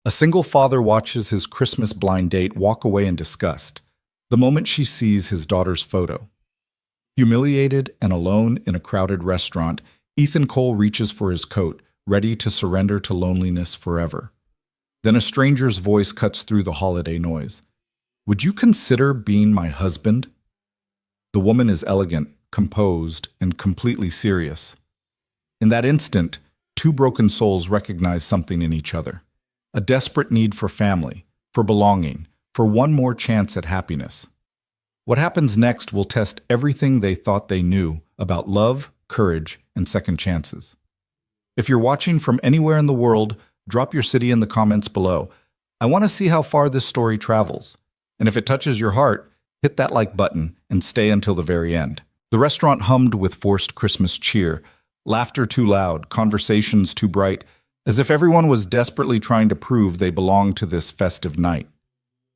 A single father watches his Christmas blind date walk away in disgust the moment she sees his daughter's photo. Humiliated and alone in a crowded restaurant, Ethan Cole reaches for his coat, ready to surrender to loneliness forever. Then a stranger's voice cuts through the holiday noise. "Would you consider being my husband?" The woman is elegant, composed, and completely serious. In that instant, two broken souls recognize something in each other. A desperate need for family, for belonging, for one more chance at happiness. What happens next will test everything they thought they knew about love, courage, and second chances. If you're watching from anywhere in the world, drop your city in the comments below. I want to see how far this story travels. And if it touches your heart, hit that like button and stay until the very end. The restaurant hummed with forced Christmas cheer, laughter too loud, conversations too bright, as if everyone was desperately trying to prove they belonged to this festive night.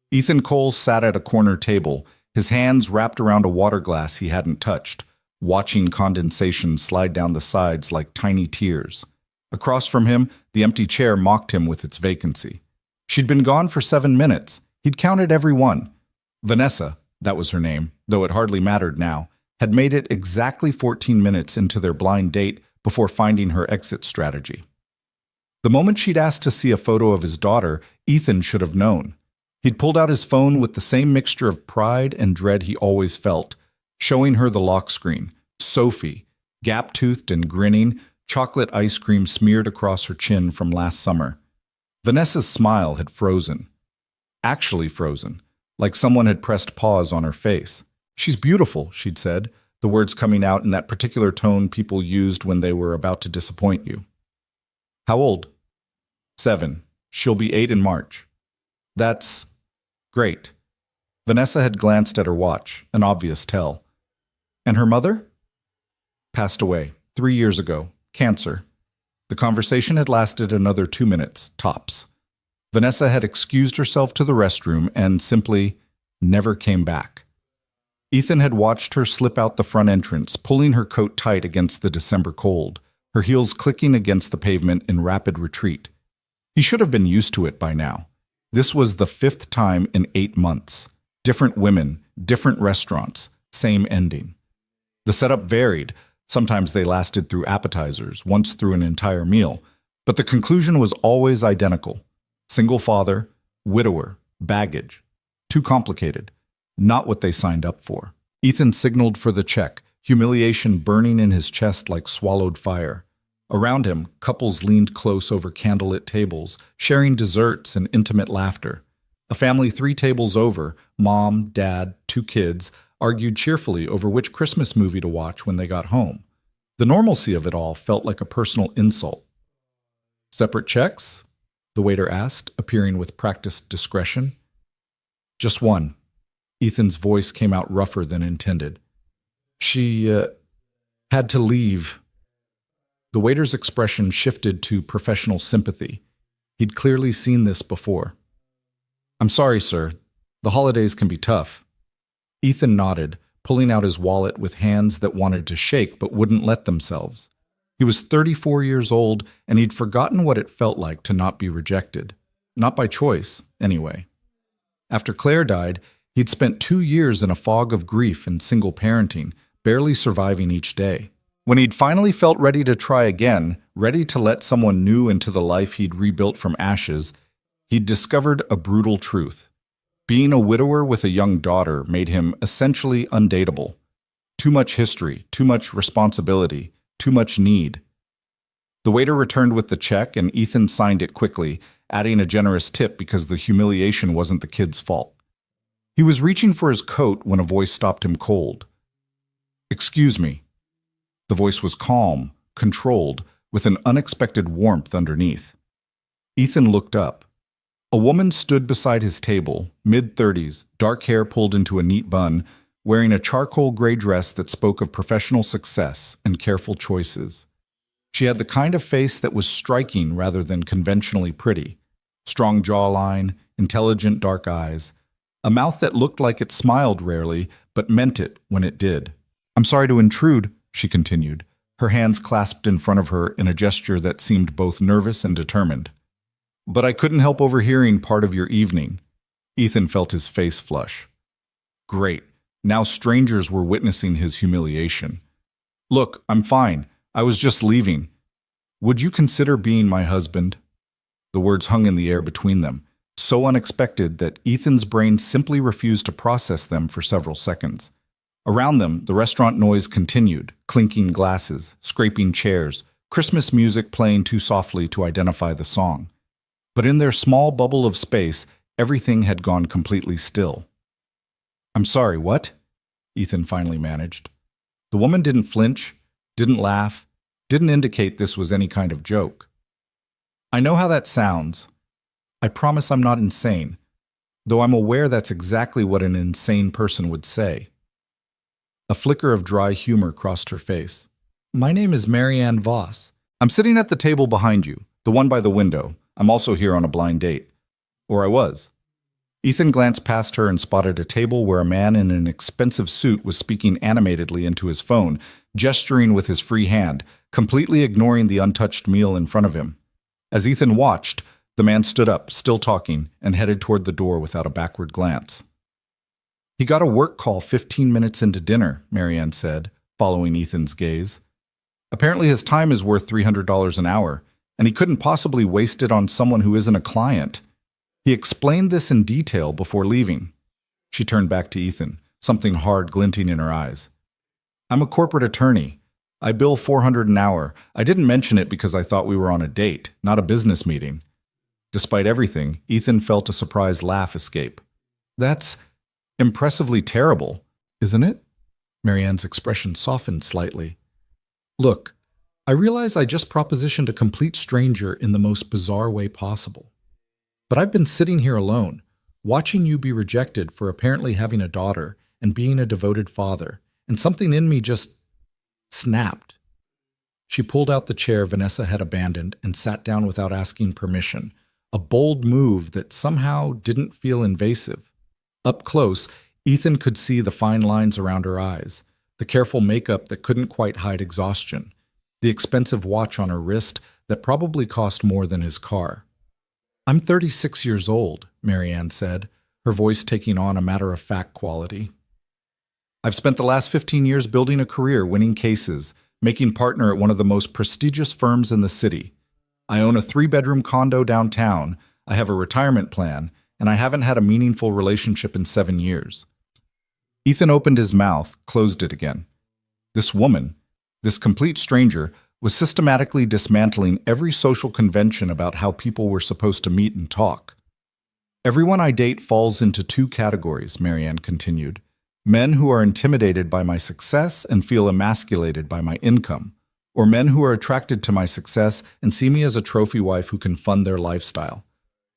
Ethan Cole sat at a corner table, his hands wrapped around a water glass he hadn't touched, watching condensation slide down the sides like tiny tears. Across from him, the empty chair mocked him with its vacancy. She'd been gone for 7 minutes. He'd counted every one. Vanessa, that was her name, though it hardly mattered now, had made it exactly 14 minutes into their blind date before finding her exit strategy. The moment she'd asked to see a photo of his daughter, Ethan should have known. He'd pulled out his phone with the same mixture of pride and dread he always felt, showing her the lock screen. Sophie, gap-toothed and grinning, chocolate ice cream smeared across her chin from last summer. Vanessa's smile had frozen. Actually frozen, like someone had pressed pause on her face. "She's beautiful," she'd said, the words coming out in that particular tone people used when they were about to disappoint you. "How old?" 7. "She'll be 8 in March." "That's great." Vanessa had glanced at her watch, an obvious tell. "And her mother?" "Passed away 3 years ago. Cancer." The conversation had lasted another 2 minutes, tops. Vanessa had excused herself to the restroom and simply never came back. Ethan had watched her slip out the front entrance, pulling her coat tight against the December cold, her heels clicking against the pavement in rapid retreat. He should have been used to it by now. This was the 5th time in 8 months. Different women, different restaurants, same ending. The setup varied. Sometimes they lasted through appetizers, once through an entire meal. But the conclusion was always identical. Single father, widower, baggage. Too complicated. Not what they signed up for. Ethan signaled for the check, humiliation burning in his chest like swallowed fire. Around him, couples leaned close over candlelit tables, sharing desserts and intimate laughter. A family 3 tables over, mom, dad, 2 kids, argued cheerfully over which Christmas movie to watch when they got home. The normalcy of it all felt like a personal insult. "Separate checks?" the waiter asked, appearing with practiced discretion. "Just one." Ethan's voice came out rougher than intended. She had to leave." The waiter's expression shifted to professional sympathy. He'd clearly seen this before. "I'm sorry, sir. The holidays can be tough." Ethan nodded, pulling out his wallet with hands that wanted to shake but wouldn't let themselves. He was 34 years old, and he'd forgotten what it felt like to not be rejected. Not by choice, anyway. After Claire died, he'd spent 2 years in a fog of grief and single parenting, barely surviving each day. When he'd finally felt ready to try again, ready to let someone new into the life he'd rebuilt from ashes, he'd discovered a brutal truth. Being a widower with a young daughter made him essentially undateable. Too much history, too much responsibility, too much need. The waiter returned with the check, and Ethan signed it quickly, adding a generous tip because the humiliation wasn't the kid's fault. He was reaching for his coat when a voice stopped him cold. "Excuse me." The voice was calm, controlled, with an unexpected warmth underneath. Ethan looked up. A woman stood beside his table, mid-30s, dark hair pulled into a neat bun, wearing a charcoal gray dress that spoke of professional success and careful choices. She had the kind of face that was striking rather than conventionally pretty. Strong jawline, intelligent dark eyes, a mouth that looked like it smiled rarely, but meant it when it did. "I'm sorry to intrude," she continued, her hands clasped in front of her in a gesture that seemed both nervous and determined. But I couldn't help overhearing part of your evening. Ethan felt his face flush. Great. Now strangers were witnessing his humiliation. Look, I'm fine. I was just leaving. Would you consider being my husband? The words hung in the air between them, so unexpected that Ethan's brain simply refused to process them for several seconds. Around them, the restaurant noise continued, clinking glasses, scraping chairs, Christmas music playing too softly to identify the song. But in their small bubble of space, everything had gone completely still. I'm sorry, what? Ethan finally managed. The woman didn't flinch, didn't laugh, didn't indicate this was any kind of joke. I know how that sounds. I promise I'm not insane, though I'm aware that's exactly what an insane person would say. A flicker of dry humor crossed her face. My name is Marianne Voss. I'm sitting at the table behind you, the one by the window. I'm also here on a blind date. Or I was. Ethan glanced past her and spotted a table where a man in an expensive suit was speaking animatedly into his phone, gesturing with his free hand, completely ignoring the untouched meal in front of him. As Ethan watched, the man stood up, still talking, and headed toward the door without a backward glance. He got a work call 15 minutes into dinner, Marianne said, following Ethan's gaze. Apparently his time is worth $300 an hour, and he couldn't possibly waste it on someone who isn't a client. He explained this in detail before leaving. She turned back to Ethan, something hard glinting in her eyes. I'm a corporate attorney. I bill $400 an hour. I didn't mention it because I thought we were on a date, not a business meeting. Despite everything, Ethan felt a surprised laugh escape. That's impressively terrible, isn't it? Marianne's expression softened slightly. Look, I realize I just propositioned a complete stranger in the most bizarre way possible. But I've been sitting here alone, watching you be rejected for apparently having a daughter and being a devoted father, and something in me just snapped. She pulled out the chair Vanessa had abandoned and sat down without asking permission, a bold move that somehow didn't feel invasive. Up close, Ethan could see the fine lines around her eyes, the careful makeup that couldn't quite hide exhaustion, the expensive watch on her wrist that probably cost more than his car. I'm 36 years old, Marianne said, her voice taking on a matter-of-fact quality. I've spent the last 15 years building a career winning cases, making partner at one of the most prestigious firms in the city. I own a 3-bedroom condo downtown, I have a retirement plan, and I haven't had a meaningful relationship in 7 years. Ethan opened his mouth, closed it again. This woman, this complete stranger, was systematically dismantling every social convention about how people were supposed to meet and talk. Everyone I date falls into 2 categories, Marianne continued. Men who are intimidated by my success and feel emasculated by my income, or men who are attracted to my success and see me as a trophy wife who can fund their lifestyle.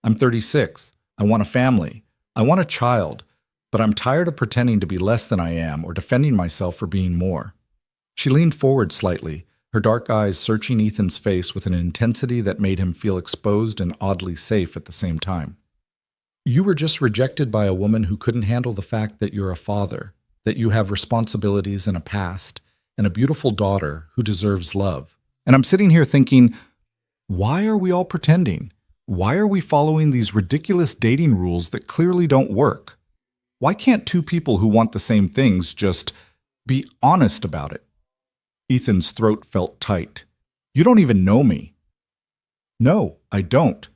I'm 36. I want a family. I want a child, but I'm tired of pretending to be less than I am or defending myself for being more. She leaned forward slightly, her dark eyes searching Ethan's face with an intensity that made him feel exposed and oddly safe at the same time. You were just rejected by a woman who couldn't handle the fact that you're a father, that you have responsibilities and a past, and a beautiful daughter who deserves love. And I'm sitting here thinking, why are we all pretending? Why are we following these ridiculous dating rules that clearly don't work? Why can't 2 people who want the same things just be honest about it? Ethan's throat felt tight. You don't even know me. No, I don't.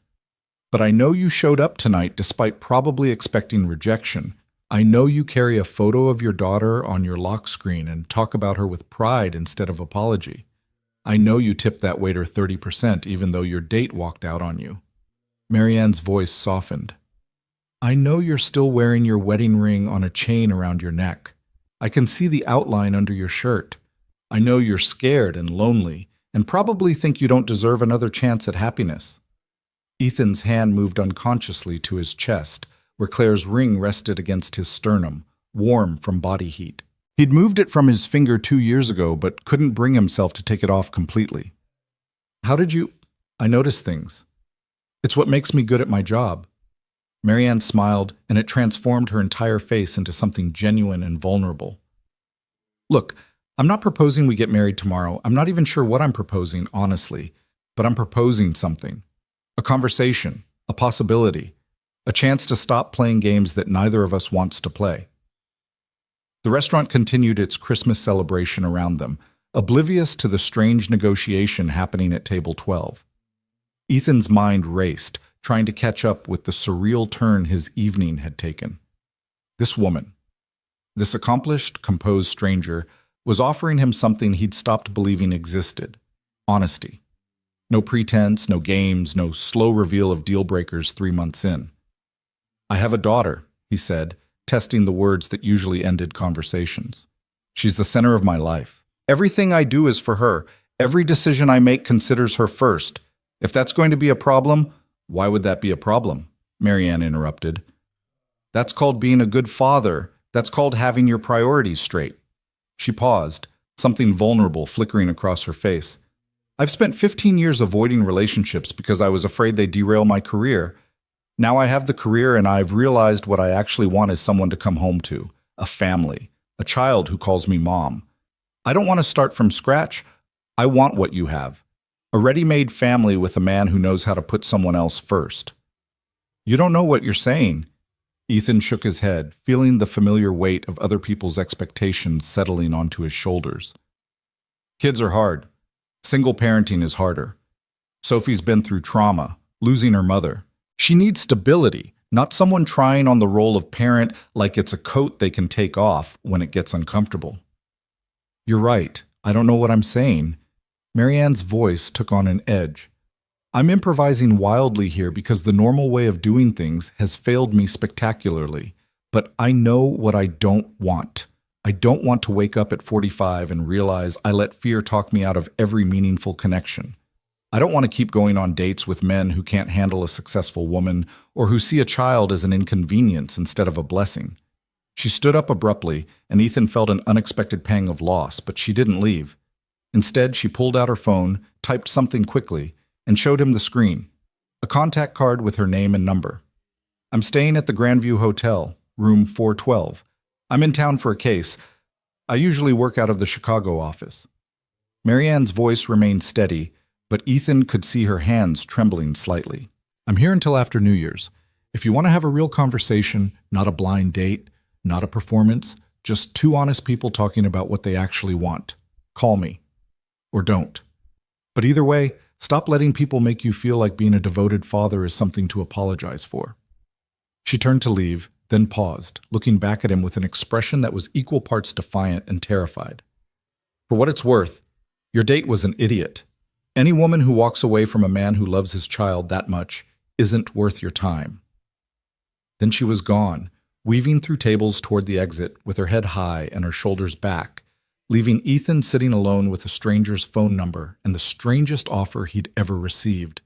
But I know you showed up tonight despite probably expecting rejection. I know you carry a photo of your daughter on your lock screen and talk about her with pride instead of apology. I know you tipped that waiter 30% even though your date walked out on you. Marianne's voice softened. I know you're still wearing your wedding ring on a chain around your neck. I can see the outline under your shirt. I know you're scared and lonely, and probably think you don't deserve another chance at happiness. Ethan's hand moved unconsciously to his chest, where Claire's ring rested against his sternum, warm from body heat. He'd moved it from his finger 2 years ago, but couldn't bring himself to take it off completely. How did you... I noticed things. It's what makes me good at my job. Marianne smiled, and it transformed her entire face into something genuine and vulnerable. Look, I'm not proposing we get married tomorrow. I'm not even sure what I'm proposing, honestly, but I'm proposing something. A conversation, a possibility, a chance to stop playing games that neither of us wants to play. The restaurant continued its Christmas celebration around them, oblivious to the strange negotiation happening at table 12. Ethan's mind raced, trying to catch up with the surreal turn his evening had taken. This woman, this accomplished, composed stranger, was offering him something he'd stopped believing existed: honesty. No pretense, no games, no slow reveal of deal breakers 3 months in. "I have a daughter," he said, testing the words that usually ended conversations. "She's the center of my life. Everything I do is for her. Every decision I make considers her first. If that's going to be a problem, why would that be a problem?" Marianne interrupted. "That's called being a good father. That's called having your priorities straight." She paused, something vulnerable flickering across her face. "I've spent 15 years avoiding relationships because I was afraid they'd derail my career. Now I have the career and I've realized what I actually want is someone to come home to, a family, a child who calls me mom. I don't want to start from scratch. I want what you have, a ready-made family with a man who knows how to put someone else first." "You don't know what you're saying." Ethan shook his head, feeling the familiar weight of other people's expectations settling onto his shoulders. "Kids are hard. Single parenting is harder. Sophie's been through trauma, losing her mother. She needs stability, not someone trying on the role of parent like it's a coat they can take off when it gets uncomfortable." "You're right. I don't know what I'm saying." Marianne's voice took on an edge. "I'm improvising wildly here because the normal way of doing things has failed me spectacularly. But I know what I don't want. I don't want to wake up at 45 and realize I let fear talk me out of every meaningful connection. I don't want to keep going on dates with men who can't handle a successful woman or who see a child as an inconvenience instead of a blessing." She stood up abruptly, and Ethan felt an unexpected pang of loss, but she didn't leave. Instead, she pulled out her phone, typed something quickly, and showed him the screen. A contact card with her name and number. "I'm staying at the Grandview Hotel, room 412. I'm in town for a case. I usually work out of the Chicago office." Marianne's voice remained steady, but Ethan could see her hands trembling slightly. "I'm here until after New Year's. If you want to have a real conversation, not a blind date, not a performance, just two honest people talking about what they actually want, call me. Or don't. But either way, stop letting people make you feel like being a devoted father is something to apologize for." She turned to leave, then paused, looking back at him with an expression that was equal parts defiant and terrified. "For what it's worth, your date was an idiot. Any woman who walks away from a man who loves his child that much isn't worth your time." Then she was gone, weaving through tables toward the exit with her head high and her shoulders back, leaving Ethan sitting alone with a stranger's phone number and the strangest offer he'd ever received.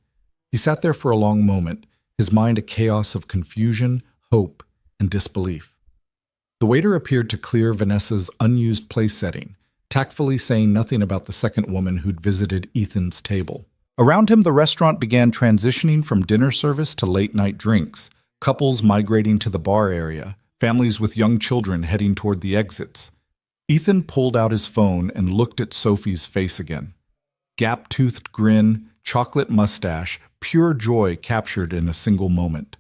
He sat there for a long moment, his mind a chaos of confusion, hope, and disbelief. The waiter appeared to clear Vanessa's unused place setting, tactfully saying nothing about the second woman who'd visited Ethan's table. Around him, the restaurant began transitioning from dinner service to late-night drinks, couples migrating to the bar area, families with young children heading toward the exits. Ethan pulled out his phone and looked at Sophie's face again. Gap-toothed grin, chocolate mustache, pure joy captured in a single moment.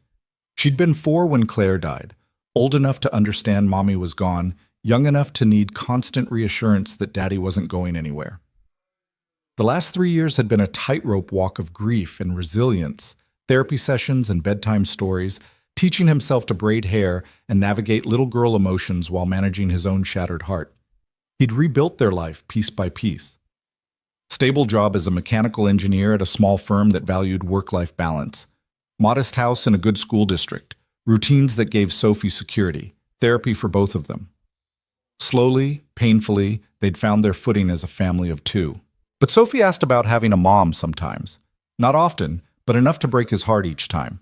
She'd been 4 when Claire died, old enough to understand Mommy was gone, young enough to need constant reassurance that Daddy wasn't going anywhere. The last 3 years had been a tightrope walk of grief and resilience, therapy sessions and bedtime stories, teaching himself to braid hair and navigate little girl emotions while managing his own shattered heart. He'd rebuilt their life piece by piece. Stable job as a mechanical engineer at a small firm that valued work-life balance. Modest house in a good school district. Routines that gave Sophie security. Therapy for both of them. Slowly, painfully, they'd found their footing as a family of 2. But Sophie asked about having a mom sometimes. Not often, but enough to break his heart each time.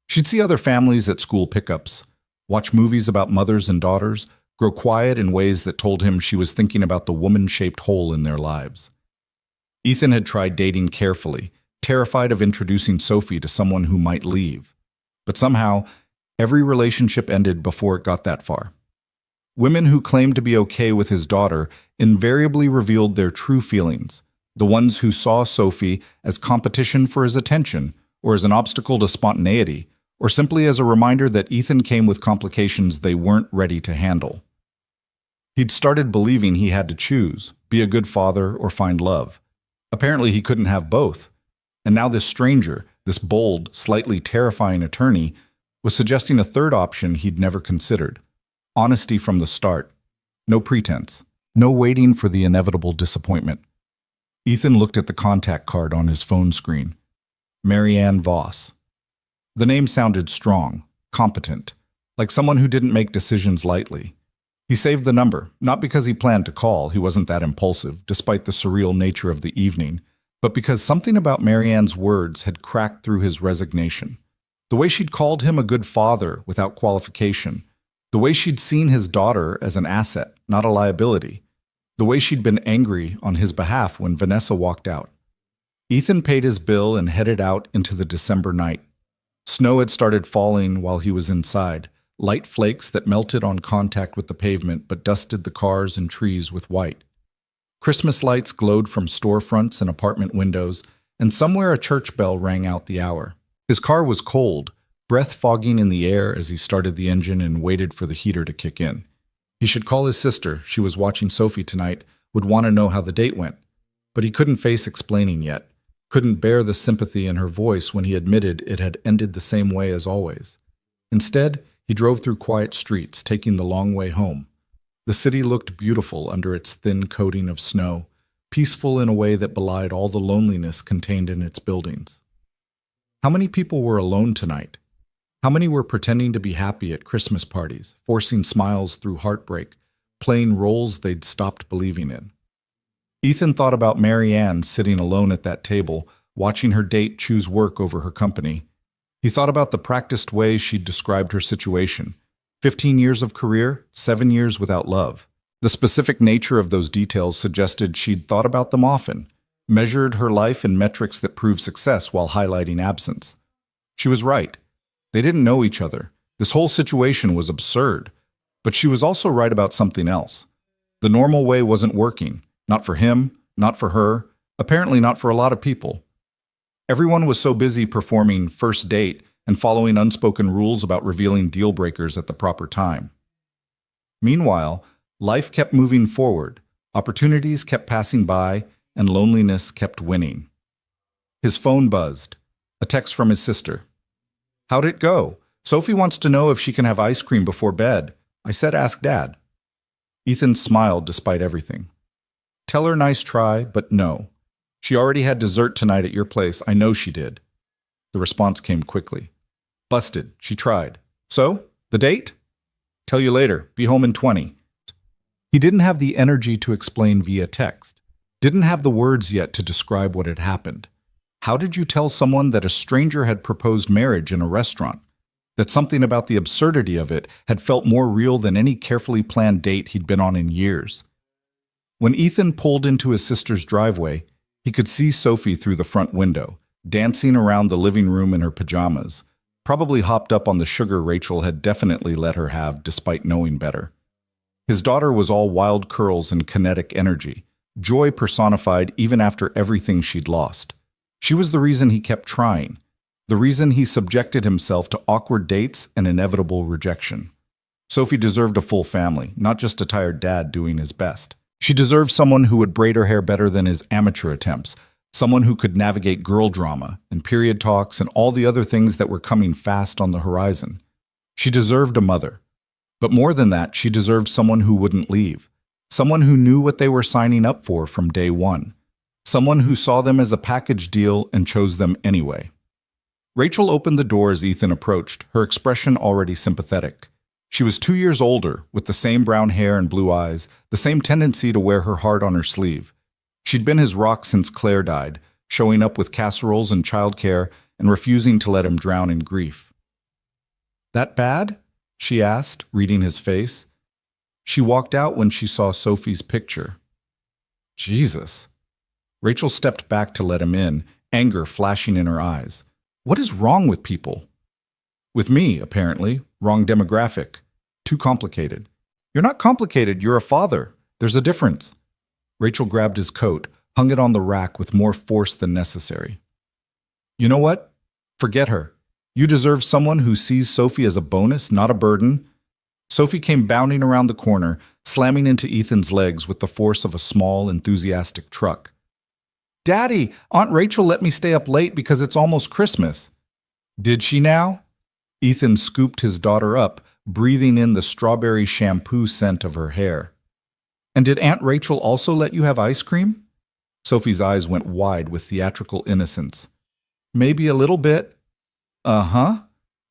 She'd see other families at school pickups, watch movies about mothers and daughters, grow quiet in ways that told him she was thinking about the woman-shaped hole in their lives. Ethan had tried dating carefully, terrified of introducing Sophie to someone who might leave. But somehow, every relationship ended before it got that far. Women who claimed to be okay with his daughter invariably revealed their true feelings, the ones who saw Sophie as competition for his attention or as an obstacle to spontaneity, or simply as a reminder that Ethan came with complications they weren't ready to handle. He'd started believing he had to choose, be a good father or find love. Apparently he couldn't have both. And now this stranger, this bold, slightly terrifying attorney, was suggesting a third option he'd never considered. Honesty from the start. No pretense. No waiting for the inevitable disappointment. Ethan looked at the contact card on his phone screen. Marianne Voss. The name sounded strong, competent, like someone who didn't make decisions lightly. He saved the number, not because he planned to call, he wasn't that impulsive, despite the surreal nature of the evening, but because something about Marianne's words had cracked through his resignation. The way she'd called him a good father without qualification, the way she'd seen his daughter as an asset, not a liability, the way she'd been angry on his behalf when Vanessa walked out. Ethan paid his bill and headed out into the December night. Snow had started falling while he was inside, light flakes that melted on contact with the pavement but dusted the cars and trees with white. Christmas lights glowed from storefronts and apartment windows, and somewhere a church bell rang out the hour. His car was cold, breath fogging in the air as he started the engine and waited for the heater to kick in. He should call his sister, she was watching Sophie tonight, would want to know how the date went. But he couldn't face explaining yet, couldn't bear the sympathy in her voice when he admitted it had ended the same way as always. Instead, he drove through quiet streets, taking the long way home. The city looked beautiful under its thin coating of snow, peaceful in a way that belied all the loneliness contained in its buildings. How many people were alone tonight? How many were pretending to be happy at Christmas parties, forcing smiles through heartbreak, playing roles they'd stopped believing in? Ethan thought about Marianne sitting alone at that table, watching her date choose work over her company. He thought about the practiced way she'd described her situation. 15 years of career, 7 years without love. The specific nature of those details suggested she'd thought about them often, measured her life in metrics that proved success while highlighting absence. She was right. They didn't know each other. This whole situation was absurd. But she was also right about something else. The normal way wasn't working. Not for him, not for her, apparently not for a lot of people. Everyone was so busy performing first date and following unspoken rules about revealing deal breakers at the proper time. Meanwhile, life kept moving forward, opportunities kept passing by, and loneliness kept winning. His phone buzzed. A text from his sister. "How'd it go? Sophie wants to know if she can have ice cream before bed. I said ask Dad." Ethan smiled despite everything. "Tell her nice try, but no. She already had dessert tonight at your place. I know she did." The response came quickly. "Busted. She tried. So? The date? Tell you later. Be home in 20. He didn't have the energy to explain via text. Didn't have the words yet to describe what had happened. How did you tell someone that a stranger had proposed marriage in a restaurant? That something about the absurdity of it had felt more real than any carefully planned date he'd been on in years? When Ethan pulled into his sister's driveway, he could see Sophie through the front window, dancing around the living room in her pajamas, probably hopped up on the sugar Rachel had definitely let her have despite knowing better. His daughter was all wild curls and kinetic energy, joy personified even after everything she'd lost. She was the reason he kept trying, the reason he subjected himself to awkward dates and inevitable rejection. Sophie deserved a full family, not just a tired dad doing his best. She deserved someone who would braid her hair better than his amateur attempts, someone who could navigate girl drama and period talks and all the other things that were coming fast on the horizon. She deserved a mother. But more than that, she deserved someone who wouldn't leave, someone who knew what they were signing up for from day one, someone who saw them as a package deal and chose them anyway. Rachel opened the door as Ethan approached, her expression already sympathetic. She was 2 years older, with the same brown hair and blue eyes, the same tendency to wear her heart on her sleeve. She'd been his rock since Claire died, showing up with casseroles and childcare and refusing to let him drown in grief. "That bad?" she asked, reading his face. She walked out when she saw Sophie's picture. Jesus. Rachel stepped back to let him in, anger flashing in her eyes. What is wrong with people? With me, apparently. Wrong demographic. Too complicated. You're not complicated, you're a father. There's a difference. Rachel grabbed his coat, hung it on the rack with more force than necessary. You know what? Forget her. You deserve someone who sees Sophie as a bonus, not a burden. Sophie came bounding around the corner, slamming into Ethan's legs with the force of a small, enthusiastic truck. Daddy, Aunt Rachel let me stay up late because it's almost Christmas. Did she now? Ethan scooped his daughter up, breathing in the strawberry shampoo scent of her hair. And did Aunt Rachel also let you have ice cream? Sophie's eyes went wide with theatrical innocence. Maybe a little bit. Uh-huh.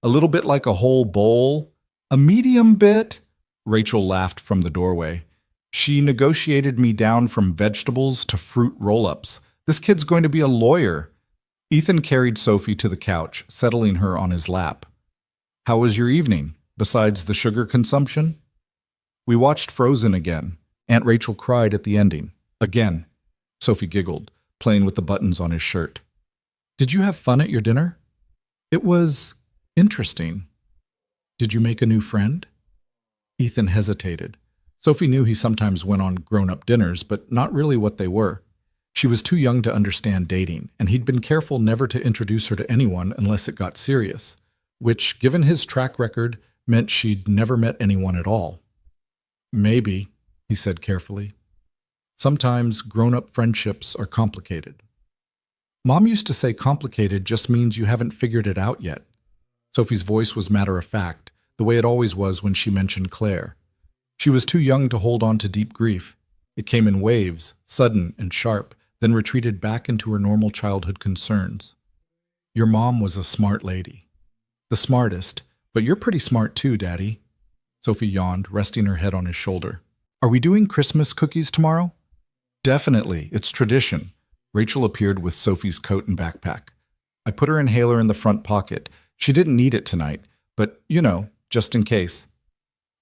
A little bit like a whole bowl. A medium bit? Rachel laughed from the doorway. She negotiated me down from vegetables to fruit roll-ups. This kid's going to be a lawyer. Ethan carried Sophie to the couch, settling her on his lap. How was your evening, besides the sugar consumption? We watched Frozen again. Aunt Rachel cried at the ending. Again. Sophie giggled, playing with the buttons on his shirt. Did you have fun at your dinner? It was interesting. Did you make a new friend? Ethan hesitated. Sophie knew he sometimes went on grown-up dinners, but not really what they were. She was too young to understand dating, and he'd been careful never to introduce her to anyone unless it got serious, which, given his track record, meant she'd never met anyone at all. Maybe, he said carefully. Sometimes grown-up friendships are complicated. Mom used to say complicated just means you haven't figured it out yet. Sophie's voice was matter-of-fact, the way it always was when she mentioned Claire. She was too young to hold on to deep grief. It came in waves, sudden and sharp, then retreated back into her normal childhood concerns. Your mom was a smart lady. The smartest, but you're pretty smart too, Daddy. Sophie yawned, resting her head on his shoulder. Are we doing Christmas cookies tomorrow? Definitely, it's tradition. Rachel appeared with Sophie's coat and backpack. I put her inhaler in the front pocket. She didn't need it tonight, but, just in case.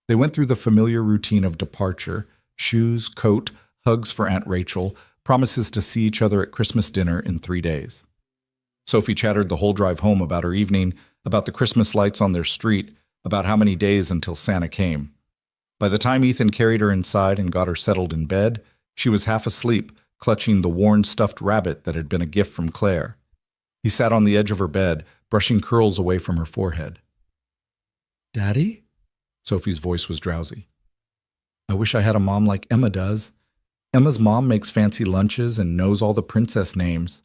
They went through the familiar routine of departure, shoes, coat, hugs for Aunt Rachel, promises to see each other at Christmas dinner in 3 days. Sophie chattered the whole drive home about her evening, about the Christmas lights on their street, about how many days until Santa came. By the time Ethan carried her inside and got her settled in bed, she was half asleep, clutching the worn stuffed rabbit that had been a gift from Claire. He sat on the edge of her bed, brushing curls away from her forehead. Daddy? Sophie's voice was drowsy. I wish I had a mom like Emma does. Emma's mom makes fancy lunches and knows all the princess names.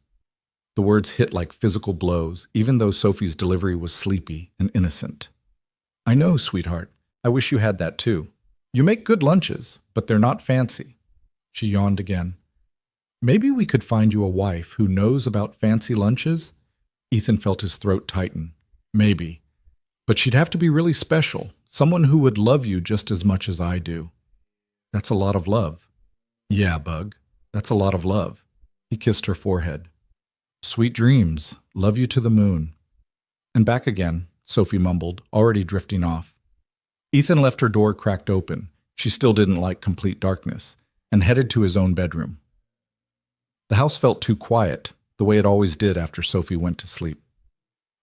The words hit like physical blows, even though Sophie's delivery was sleepy and innocent. I know, sweetheart. I wish you had that too. You make good lunches, but they're not fancy. She yawned again. Maybe we could find you a wife who knows about fancy lunches? Ethan felt his throat tighten. Maybe. But she'd have to be really special, someone who would love you just as much as I do. That's a lot of love. Yeah, Bug. That's a lot of love. He kissed her forehead. Sweet dreams. Love you to the moon. And back again, Sophie mumbled, already drifting off. Ethan left her door cracked open. She still didn't like complete darkness, and headed to his own bedroom. The house felt too quiet, the way it always did after Sophie went to sleep.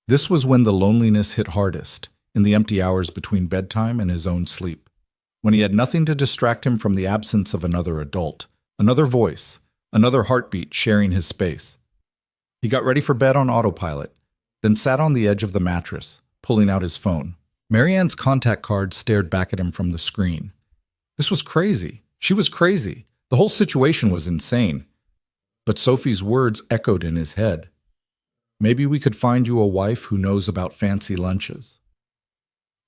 This was when the loneliness hit hardest, in the empty hours between bedtime and his own sleep, when he had nothing to distract him from the absence of another adult, another voice, another heartbeat sharing his space. He got ready for bed on autopilot, then sat on the edge of the mattress, pulling out his phone. Marianne's contact card stared back at him from the screen. This was crazy. She was crazy. The whole situation was insane. But Sophie's words echoed in his head. Maybe we could find you a wife who knows about fancy lunches.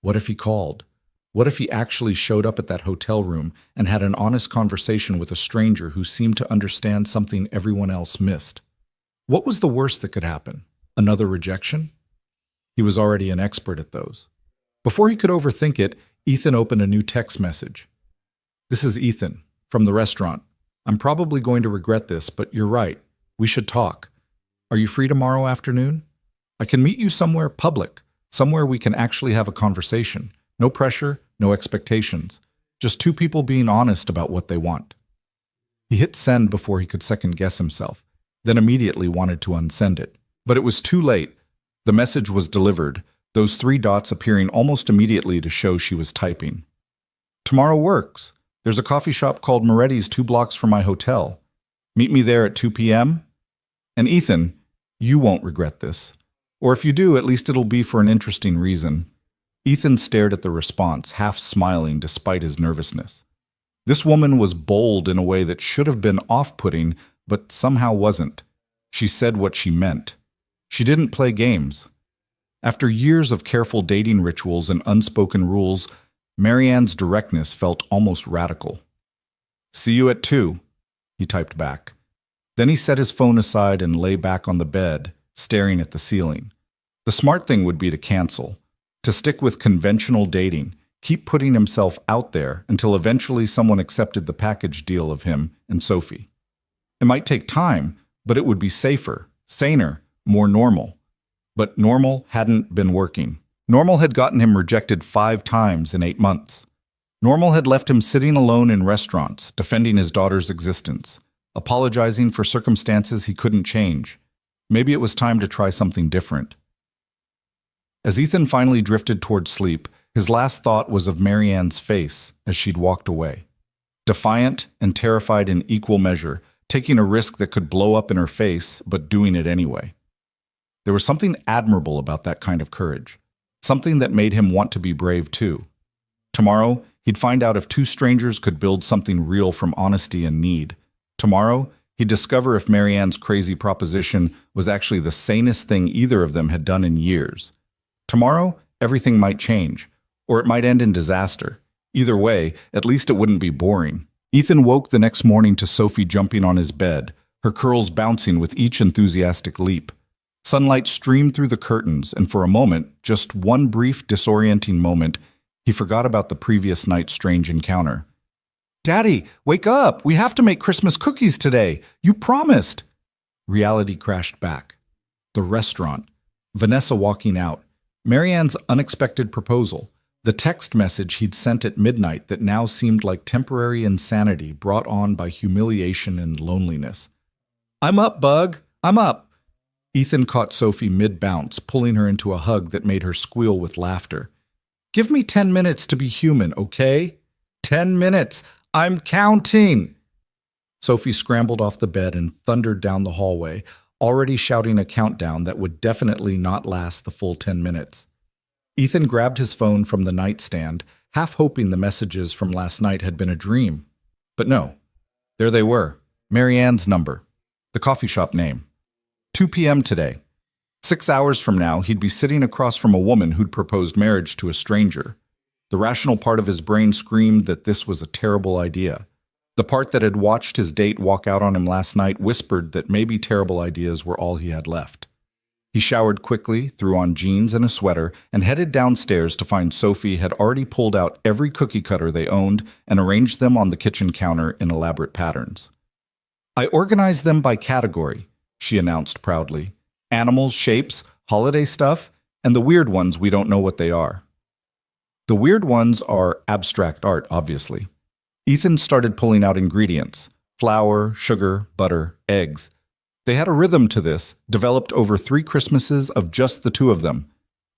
What if he called? What if he actually showed up at that hotel room and had an honest conversation with a stranger who seemed to understand something everyone else missed? What was the worst that could happen? Another rejection? He was already an expert at those. Before he could overthink it, Ethan opened a new text message. This is Ethan, from the restaurant. I'm probably going to regret this, but you're right. We should talk. Are you free tomorrow afternoon? I can meet you somewhere public, somewhere we can actually have a conversation. No pressure, no expectations. Just two people being honest about what they want. He hit send before he could second-guess himself, then immediately wanted to unsend it. But it was too late. The message was delivered, those 3 dots appearing almost immediately to show she was typing. Tomorrow works. There's a coffee shop called Moretti's 2 blocks from my hotel. Meet me there at 2 p.m.? And Ethan, you won't regret this. Or if you do, at least it'll be for an interesting reason. Ethan stared at the response, half smiling despite his nervousness. This woman was bold in a way that should have been off-putting, but somehow wasn't. She said what she meant. She didn't play games. After years of careful dating rituals and unspoken rules, Marianne's directness felt almost radical. "See you at 2," he typed back. Then he set his phone aside and lay back on the bed, staring at the ceiling. The smart thing would be to cancel, to stick with conventional dating, keep putting himself out there until eventually someone accepted the package deal of him and Sophie. It might take time, but it would be safer, saner, more normal. But normal hadn't been working. Normal had gotten him rejected 5 times in 8 months. Normal had left him sitting alone in restaurants, defending his daughter's existence, apologizing for circumstances he couldn't change. Maybe it was time to try something different. As Ethan finally drifted toward sleep, his last thought was of Marianne's face as she'd walked away. Defiant and terrified in equal measure, taking a risk that could blow up in her face, but doing it anyway. There was something admirable about that kind of courage, something that made him want to be brave too. Tomorrow, he'd find out if 2 strangers could build something real from honesty and need. Tomorrow, he'd discover if Marianne's crazy proposition was actually the sanest thing either of them had done in years. Tomorrow, everything might change, or it might end in disaster. Either way, at least it wouldn't be boring. Ethan woke the next morning to Sophie jumping on his bed, her curls bouncing with each enthusiastic leap. Sunlight streamed through the curtains, and for a moment, just one brief, disorienting moment, he forgot about the previous night's strange encounter. "Daddy, wake up! We have to make Christmas cookies today! You promised!" Reality crashed back. The restaurant. Vanessa walking out. Marianne's unexpected proposal. The text message he'd sent at midnight that now seemed like temporary insanity brought on by humiliation and loneliness. "I'm up, Bug! I'm up!" Ethan caught Sophie mid-bounce, pulling her into a hug that made her squeal with laughter. "Give me 10 minutes to be human, okay? 10 minutes! I'm counting!" Sophie scrambled off the bed and thundered down the hallway, already shouting a countdown that would definitely not last the full 10 minutes. Ethan grabbed his phone from the nightstand, half hoping the messages from last night had been a dream. But no. There they were. Marianne's number. The coffee shop name. 2 p.m. today. 6 hours from now, he'd be sitting across from a woman who'd proposed marriage to a stranger. The rational part of his brain screamed that this was a terrible idea. The part that had watched his date walk out on him last night whispered that maybe terrible ideas were all he had left. He showered quickly, threw on jeans and a sweater, and headed downstairs to find Sophie had already pulled out every cookie cutter they owned and arranged them on the kitchen counter in elaborate patterns. "I organized them by category," she announced proudly. "Animals, shapes, holiday stuff, and the weird ones we don't know what they are." The weird ones are abstract art, obviously. Ethan started pulling out ingredients: flour, sugar, butter, eggs. They had a rhythm to this, developed over 3 Christmases of just the 2 of them.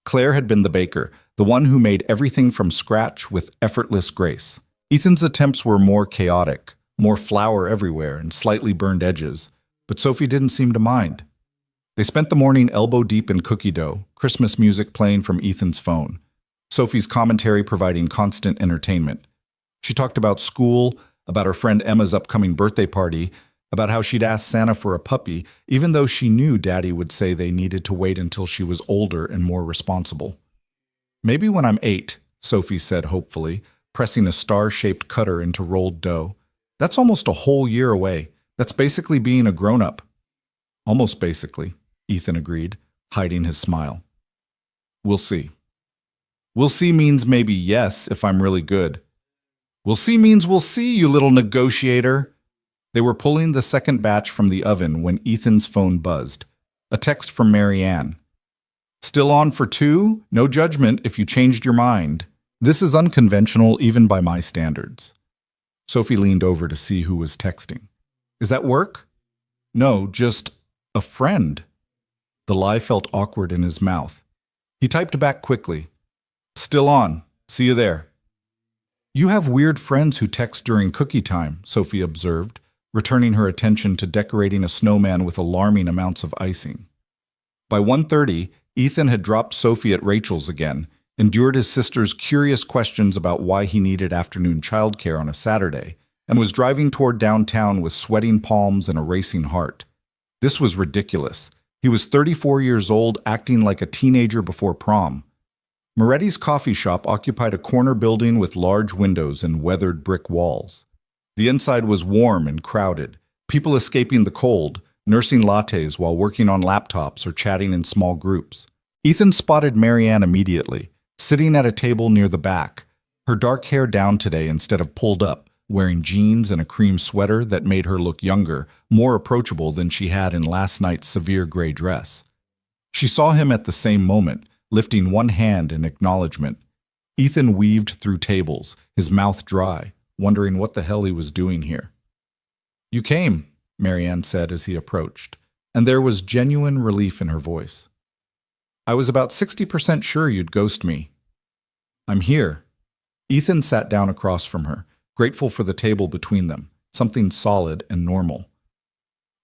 Claire had been the baker, the one who made everything from scratch with effortless grace. Ethan's attempts were more chaotic, more flour everywhere and slightly burned edges, but Sophie didn't seem to mind. They spent the morning elbow-deep in cookie dough, Christmas music playing from Ethan's phone, Sophie's commentary providing constant entertainment. She talked about school, about her friend Emma's upcoming birthday party, about how she'd asked Santa for a puppy, even though she knew Daddy would say they needed to wait until she was older and more responsible. "Maybe when I'm 8, Sophie said hopefully, pressing a star-shaped cutter into rolled dough. "That's almost a whole year away. That's basically being a grown-up." "Almost basically," Ethan agreed, hiding his smile. "We'll see." "We'll see" means maybe yes if I'm really good. "We'll see" means we'll see, you little negotiator. They were pulling the second batch from the oven when Ethan's phone buzzed. A text from Marianne. "Still on for 2? No judgment if you changed your mind. This is unconventional even by my standards." Sophie leaned over to see who was texting. "Is that work?" "No, just a friend." The lie felt awkward in his mouth. He typed back quickly. "Still on. See you there." "You have weird friends who text during cookie time," Sophie observed, returning her attention to decorating a snowman with alarming amounts of icing. By 1:30, Ethan had dropped Sophie at Rachel's again, endured his sister's curious questions about why he needed afternoon childcare on a Saturday, and was driving toward downtown with sweating palms and a racing heart. This was ridiculous. He was 34 years old, acting like a teenager before prom. Moretti's coffee shop occupied a corner building with large windows and weathered brick walls. The inside was warm and crowded, people escaping the cold, nursing lattes while working on laptops or chatting in small groups. Ethan spotted Marianne immediately, sitting at a table near the back, her dark hair down today instead of pulled up, wearing jeans and a cream sweater that made her look younger, more approachable than she had in last night's severe gray dress. She saw him at the same moment, lifting one hand in acknowledgement. Ethan weaved through tables, his mouth dry, wondering what the hell he was doing here. "You came," Marianne said as he approached, and there was genuine relief in her voice. "I was about 60% sure you'd ghost me." "I'm here." Ethan sat down across from her, grateful for the table between them, something solid and normal.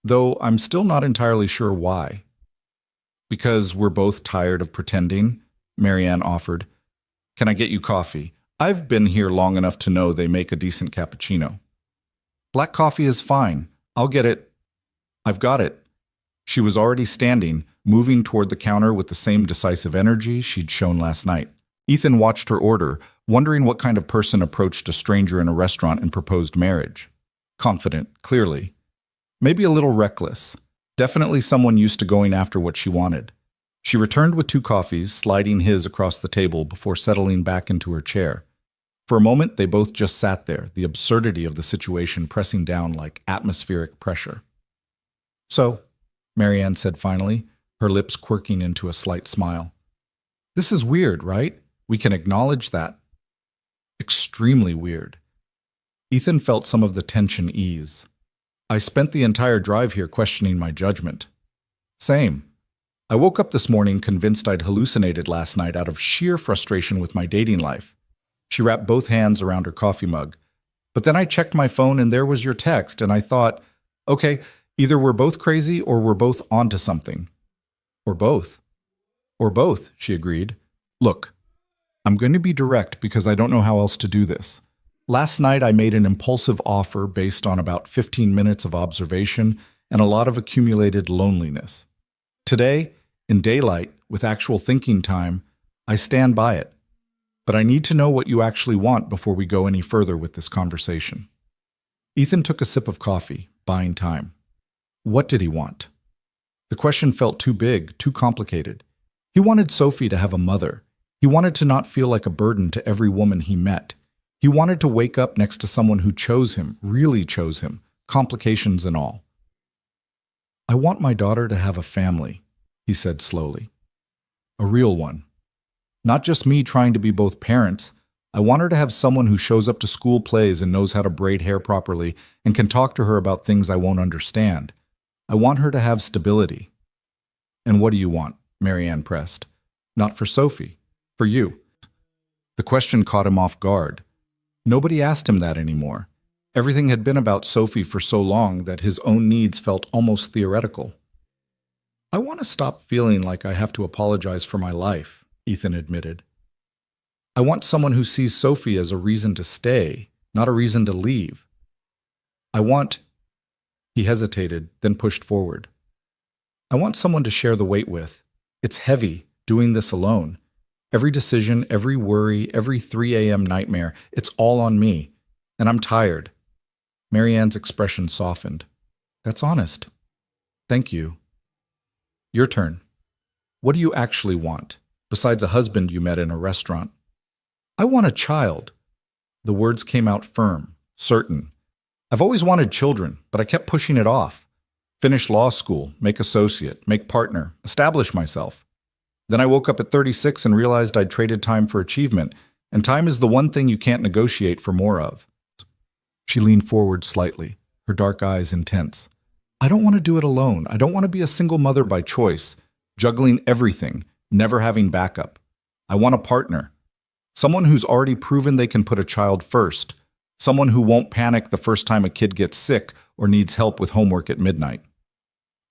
"Though I'm still not entirely sure why." "Because we're both tired of pretending," Marianne offered. "Can I get you coffee? I've been here long enough to know they make a decent cappuccino." "Black coffee is fine. I'll get it." "I've got it." She was already standing, moving toward the counter with the same decisive energy she'd shown last night. Ethan watched her order, wondering what kind of person approached a stranger in a restaurant and proposed marriage. Confident, clearly. Maybe a little reckless. Definitely someone used to going after what she wanted. She returned with 2 coffees, sliding his across the table before settling back into her chair. For a moment, they both just sat there, the absurdity of the situation pressing down like atmospheric pressure. "So," Marianne said finally, her lips quirking into a slight smile. "This is weird, right? We can acknowledge that." "Extremely weird." Ethan felt some of the tension ease. "I spent the entire drive here questioning my judgment." "Same. I woke up this morning convinced I'd hallucinated last night out of sheer frustration with my dating life." She wrapped both hands around her coffee mug. "But then I checked my phone and there was your text, and I thought, okay, either we're both crazy or we're both onto something." "Or both." "Or both," she agreed. "Look, I'm going to be direct because I don't know how else to do this. Last night I made an impulsive offer based on about 15 minutes of observation and a lot of accumulated loneliness. Today, in daylight, with actual thinking time, I stand by it. But I need to know what you actually want before we go any further with this conversation." Ethan took a sip of coffee, buying time. What did he want? The question felt too big, too complicated. He wanted Sophie to have a mother. He wanted to not feel like a burden to every woman he met. He wanted to wake up next to someone who chose him, really chose him, complications and all. "I want my daughter to have a family," he said slowly. "A real one. Not just me trying to be both parents. I want her to have someone who shows up to school plays and knows how to braid hair properly and can talk to her about things I won't understand. I want her to have stability." "And what do you want?" Marianne pressed. "Not for Sophie. For you." The question caught him off guard. Nobody asked him that anymore. Everything had been about Sophie for so long that his own needs felt almost theoretical. "I want to stop feeling like I have to apologize for my life," Ethan admitted. "I want someone who sees Sophie as a reason to stay, not a reason to leave. I want—" He hesitated, then pushed forward. "I want someone to share the weight with. It's heavy, doing this alone. Every decision, every worry, every 3 a.m. nightmare, it's all on me. And I'm tired." Marianne's expression softened. "That's honest. Thank you. Your turn. What do you actually want, besides a husband you met in a restaurant?" "I want a child." The words came out firm, certain. "I've always wanted children, but I kept pushing it off. Finish law school, make associate, make partner, establish myself. Then I woke up at 36 and realized I'd traded time for achievement, and time is the one thing you can't negotiate for more of." She leaned forward slightly, her dark eyes intense. "I don't want to do it alone. I don't want to be a single mother by choice, juggling everything, never having backup. I want a partner. Someone who's already proven they can put a child first. Someone who won't panic the first time a kid gets sick or needs help with homework at midnight."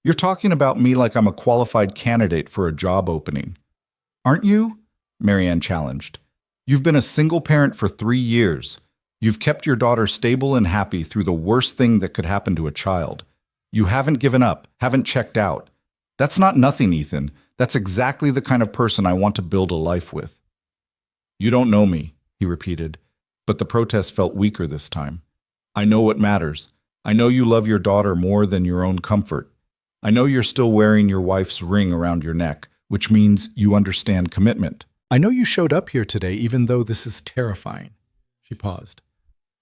You're talking about me like I'm a qualified candidate for a job opening. Aren't you? Marianne challenged. You've been a single parent for 3 years. You've kept your daughter stable and happy through the worst thing that could happen to a child. You haven't given up, haven't checked out. That's not nothing, Ethan. That's exactly the kind of person I want to build a life with. You don't know me, he repeated, but the protest felt weaker this time. I know what matters. I know you love your daughter more than your own comfort. I know you're still wearing your wife's ring around your neck, which means you understand commitment. I know you showed up here today even though this is terrifying. She paused.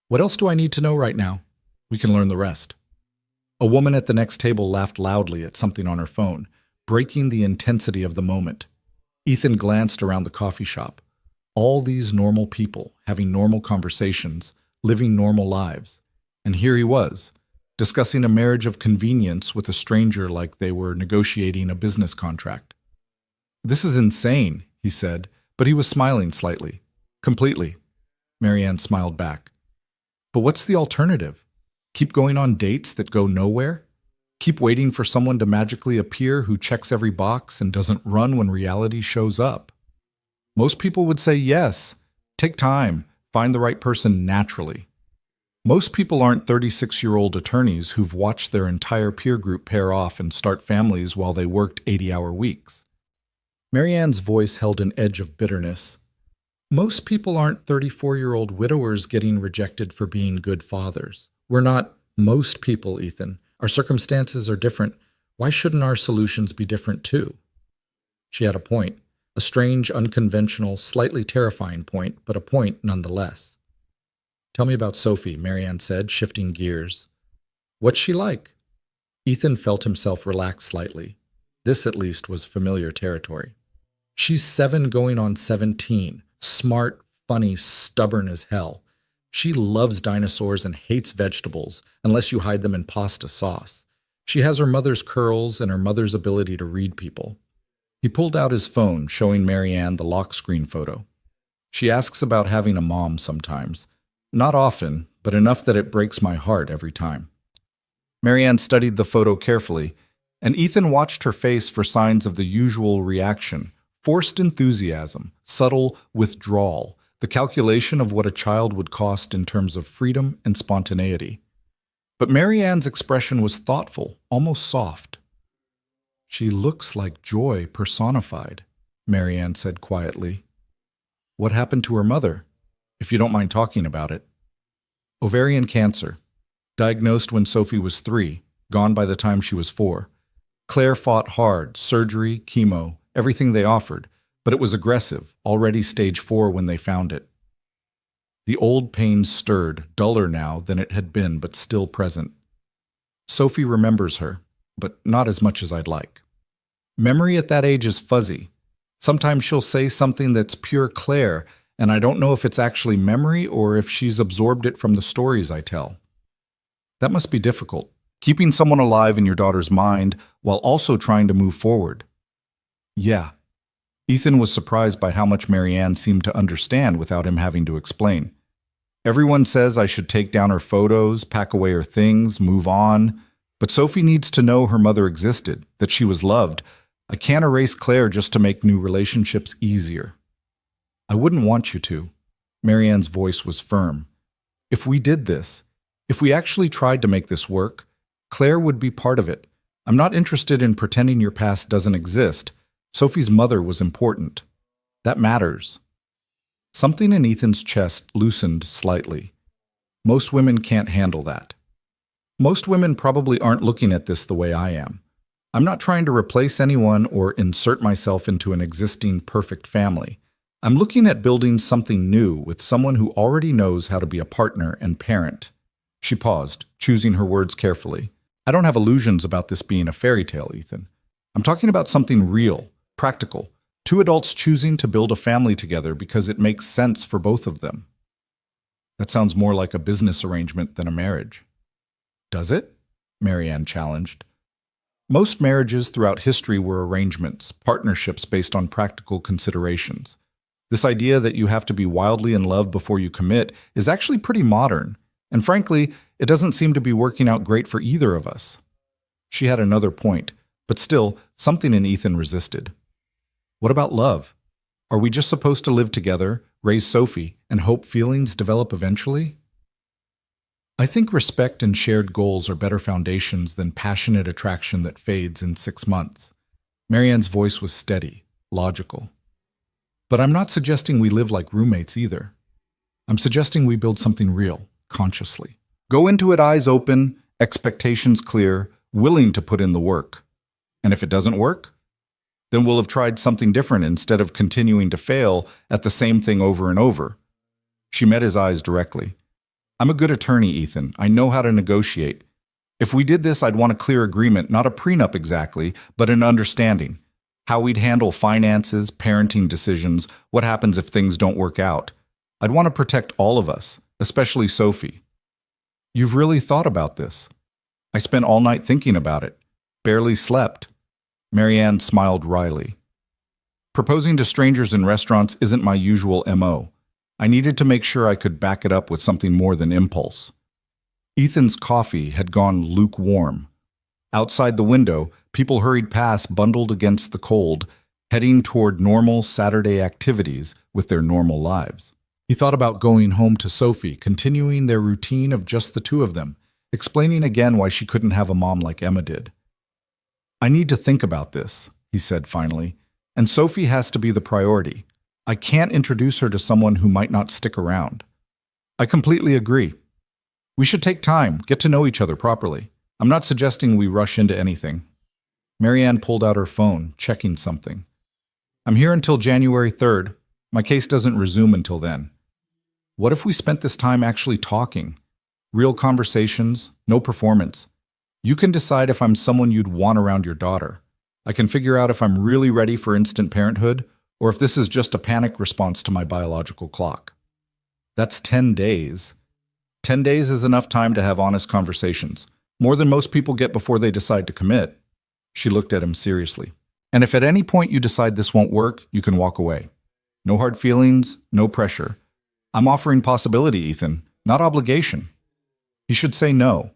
What else do I need to know right now? We can learn the rest. A woman at the next table laughed loudly at something on her phone, breaking the intensity of the moment. Ethan glanced around the coffee shop. All these normal people, having normal conversations, living normal lives. And here he was, discussing a marriage of convenience with a stranger like they were negotiating a business contract. This is insane, he said, but he was smiling slightly. Completely. Marianne smiled back. But what's the alternative? Keep going on dates that go nowhere? Keep waiting for someone to magically appear who checks every box and doesn't run when reality shows up? Most people would say yes. Take time. Find the right person naturally. Most people aren't 36-year-old attorneys who've watched their entire peer group pair off and start families while they worked 80-hour weeks. Marianne's voice held an edge of bitterness. Most people aren't 34-year-old widowers getting rejected for being good fathers. We're not most people, Ethan. Our circumstances are different. Why shouldn't our solutions be different too? She had a point. A strange, unconventional, slightly terrifying point, but a point nonetheless. Tell me about Sophie, Marianne said, shifting gears. What's she like? Ethan felt himself relax slightly. This, at least, was familiar territory. She's 7 going on 17, smart, funny, stubborn as hell. She loves dinosaurs and hates vegetables, unless you hide them in pasta sauce. She has her mother's curls and her mother's ability to read people. He pulled out his phone, showing Marianne the lock screen photo. She asks about having a mom sometimes. Not often, but enough that it breaks my heart every time. Marianne studied the photo carefully, and Ethan watched her face for signs of the usual reaction: forced enthusiasm, subtle withdrawal, the calculation of what a child would cost in terms of freedom and spontaneity. But Marianne's expression was thoughtful, almost soft. She looks like joy personified, Marianne said quietly. What happened to her mother, if you don't mind talking about it? Ovarian cancer. Diagnosed when Sophie was 3, gone by the time she was 4. Claire fought hard, surgery, chemo, everything they offered, but it was aggressive, already stage 4 when they found it. The old pain stirred, duller now than it had been, but still present. Sophie remembers her, but not as much as I'd like. Memory at that age is fuzzy. Sometimes she'll say something that's pure Claire, and I don't know if it's actually memory or if she's absorbed it from the stories I tell. That must be difficult, keeping someone alive in your daughter's mind while also trying to move forward. Yeah. Ethan was surprised by how much Marianne seemed to understand without him having to explain. Everyone says I should take down her photos, pack away her things, move on. But Sophie needs to know her mother existed, that she was loved. I can't erase Claire just to make new relationships easier. I wouldn't want you to. Marianne's voice was firm. If we did this, if we actually tried to make this work, Claire would be part of it. I'm not interested in pretending your past doesn't exist. Sophie's mother was important. That matters. Something in Ethan's chest loosened slightly. Most women can't handle that. Most women probably aren't looking at this the way I am. I'm not trying to replace anyone or insert myself into an existing perfect family. I'm looking at building something new with someone who already knows how to be a partner and parent. She paused, choosing her words carefully. I don't have illusions about this being a fairy tale, Ethan. I'm talking about something real, practical. 2 adults choosing to build a family together because it makes sense for both of them. That sounds more like a business arrangement than a marriage. Does it? Marianne challenged. Most marriages throughout history were arrangements, partnerships based on practical considerations. This idea that you have to be wildly in love before you commit is actually pretty modern, and frankly, it doesn't seem to be working out great for either of us. She had another point, but still, something in Ethan resisted. What about love? Are we just supposed to live together, raise Sophie, and hope feelings develop eventually? I think respect and shared goals are better foundations than passionate attraction that fades in 6 months. Marianne's voice was steady, logical. But I'm not suggesting we live like roommates either. I'm suggesting we build something real, consciously. Go into it eyes open, expectations clear, willing to put in the work. And if it doesn't work, then we'll have tried something different instead of continuing to fail at the same thing over and over. She met his eyes directly. I'm a good attorney, Ethan. I know how to negotiate. If we did this, I'd want a clear agreement, not a prenup exactly, but an understanding. How we'd handle finances, parenting decisions, what happens if things don't work out. I'd want to protect all of us, especially Sophie. You've really thought about this. I spent all night thinking about it. Barely slept. Marianne smiled wryly. Proposing to strangers in restaurants isn't my usual MO. I needed to make sure I could back it up with something more than impulse. Ethan's coffee had gone lukewarm. Outside the window, people hurried past bundled against the cold, heading toward normal Saturday activities with their normal lives. He thought about going home to Sophie, continuing their routine of just the two of them, explaining again why she couldn't have a mom like Emma did. I need to think about this, he said finally, and Sophie has to be the priority. I can't introduce her to someone who might not stick around. I completely agree. We should take time, get to know each other properly. I'm not suggesting we rush into anything. Marianne pulled out her phone, checking something. I'm here until January 3rd. My case doesn't resume until then. What if we spent this time actually talking? Real conversations, no performance. You can decide if I'm someone you'd want around your daughter. I can figure out if I'm really ready for instant parenthood, or if this is just a panic response to my biological clock. That's 10 days. 10 days is enough time to have honest conversations, more than most people get before they decide to commit. She looked at him seriously. And if at any point you decide this won't work, you can walk away. No hard feelings, no pressure. I'm offering possibility, Ethan, not obligation. He should say no,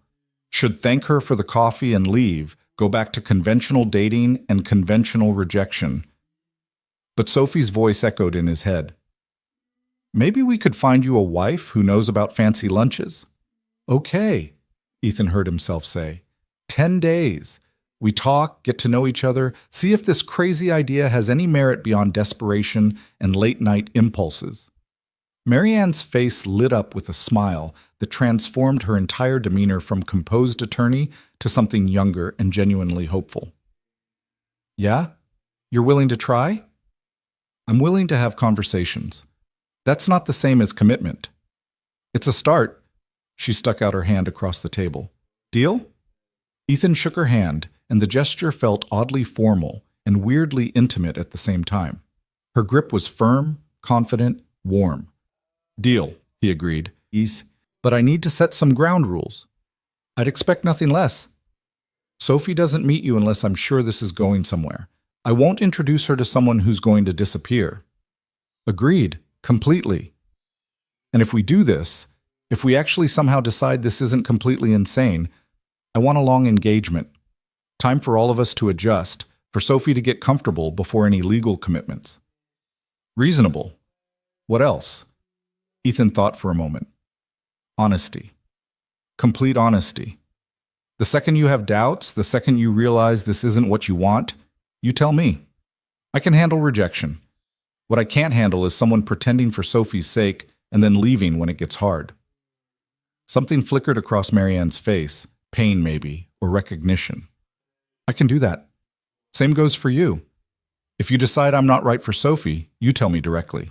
should thank her for the coffee and leave, go back to conventional dating and conventional rejection. But Sophie's voice echoed in his head. Maybe we could find you a wife who knows about fancy lunches. Okay, Ethan heard himself say. 10 days. We talk, get to know each other, see if this crazy idea has any merit beyond desperation and late-night impulses. Marianne's face lit up with a smile that transformed her entire demeanor from composed attorney to something younger and genuinely hopeful. Yeah? You're willing to try? I'm willing to have conversations. That's not the same as commitment. It's a start. She stuck out her hand across the table. Deal? Ethan shook her hand, and the gesture felt oddly formal and weirdly intimate at the same time. Her grip was firm, confident, warm. Deal, he agreed. But I need to set some ground rules. I'd expect nothing less. Sophie doesn't meet you unless I'm sure this is going somewhere. I won't introduce her to someone who's going to disappear. Agreed, completely. And if we do this, if we actually somehow decide this isn't completely insane, I want a long engagement. Time for all of us to adjust, for Sophie to get comfortable before any legal commitments. Reasonable. What else? Ethan thought for a moment. Honesty. Complete honesty. The second you have doubts, the second you realize this isn't what you want, you tell me. I can handle rejection. What I can't handle is someone pretending for Sophie's sake and then leaving when it gets hard. Something flickered across Marianne's face, pain maybe, or recognition. I can do that. Same goes for you. If you decide I'm not right for Sophie, you tell me directly.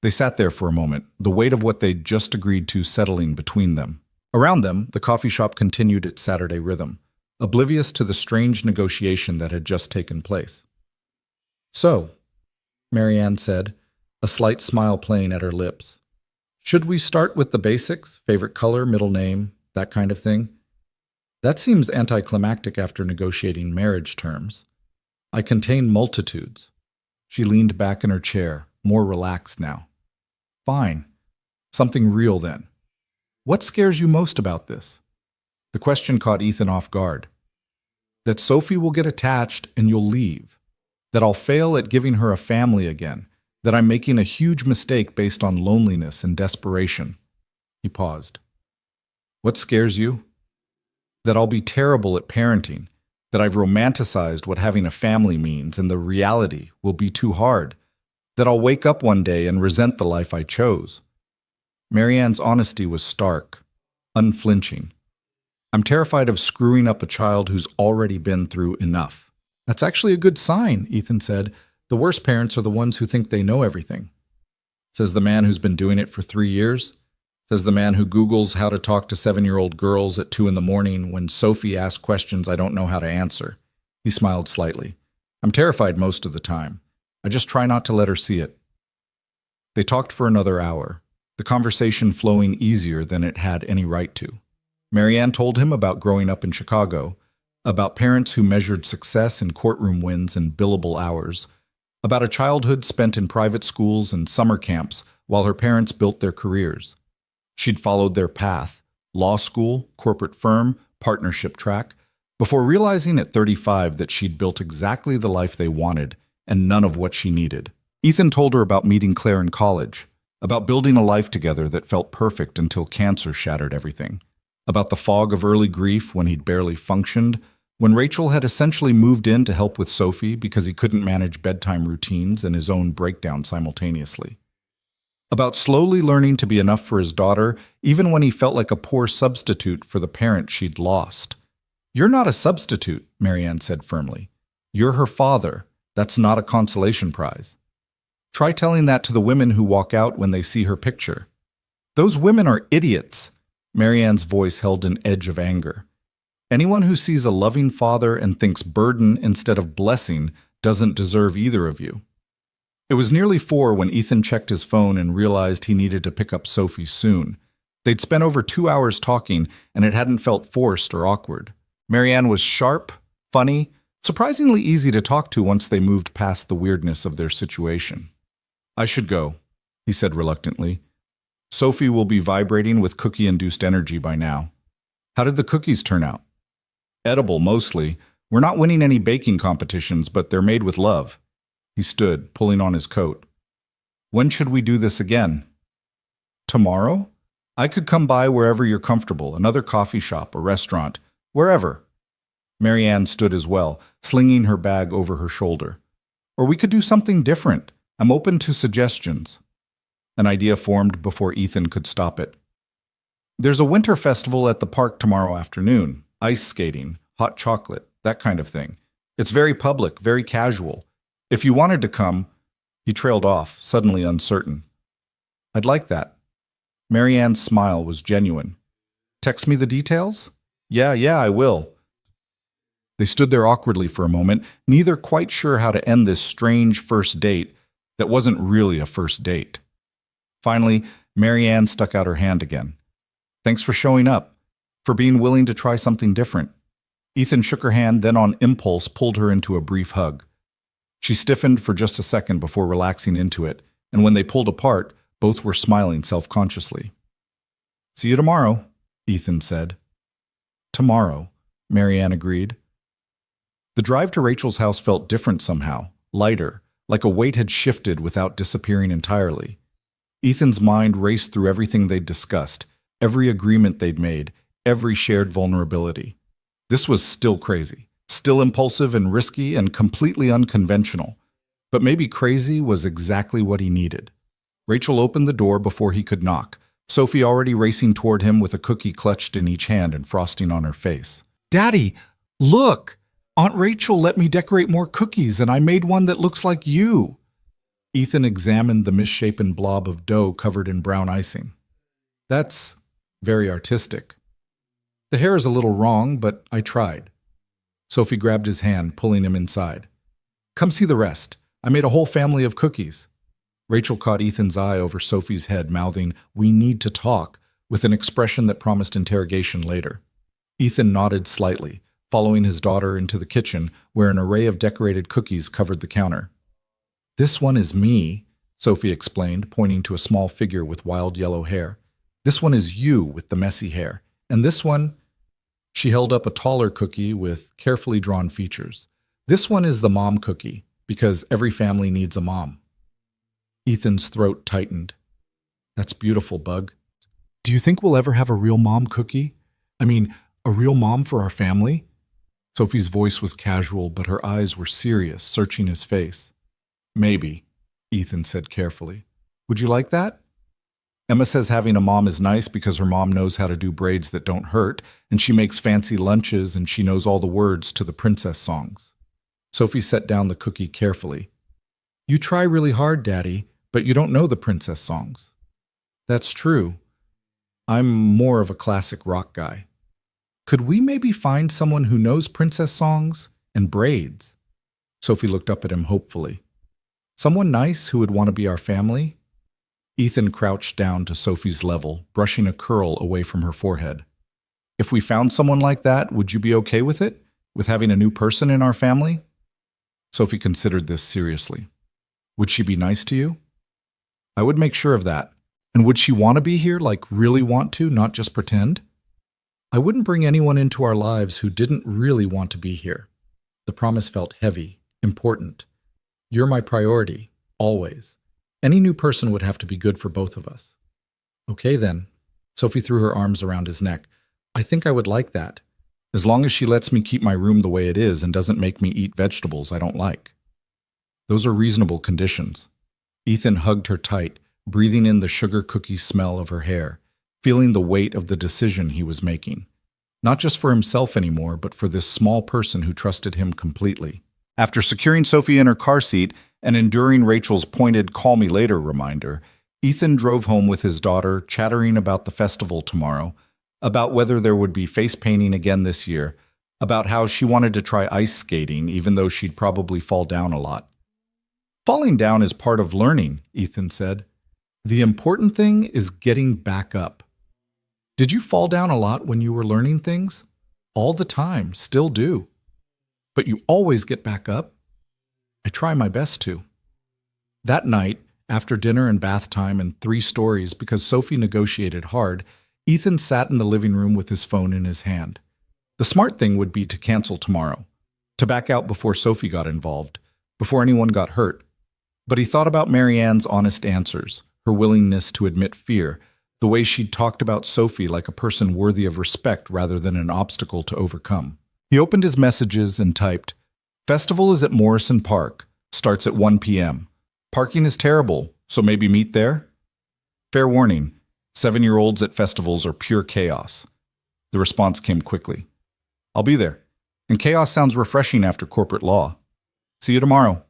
They sat there for a moment, the weight of what they'd just agreed to settling between them. Around them, the coffee shop continued its Saturday rhythm, oblivious to the strange negotiation that had just taken place. So, Marianne said, a slight smile playing at her lips, should we start with the basics, favorite color, middle name, that kind of thing? That seems anticlimactic after negotiating marriage terms. I contain multitudes. She leaned back in her chair, more relaxed now. Fine. Something real then. What scares you most about this? The question caught Ethan off guard. That Sophie will get attached and you'll leave. That I'll fail at giving her a family again. That I'm making a huge mistake based on loneliness and desperation. He paused. What scares you? That I'll be terrible at parenting. That I've romanticized what having a family means and the reality will be too hard. That I'll wake up one day and resent the life I chose. Marianne's honesty was stark, unflinching. I'm terrified of screwing up a child who's already been through enough. That's actually a good sign, Ethan said. The worst parents are the ones who think they know everything. Says the man who's been doing it for 3 years. Says the man who Googles how to talk to 7-year-old girls at 2 a.m. when Sophie asks questions I don't know how to answer. He smiled slightly. I'm terrified most of the time. I just try not to let her see it. They talked for another hour, the conversation flowing easier than it had any right to. Marianne told him about growing up in Chicago, about parents who measured success in courtroom wins and billable hours, about a childhood spent in private schools and summer camps while her parents built their careers. She'd followed their path, law school, corporate firm, partnership track, before realizing at 35 that she'd built exactly the life they wanted and none of what she needed. Ethan told her about meeting Claire in college, about building a life together that felt perfect until cancer shattered everything, about the fog of early grief when he'd barely functioned, when Rachel had essentially moved in to help with Sophie because he couldn't manage bedtime routines and his own breakdown simultaneously. About slowly learning to be enough for his daughter, even when he felt like a poor substitute for the parent she'd lost. You're not a substitute, Marianne said firmly. You're her father. That's not a consolation prize. Try telling that to the women who walk out when they see her picture. Those women are idiots. Marianne's voice held an edge of anger. Anyone who sees a loving father and thinks burden instead of blessing doesn't deserve either of you. It was nearly 4 when Ethan checked his phone and realized he needed to pick up Sophie soon. They'd spent over 2 hours talking, and it hadn't felt forced or awkward. Marianne was sharp, funny, surprisingly easy to talk to once they moved past the weirdness of their situation. I should go, he said reluctantly. Sophie will be vibrating with cookie-induced energy by now. How did the cookies turn out? Edible, mostly. We're not winning any baking competitions, but they're made with love. He stood, pulling on his coat. When should we do this again? Tomorrow? I could come by wherever you're comfortable, another coffee shop, a restaurant, wherever. Marianne stood as well, slinging her bag over her shoulder. Or we could do something different. I'm open to suggestions. An idea formed before Ethan could stop it. There's a winter festival at the park tomorrow afternoon. Ice skating, hot chocolate, that kind of thing. It's very public, very casual. If you wanted to come, he trailed off, suddenly uncertain. I'd like that. Marianne's smile was genuine. Text me the details? Yeah, I will. They stood there awkwardly for a moment, neither quite sure how to end this strange first date that wasn't really a first date. Finally, Marianne stuck out her hand again. Thanks for showing up, for being willing to try something different. Ethan shook her hand, then on impulse pulled her into a brief hug. She stiffened for just a second before relaxing into it, and when they pulled apart, both were smiling self-consciously. See you tomorrow, Ethan said. Tomorrow, Marianne agreed. The drive to Rachel's house felt different somehow, lighter, like a weight had shifted without disappearing entirely. Ethan's mind raced through everything they'd discussed, every agreement they'd made, every shared vulnerability. This was still crazy, still impulsive and risky and completely unconventional. But maybe crazy was exactly what he needed. Rachel opened the door before he could knock, Sophie already racing toward him with a cookie clutched in each hand and frosting on her face. Daddy, look! Aunt Rachel let me decorate more cookies, and I made one that looks like you. Ethan examined the misshapen blob of dough covered in brown icing. That's very artistic. The hair is a little wrong, but I tried. Sophie grabbed his hand, pulling him inside. Come see the rest. I made a whole family of cookies. Rachel caught Ethan's eye over Sophie's head, mouthing, "We need to talk," with an expression that promised interrogation later. Ethan nodded slightly, following his daughter into the kitchen, where an array of decorated cookies covered the counter. This one is me, Sophie explained, pointing to a small figure with wild yellow hair. This one is you with the messy hair. And this one... She held up a taller cookie with carefully drawn features. This one is the mom cookie, because every family needs a mom. Ethan's throat tightened. That's beautiful, Bug. Do you think we'll ever have a real mom cookie? I mean, a real mom for our family? Sophie's voice was casual, but her eyes were serious, searching his face. Maybe, Ethan said carefully. Would you like that? Emma says having a mom is nice because her mom knows how to do braids that don't hurt, and she makes fancy lunches, and she knows all the words to the princess songs. Sophie set down the cookie carefully. You try really hard, Daddy, but you don't know the princess songs. That's true. I'm more of a classic rock guy. Could we maybe find someone who knows princess songs and braids? Sophie looked up at him hopefully. Someone nice who would want to be our family? Ethan crouched down to Sophie's level, brushing a curl away from her forehead. If we found someone like that, would you be okay with it? With having a new person in our family? Sophie considered this seriously. Would she be nice to you? I would make sure of that. And would she want to be here, like really want to, not just pretend? I wouldn't bring anyone into our lives who didn't really want to be here. The promise felt heavy, important. You're my priority, always. Any new person would have to be good for both of us. Okay then. Sophie threw her arms around his neck. I think I would like that. As long as she lets me keep my room the way it is and doesn't make me eat vegetables I don't like. Those are reasonable conditions. Ethan hugged her tight, breathing in the sugar cookie smell of her hair, feeling the weight of the decision he was making. Not just for himself anymore, but for this small person who trusted him completely. After securing Sophie in her car seat and enduring Rachel's pointed "call me later" reminder, Ethan drove home with his daughter, chattering about the festival tomorrow, about whether there would be face painting again this year, about how she wanted to try ice skating even though she'd probably fall down a lot. Falling down is part of learning, Ethan said. The important thing is getting back up. Did you fall down a lot when you were learning things? All the time, still do. But you always get back up? I try my best to. That night, after dinner and bath time and 3 stories because Sophie negotiated hard, Ethan sat in the living room with his phone in his hand. The smart thing would be to cancel tomorrow, to back out before Sophie got involved, before anyone got hurt. But he thought about Marianne's honest answers, her willingness to admit fear, the way she'd talked about Sophie like a person worthy of respect rather than an obstacle to overcome. He opened his messages and typed, Festival is at Morrison Park, starts at 1 p.m. Parking is terrible, so maybe meet there? Fair warning, 7-year-olds at festivals are pure chaos. The response came quickly. I'll be there, and chaos sounds refreshing after corporate law. See you tomorrow.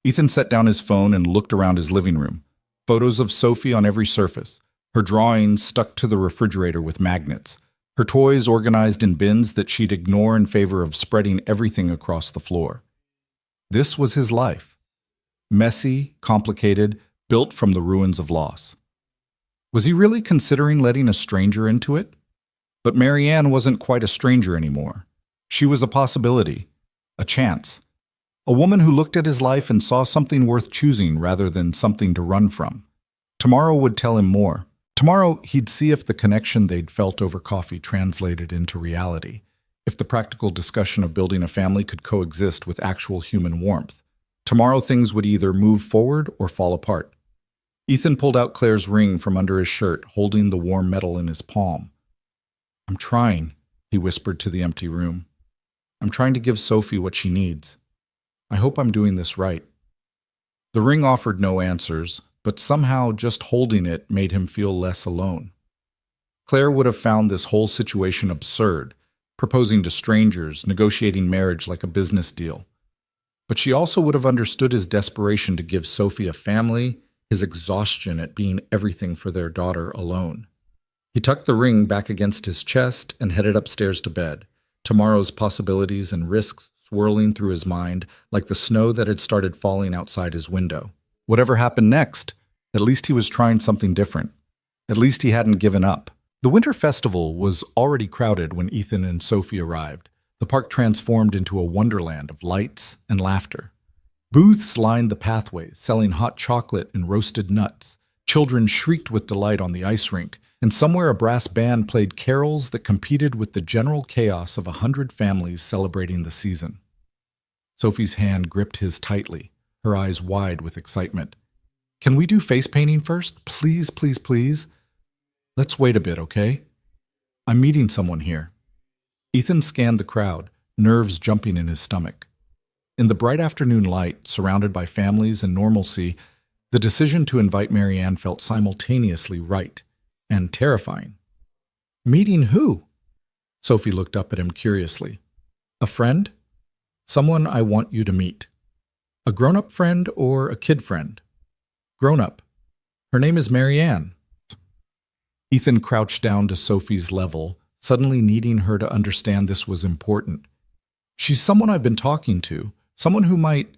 Ethan set down his phone and looked around his living room. Photos of Sophie on every surface, her drawings stuck to the refrigerator with magnets, her toys organized in bins that she'd ignore in favor of spreading everything across the floor. This was his life. Messy, complicated, built from the ruins of loss. Was he really considering letting a stranger into it? But Marianne wasn't quite a stranger anymore. She was a possibility, a chance. A woman who looked at his life and saw something worth choosing rather than something to run from. Tomorrow would tell him more. Tomorrow, he'd see if the connection they'd felt over coffee translated into reality, if the practical discussion of building a family could coexist with actual human warmth. Tomorrow, things would either move forward or fall apart. Ethan pulled out Claire's ring from under his shirt, holding the warm metal in his palm. I'm trying, he whispered to the empty room. I'm trying to give Sophie what she needs. I hope I'm doing this right. The ring offered no answers, but somehow just holding it made him feel less alone. Claire would have found this whole situation absurd, proposing to strangers, negotiating marriage like a business deal. But she also would have understood his desperation to give Sophie a family, his exhaustion at being everything for their daughter alone. He tucked the ring back against his chest and headed upstairs to bed, tomorrow's possibilities and risks swirling through his mind like the snow that had started falling outside his window. Whatever happened next, at least he was trying something different. At least he hadn't given up. The winter festival was already crowded when Ethan and Sophie arrived. The park transformed into a wonderland of lights and laughter. Booths lined the pathways, selling hot chocolate and roasted nuts. Children shrieked with delight on the ice rink, and somewhere a brass band played carols that competed with the general chaos of 100 families celebrating the season. Sophie's hand gripped his tightly, her eyes wide with excitement. "Can we do face painting first? Please, please, please? Let's wait a bit, okay? I'm meeting someone here." Ethan scanned the crowd, nerves jumping in his stomach. In the bright afternoon light, surrounded by families and normalcy, the decision to invite Marianne felt simultaneously right and terrifying. "Meeting who?" Sophie looked up at him curiously. "A friend? Someone I want you to meet. A grown-up friend or a kid friend?" "Grown-up. Her name is Marianne." Ethan crouched down to Sophie's level, suddenly needing her to understand this was important. "She's someone I've been talking to, someone who might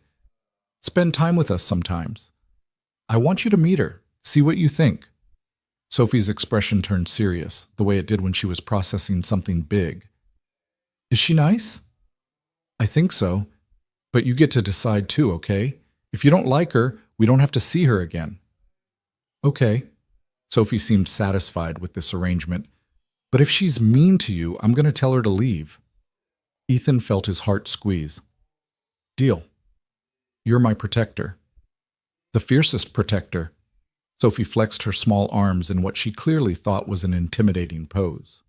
spend time with us sometimes. I want you to meet her, see what you think." Sophie's expression turned serious, the way it did when she was processing something big. "Is she nice?" "I think so. But you get to decide too, okay? If you don't like her, we don't have to see her again." "Okay." Sophie seemed satisfied with this arrangement. "But if she's mean to you, I'm going to tell her to leave." Ethan felt his heart squeeze. "Deal. You're my protector." "The fiercest protector." Sophie flexed her small arms in what she clearly thought was an intimidating pose.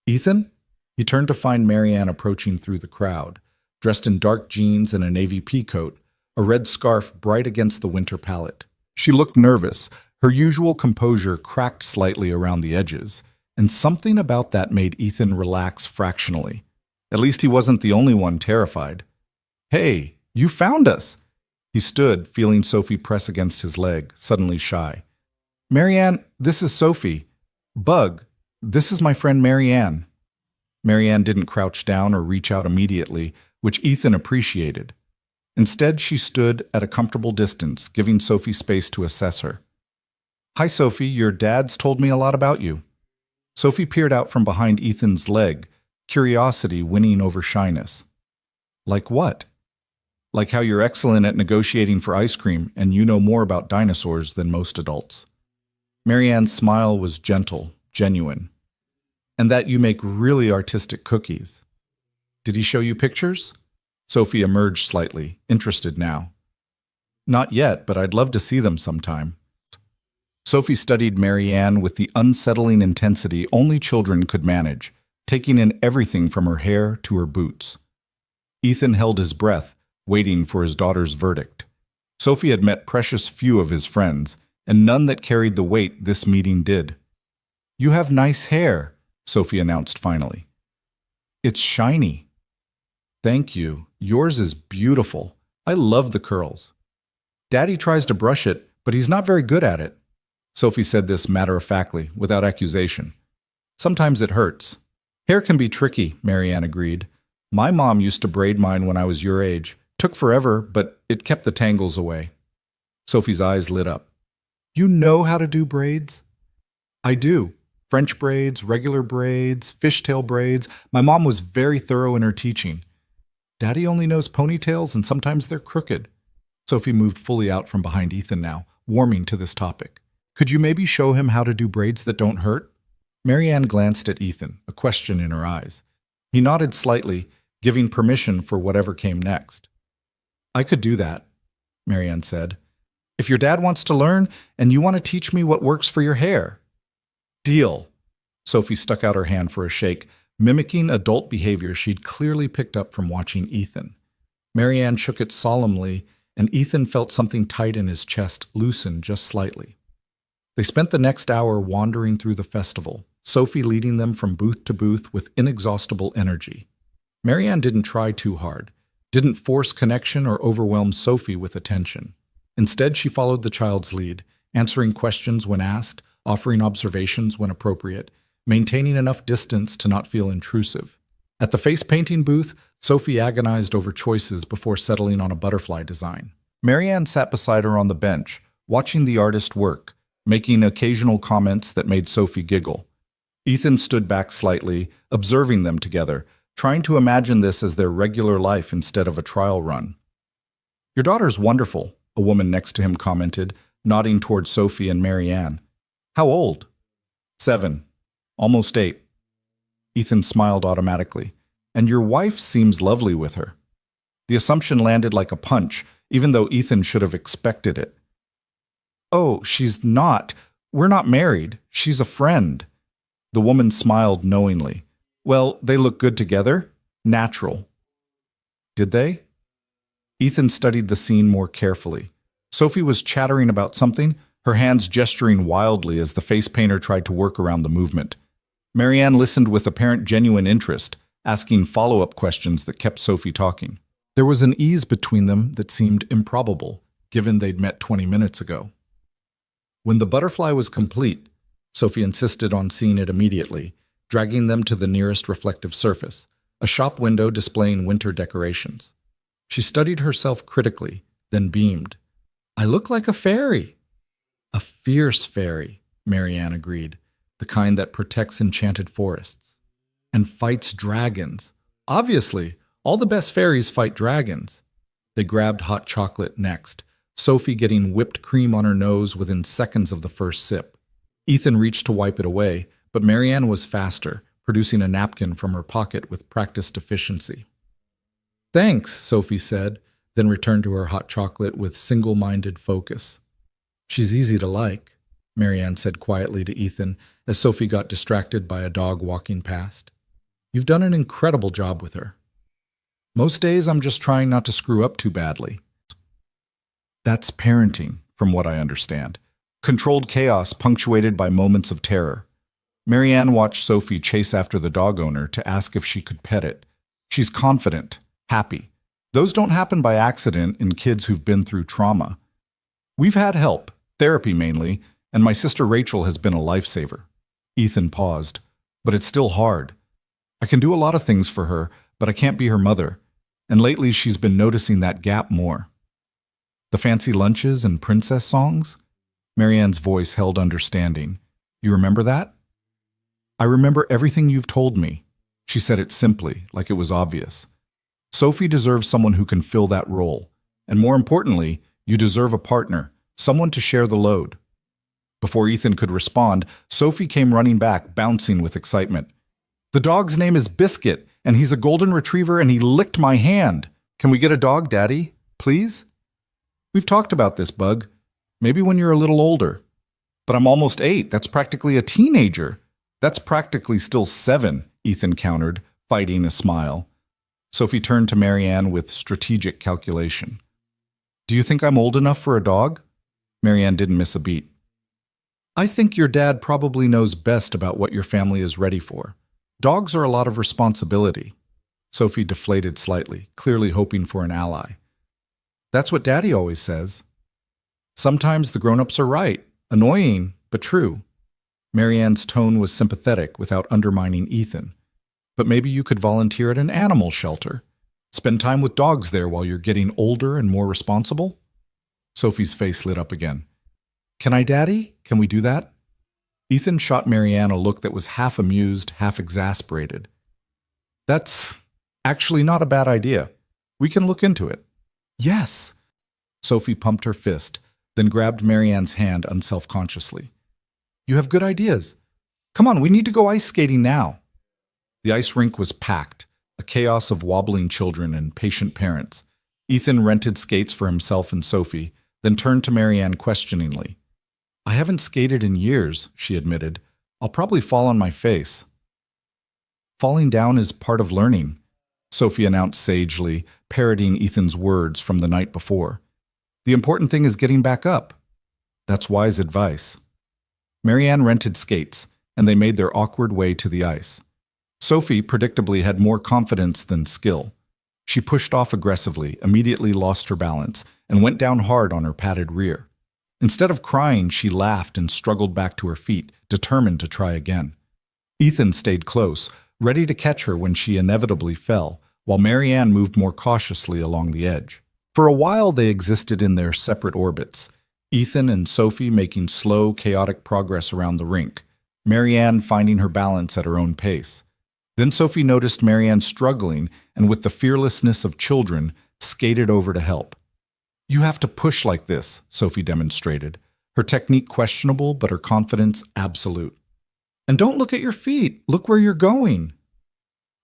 "Ethan?" He turned to find Marianne approaching through the crowd, dressed in dark jeans and a navy peacoat, a red scarf bright against the winter palette. She looked nervous, her usual composure cracked slightly around the edges, and something about that made Ethan relax fractionally. At least he wasn't the only one terrified. "Hey, you found us!" He stood, feeling Sophie press against his leg, suddenly shy. "Marianne, this is Sophie. Bug, this is my friend Marianne." Marianne didn't crouch down or reach out immediately, which Ethan appreciated. Instead, she stood at a comfortable distance, giving Sophie space to assess her. "Hi, Sophie, your dad's told me a lot about you." Sophie peered out from behind Ethan's leg, curiosity winning over shyness. "Like what?" "Like how you're excellent at negotiating for ice cream and you know more about dinosaurs than most adults." Marianne's smile was gentle, genuine. "And that you make really artistic cookies." "Did he show you pictures?" Sophie emerged slightly, interested now. "Not yet, but I'd love to see them sometime." Sophie studied Marianne with the unsettling intensity only children could manage, taking in everything from her hair to her boots. Ethan held his breath, waiting for his daughter's verdict. Sophie had met precious few of his friends, and none that carried the weight this meeting did. "You have nice hair," Sophie announced finally. "It's shiny." "Thank you. Yours is beautiful. I love the curls." "Daddy tries to brush it, but he's not very good at it." Sophie said this matter-of-factly, without accusation. "Sometimes it hurts." "Hair can be tricky," Marianne agreed. "My mom used to braid mine when I was your age. Took forever, but it kept the tangles away." Sophie's eyes lit up. "You know how to do braids?" "I do. French braids, regular braids, fishtail braids. My mom was very thorough in her teaching. Daddy only knows ponytails, and sometimes they're crooked." Sophie moved fully out from behind Ethan now, warming to this topic. "Could you maybe show him how to do braids that don't hurt?" Marianne glanced at Ethan, a question in her eyes. He nodded slightly, giving permission for whatever came next. "I could do that," Marianne said. "If your dad wants to learn, and you want to teach me what works for your hair." "Deal." Sophie stuck out her hand for a shake, mimicking adult behavior she'd clearly picked up from watching Ethan. Marianne shook it solemnly, and Ethan felt something tight in his chest loosen just slightly. They spent the next hour wandering through the festival, Sophie leading them from booth to booth with inexhaustible energy. Marianne didn't try too hard, didn't force connection or overwhelm Sophie with attention. Instead, she followed the child's lead, answering questions when asked, offering observations when appropriate, maintaining enough distance to not feel intrusive. At the face painting booth, Sophie agonized over choices before settling on a butterfly design. Marianne sat beside her on the bench, watching the artist work, making occasional comments that made Sophie giggle. Ethan stood back slightly, observing them together, trying to imagine this as their regular life instead of a trial run. "Your daughter's wonderful," a woman next to him commented, nodding toward Sophie and Marianne. "How old?" 7. Almost 8. Ethan smiled automatically. And your wife seems lovely with her. The assumption landed like a punch, even though Ethan should have expected it. Oh, she's not. We're not married. She's a friend. The woman smiled knowingly. Well, they look good together. Natural. Did they? Ethan studied the scene more carefully. Sophie was chattering about something, her hands gesturing wildly as the face painter tried to work around the movement. Marianne listened with apparent genuine interest, asking follow-up questions that kept Sophie talking. There was an ease between them that seemed improbable, given they'd met 20 minutes ago. When the butterfly was complete, Sophie insisted on seeing it immediately, dragging them to the nearest reflective surface, a shop window displaying winter decorations. She studied herself critically, then beamed. I look like a fairy. A fierce fairy, Marianne agreed, the kind that protects enchanted forests. And fights dragons. Obviously, all the best fairies fight dragons. They grabbed hot chocolate next, Sophie getting whipped cream on her nose within seconds of the first sip. Ethan reached to wipe it away, but Marianne was faster, producing a napkin from her pocket with practiced efficiency. Thanks, Sophie said, then returned to her hot chocolate with single-minded focus. She's easy to like, Marianne said quietly to Ethan as Sophie got distracted by a dog walking past. You've done an incredible job with her. Most days I'm just trying not to screw up too badly. That's parenting, from what I understand. Controlled chaos punctuated by moments of terror. Marianne watched Sophie chase after the dog owner to ask if she could pet it. She's confident, happy. Those don't happen by accident in kids who've been through trauma. We've had help, therapy mainly, and my sister Rachel has been a lifesaver. Ethan paused. But it's still hard. I can do a lot of things for her, but I can't be her mother. And lately she's been noticing that gap more. The fancy lunches and princess songs? Marianne's voice held understanding. You remember that? I remember everything you've told me. She said it simply, like it was obvious. Sophie deserves someone who can fill that role. And more importantly, you deserve a partner, someone to share the load. Before Ethan could respond, Sophie came running back, bouncing with excitement. The dog's name is Biscuit, and he's a golden retriever, and he licked my hand. Can we get a dog, Daddy? Please? We've talked about this, Bug. Maybe when you're a little older. But I'm almost 8. That's practically a teenager. That's practically still 7, Ethan countered, fighting a smile. Sophie turned to Marianne with strategic calculation. Do you think I'm old enough for a dog? Marianne didn't miss a beat. I think your dad probably knows best about what your family is ready for. Dogs are a lot of responsibility. Sophie deflated slightly, clearly hoping for an ally. That's what Daddy always says. Sometimes the grown-ups are right. Annoying, but true. Marianne's tone was sympathetic without undermining Ethan. But maybe you could volunteer at an animal shelter. Spend time with dogs there while you're getting older and more responsible? Sophie's face lit up again. Can I, Daddy? Can we do that? Ethan shot Marianne a look that was half amused, half exasperated. That's actually not a bad idea. We can look into it. Yes. Sophie pumped her fist, then grabbed Marianne's hand unselfconsciously. You have good ideas. Come on, we need to go ice skating now. The ice rink was packed, a chaos of wobbling children and patient parents. Ethan rented skates for himself and Sophie, then turned to Marianne questioningly. I haven't skated in years, she admitted. I'll probably fall on my face. Falling down is part of learning, Sophie announced sagely, parroting Ethan's words from the night before. The important thing is getting back up. That's wise advice. Marianne rented skates, and they made their awkward way to the ice. Sophie predictably had more confidence than skill. She pushed off aggressively, immediately lost her balance, and went down hard on her padded rear. Instead of crying, she laughed and struggled back to her feet, determined to try again. Ethan stayed close, ready to catch her when she inevitably fell, while Marianne moved more cautiously along the edge. For a while they existed in their separate orbits, Ethan and Sophie making slow, chaotic progress around the rink, Marianne finding her balance at her own pace. Then Sophie noticed Marianne struggling and with the fearlessness of children, skated over to help. You have to push like this, Sophie demonstrated, her technique questionable but her confidence absolute. And don't look at your feet. Look where you're going.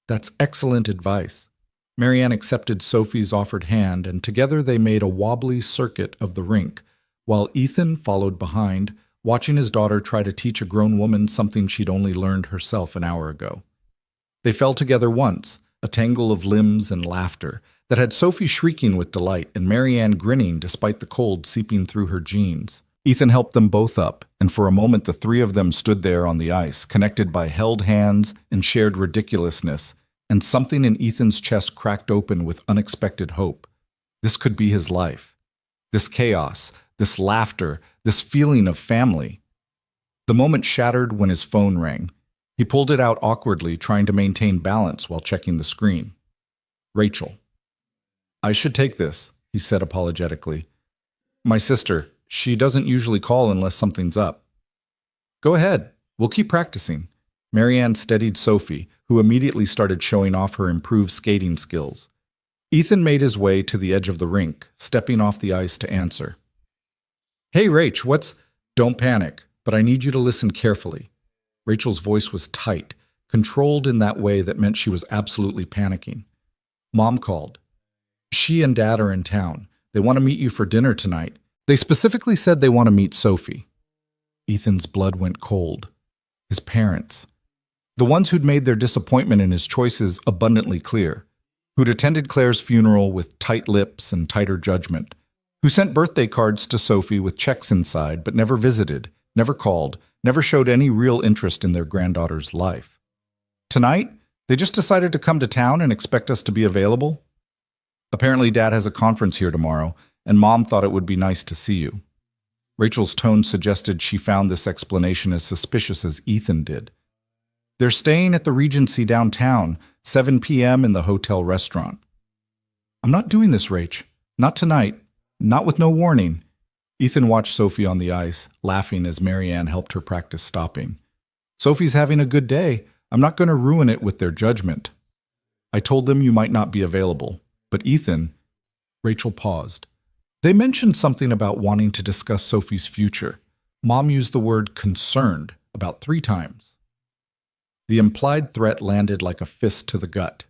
That's excellent advice. Marianne accepted Sophie's offered hand, and together they made a wobbly circuit of the rink, while Ethan followed behind, watching his daughter try to teach a grown woman something she'd only learned herself an hour ago. They fell together once, a tangle of limbs and laughter that had Sophie shrieking with delight and Marianne grinning despite the cold seeping through her jeans. Ethan helped them both up, and for a moment the three of them stood there on the ice, connected by held hands and shared ridiculousness, and something in Ethan's chest cracked open with unexpected hope. This could be his life. This chaos, this laughter, this feeling of family. The moment shattered when his phone rang. He pulled it out awkwardly, trying to maintain balance while checking the screen. Rachel. "I should take this," he said apologetically. "My sister, she doesn't usually call unless something's up." "Go ahead. We'll keep practicing." Marianne steadied Sophie, who immediately started showing off her improved skating skills. Ethan made his way to the edge of the rink, stepping off the ice to answer. "Hey, Rach, what's—" "Don't panic, but I need you to listen carefully." Rachel's voice was tight, controlled in that way that meant she was absolutely panicking. "Mom called. She and Dad are in town. They want to meet you for dinner tonight. They specifically said they want to meet Sophie." Ethan's blood went cold. His parents. The ones who'd made their disappointment in his choices abundantly clear, who'd attended Claire's funeral with tight lips and tighter judgment, who sent birthday cards to Sophie with checks inside but never visited, never called, never showed any real interest in their granddaughter's life. Tonight, they just decided to come to town and expect us to be available. Apparently, Dad has a conference here tomorrow, and Mom thought it would be nice to see you. Rachel's tone suggested she found this explanation as suspicious as Ethan did. They're staying at the Regency downtown, 7 p.m. in the hotel restaurant. "I'm not doing this, Rach. Not tonight. Not with no warning." Ethan watched Sophie on the ice, laughing as Marianne helped her practice stopping. "Sophie's having a good day. I'm not going to ruin it with their judgment." "I told them you might not be available. But Ethan—" Rachel paused. "They mentioned something about wanting to discuss Sophie's future. Mom used the word concerned about 3 times. The implied threat landed like a fist to the gut.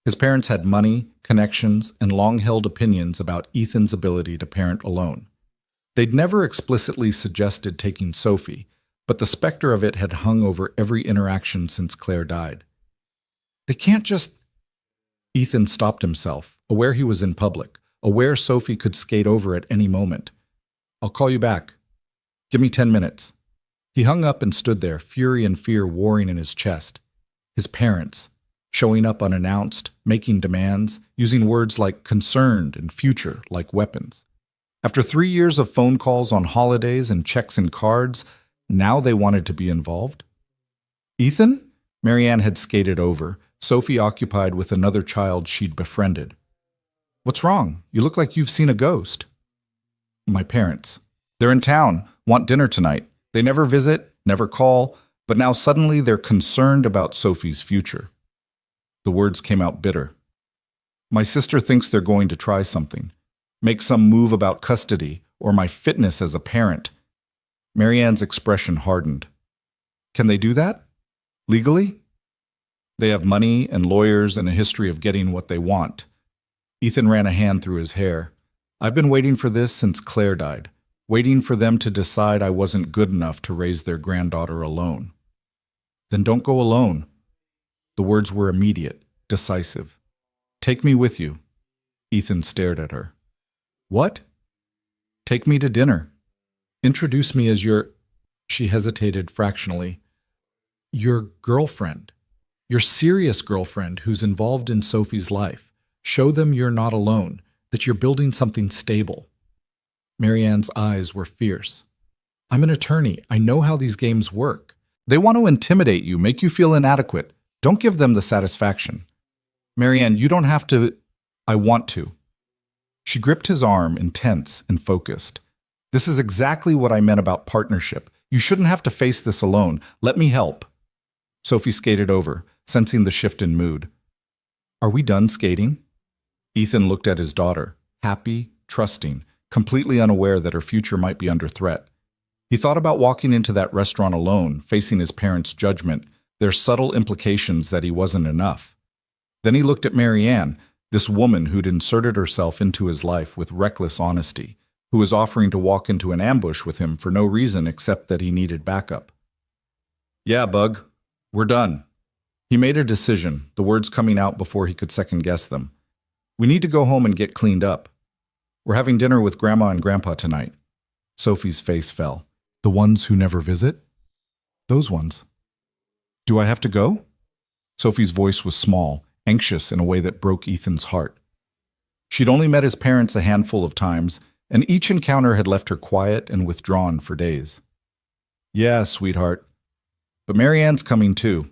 His parents had money, connections, and long-held opinions about Ethan's ability to parent alone. They'd never explicitly suggested taking Sophie, but the specter of it had hung over every interaction since Claire died. They can't just— Ethan stopped himself, aware he was in public, aware Sophie could skate over at any moment. "I'll call you back. Give me 10 minutes. He hung up and stood there, fury and fear warring in his chest. His parents, showing up unannounced, making demands, using words like concerned and future like weapons. After 3 years of phone calls on holidays and checks and cards, now they wanted to be involved. "Ethan?" Marianne had skated over, Sophie occupied with another child she'd befriended. "What's wrong? You look like you've seen a ghost." "My parents. They're in town, want dinner tonight. They never visit, never call, but now suddenly they're concerned about Sophie's future." The words came out bitter. "My sister thinks they're going to try something. Make some move about custody or my fitness as a parent." Marianne's expression hardened. "Can they do that? Legally?" "They have money and lawyers and a history of getting what they want." Ethan ran a hand through his hair. "I've been waiting for this since Claire died, waiting for them to decide I wasn't good enough to raise their granddaughter alone." "Then don't go alone." The words were immediate, decisive. "Take me with you." Ethan stared at her. "What?" "Take me to dinner. Introduce me as your—" She hesitated fractionally. "Your girlfriend. Your serious girlfriend who's involved in Sophie's life. Show them you're not alone, that you're building something stable." Marianne's eyes were fierce. "I'm an attorney. I know how these games work. They want to intimidate you, make you feel inadequate. Don't give them the satisfaction." "Marianne, you don't have to—" "I want to." She gripped his arm, intense and focused. "This is exactly what I meant about partnership. You shouldn't have to face this alone. Let me help." Sophie skated over, sensing the shift in mood. "Are we done skating?" Ethan looked at his daughter, happy, trusting, completely unaware that her future might be under threat. He thought about walking into that restaurant alone, facing his parents' judgment, their subtle implications that he wasn't enough. Then he looked at Marianne, this woman who'd inserted herself into his life with reckless honesty, who was offering to walk into an ambush with him for no reason except that he needed backup. "Yeah, Bug, we're done." He made a decision, the words coming out before he could second-guess them. "We need to go home and get cleaned up. We're having dinner with Grandma and Grandpa tonight." Sophie's face fell. "The ones who never visit?" "Those ones." "Do I have to go?" Sophie's voice was small, anxious in a way that broke Ethan's heart. She'd only met his parents a handful of times, and each encounter had left her quiet and withdrawn for days. "Yeah, sweetheart. But Marianne's coming too."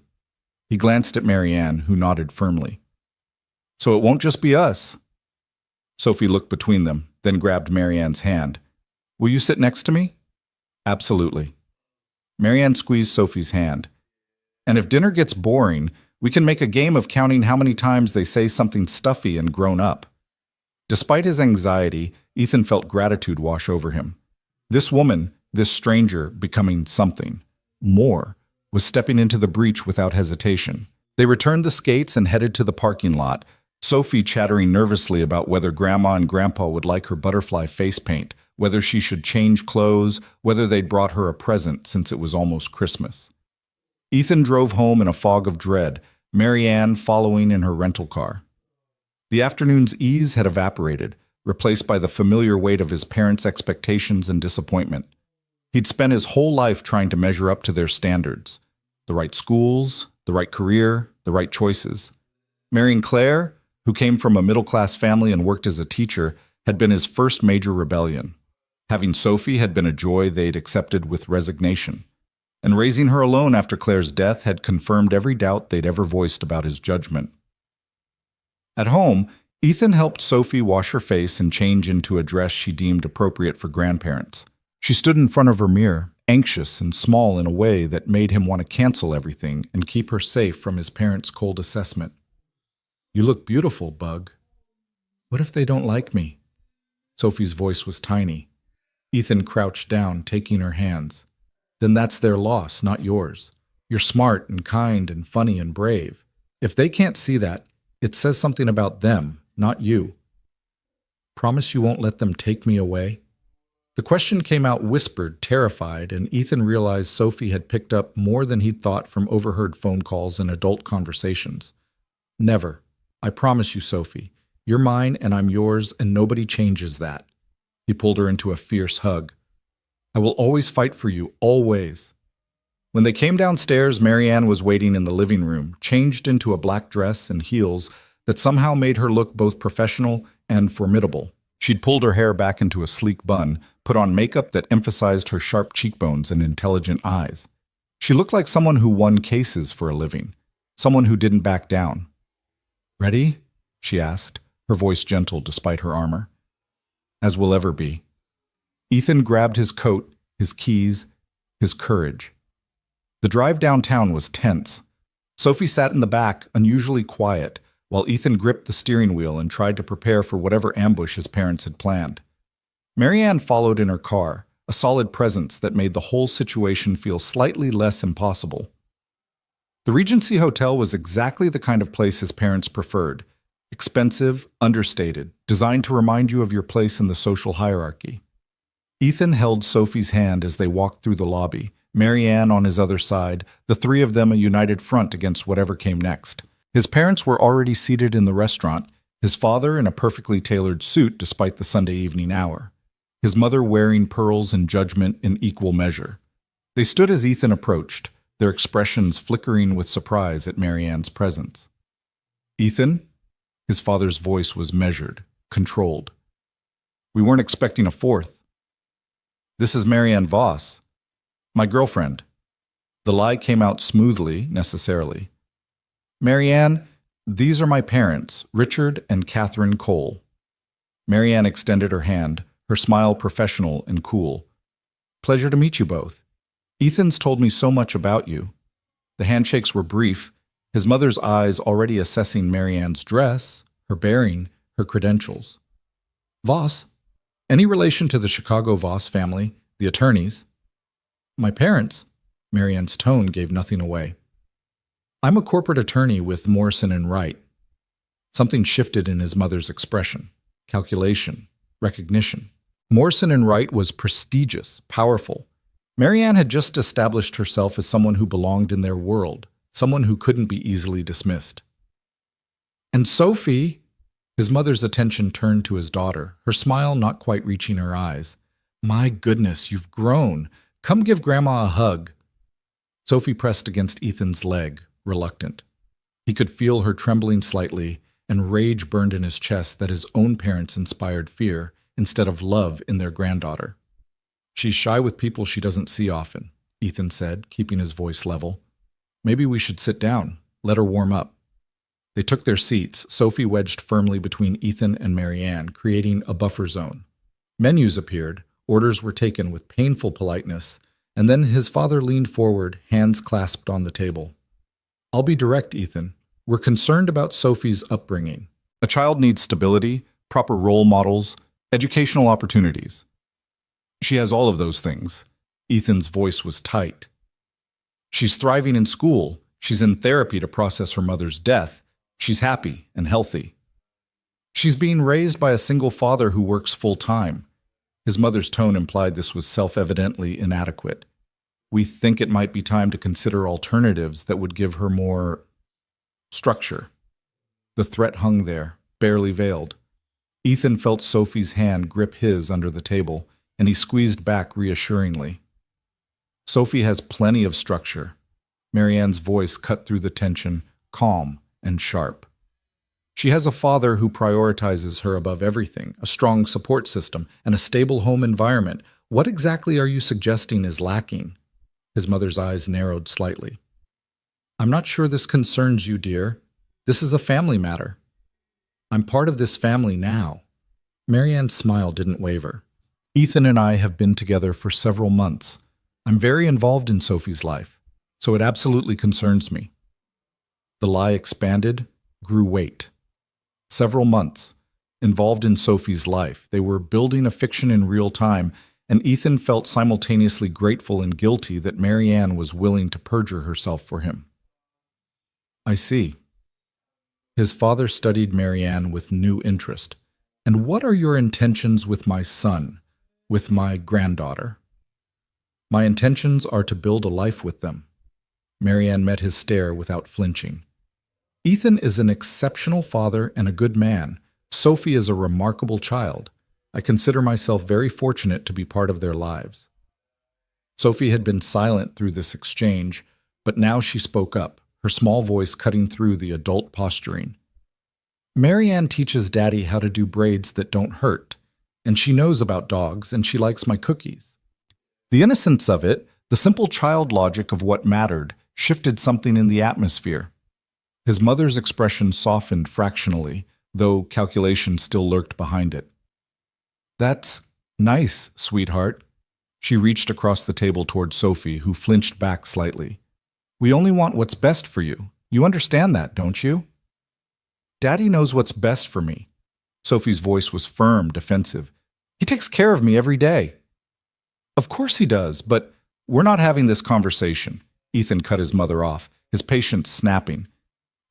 He glanced at Marianne, who nodded firmly. "So it won't just be us." Sophie looked between them, then grabbed Marianne's hand. "Will you sit next to me?" "Absolutely." Marianne squeezed Sophie's hand. "And if dinner gets boring, we can make a game of counting how many times they say something stuffy and grown up." Despite his anxiety, Ethan felt gratitude wash over him. This woman, this stranger, becoming something more, was stepping into the breach without hesitation. They returned the skates and headed to the parking lot, Sophie chattering nervously about whether Grandma and Grandpa would like her butterfly face paint, whether she should change clothes, whether they'd brought her a present since it was almost Christmas. Ethan drove home in a fog of dread, Marianne following in her rental car. The afternoon's ease had evaporated, replaced by the familiar weight of his parents' expectations and disappointment. He'd spent his whole life trying to measure up to their standards. The right schools, the right career, the right choices. Marrying Claire, who came from a middle-class family and worked as a teacher, had been his first major rebellion. Having Sophie had been a joy they'd accepted with resignation. And raising her alone after Claire's death had confirmed every doubt they'd ever voiced about his judgment. At home, Ethan helped Sophie wash her face and change into a dress she deemed appropriate for grandparents. She stood in front of her mirror, anxious and small in a way that made him want to cancel everything and keep her safe from his parents' cold assessment. "You look beautiful, Bug." "What if they don't like me?" Sophie's voice was tiny. Ethan crouched down, taking her hands. "Then that's their loss, not yours. You're smart and kind and funny and brave. If they can't see that, it says something about them, not you." "Promise you won't let them take me away?" The question came out whispered, terrified, and Ethan realized Sophie had picked up more than he'd thought from overheard phone calls and adult conversations. "Never. I promise you, Sophie. You're mine and I'm yours, and nobody changes that." He pulled her into a fierce hug. "I will always fight for you, always." When they came downstairs, Marianne was waiting in the living room, changed into a black dress and heels that somehow made her look both professional and formidable. She'd pulled her hair back into a sleek bun, put on makeup that emphasized her sharp cheekbones and intelligent eyes. She looked like someone who won cases for a living, someone who didn't back down. "Ready?" she asked, her voice gentle despite her armor. "As we'll ever be." Ethan grabbed his coat, his keys, his courage. The drive downtown was tense. Sophie sat in the back, unusually quiet, while Ethan gripped the steering wheel and tried to prepare for whatever ambush his parents had planned. Marianne followed in her car, a solid presence that made the whole situation feel slightly less impossible. The Regency Hotel was exactly the kind of place his parents preferred. Expensive, understated, designed to remind you of your place in the social hierarchy. Ethan held Sophie's hand as they walked through the lobby, Marianne on his other side, the three of them a united front against whatever came next. His parents were already seated in the restaurant, his father in a perfectly tailored suit despite the Sunday evening hour, his mother wearing pearls and judgment in equal measure. They stood as Ethan approached, their expressions flickering with surprise at Marianne's presence. "Ethan?" His father's voice was measured, controlled. "We weren't expecting a fourth." "This is Marianne Voss. My girlfriend." The lie came out smoothly, necessarily. "Marianne, these are my parents, Richard and Catherine Cole." Marianne extended her hand, her smile professional and cool. "Pleasure to meet you both. Ethan's told me so much about you." The handshakes were brief, his mother's eyes already assessing Marianne's dress, her bearing, her credentials. "Voss? Any relation to the Chicago Voss family, the attorneys?" My parents? Marianne's tone gave nothing away. I'm a corporate attorney with Morrison and Wright. Something shifted in his mother's expression, calculation, recognition. Morrison and Wright was prestigious, powerful. Marianne had just established herself as someone who belonged in their world, someone who couldn't be easily dismissed. And Sophie, his mother's attention turned to his daughter, her smile not quite reaching her eyes. My goodness, you've grown. Come give Grandma a hug. Sophie pressed against Ethan's leg, reluctant. He could feel her trembling slightly, and rage burned in his chest that his own parents inspired fear instead of love in their granddaughter. She's shy with people she doesn't see often, Ethan said, keeping his voice level. Maybe we should sit down, let her warm up. They took their seats, Sophie wedged firmly between Ethan and Marianne, creating a buffer zone. Menus appeared, orders were taken with painful politeness, and then his father leaned forward, hands clasped on the table. I'll be direct, Ethan. We're concerned about Sophie's upbringing. A child needs stability, proper role models, educational opportunities. She has all of those things. Ethan's voice was tight. She's thriving in school. She's in therapy to process her mother's death. She's happy and healthy. She's being raised by a single father who works full-time. His mother's tone implied this was self-evidently inadequate. We think it might be time to consider alternatives that would give her more structure. The threat hung there, barely veiled. Ethan felt Sophie's hand grip his under the table, and he squeezed back reassuringly. Sophie has plenty of structure. Marianne's voice cut through the tension, calm and sharp. She has a father who prioritizes her above everything, a strong support system, and a stable home environment. What exactly are you suggesting is lacking? His mother's eyes narrowed slightly. I'm not sure this concerns you, dear. This is a family matter. I'm part of this family now. Marianne's smile didn't waver. Ethan and I have been together for several months. I'm very involved in Sophie's life, so it absolutely concerns me. The lie expanded, grew weight. Several months, involved in Sophie's life. They were building a fiction in real time, and Ethan felt simultaneously grateful and guilty that Marianne was willing to perjure herself for him. I see. His father studied Marianne with new interest. And what are your intentions with my son, with my granddaughter? My intentions are to build a life with them. Marianne met his stare without flinching. Ethan is an exceptional father and a good man. Sophie is a remarkable child. I consider myself very fortunate to be part of their lives. Sophie had been silent through this exchange, but now she spoke up, her small voice cutting through the adult posturing. Marianne teaches Daddy how to do braids that don't hurt, and she knows about dogs, and she likes my cookies. The innocence of it, the simple child logic of what mattered, shifted something in the atmosphere. His mother's expression softened fractionally, though calculation still lurked behind it. That's nice, sweetheart. She reached across the table toward Sophie, who flinched back slightly. We only want what's best for you. You understand that, don't you? Daddy knows what's best for me. Sophie's voice was firm, defensive. He takes care of me every day. Of course he does, but we're not having this conversation. Ethan cut his mother off, his patience snapping.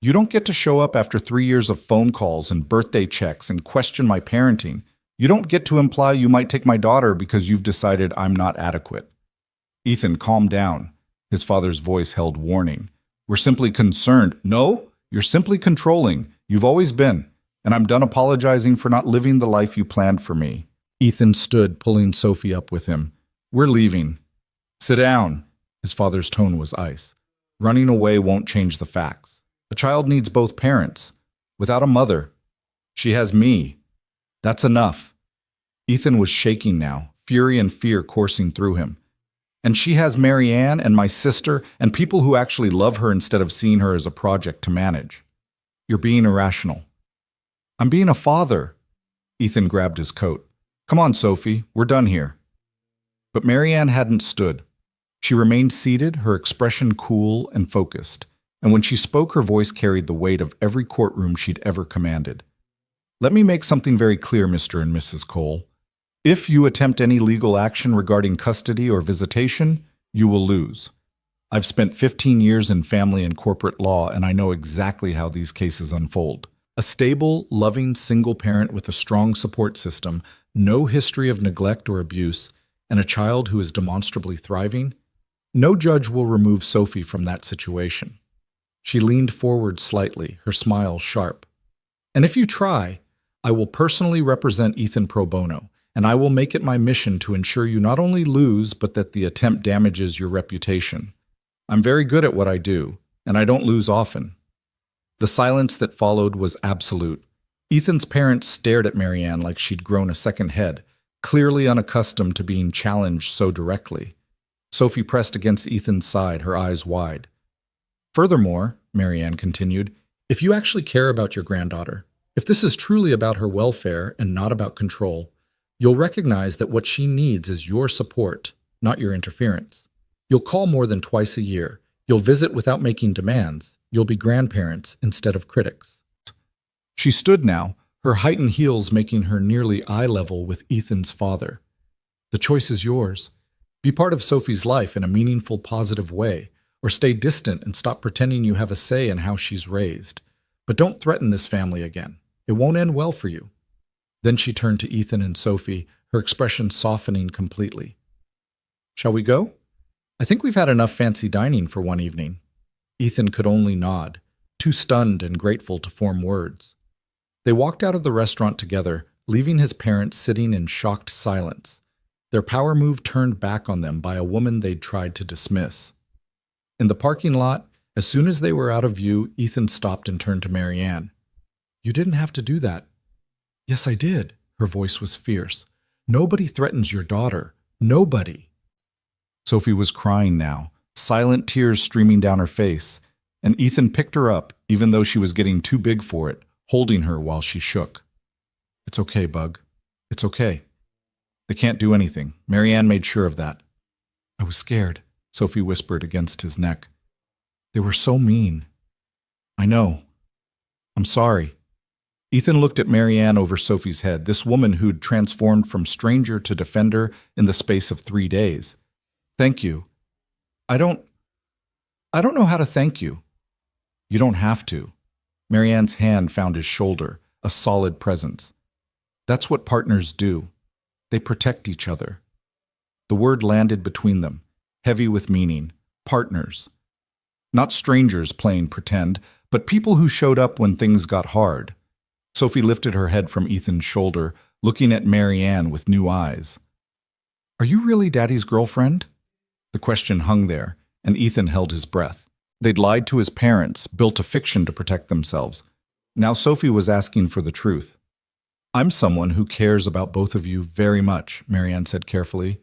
You don't get to show up after 3 years of phone calls and birthday checks and question my parenting. You don't get to imply you might take my daughter because you've decided I'm not adequate. Ethan, calm down. His father's voice held warning. We're simply concerned. No, you're simply controlling. You've always been. And I'm done apologizing for not living the life you planned for me. Ethan stood, pulling Sophie up with him. We're leaving. Sit down. His father's tone was ice. Running away won't change the facts. A child needs both parents. Without a mother, she has me. That's enough. Ethan was shaking now, fury and fear coursing through him. And she has Marianne and my sister and people who actually love her instead of seeing her as a project to manage. You're being irrational. I'm being a father. Ethan grabbed his coat. Come on, Sophie, we're done here. But Marianne hadn't stood. She remained seated, her expression cool and focused. And when she spoke, her voice carried the weight of every courtroom she'd ever commanded. Let me make something very clear, Mr. and Mrs. Cole. If you attempt any legal action regarding custody or visitation, You will lose. I've spent 15 years in family and corporate law, and I know exactly how these cases unfold. A stable, loving single parent with a strong support system, no history of neglect or abuse, and a child who is demonstrably thriving, no judge will remove Sophie from that situation. She leaned forward slightly, her smile sharp. And if you try, I will personally represent Ethan pro bono, and I will make it my mission to ensure you not only lose, but that the attempt damages your reputation. I'm very good at what I do, and I don't lose often. The silence that followed was absolute. Ethan's parents stared at Marianne like she'd grown a second head, clearly unaccustomed to being challenged so directly. Sophie pressed against Ethan's side, her eyes wide. Furthermore, Marianne continued, if you actually care about your granddaughter, if this is truly about her welfare and not about control, you'll recognize that what she needs is your support, not your interference. You'll call more than twice a year. You'll visit without making demands. You'll be grandparents instead of critics. She stood now, her heightened heels making her nearly eye level with Ethan's father. The choice is yours. Be part of Sophie's life in a meaningful, positive way, or stay distant and stop pretending you have a say in how she's raised. But don't threaten this family again. It won't end well for you. Then she turned to Ethan and Sophie, her expression softening completely. Shall we go? I think we've had enough fancy dining for one evening. Ethan could only nod, too stunned and grateful to form words. They walked out of the restaurant together, leaving his parents sitting in shocked silence, their power move turned back on them by a woman they'd tried to dismiss. In the parking lot, as soon as they were out of view, Ethan stopped and turned to Marianne. You didn't have to do that. Yes, I did. Her voice was fierce. Nobody threatens your daughter. Nobody. Sophie was crying now, silent tears streaming down her face, and Ethan picked her up, even though she was getting too big for it, holding her while she shook. It's okay, Bug. It's okay. They can't do anything. Marianne made sure of that. I was scared, Sophie whispered against his neck. They were so mean. I know. I'm sorry. Ethan looked at Marianne over Sophie's head, this woman who'd transformed from stranger to defender in the space of 3 days. Thank you. I don't know how to thank you. You don't have to. Marianne's hand found his shoulder, a solid presence. That's what partners do. They protect each other. The word landed between them, heavy with meaning. Partners. Not strangers playing pretend, but people who showed up when things got hard. Sophie lifted her head from Ethan's shoulder, looking at Marianne with new eyes. Are you really Daddy's girlfriend? The question hung there, and Ethan held his breath. They'd lied to his parents, built a fiction to protect themselves. Now Sophie was asking for the truth. I'm someone who cares about both of you very much, Marianne said carefully.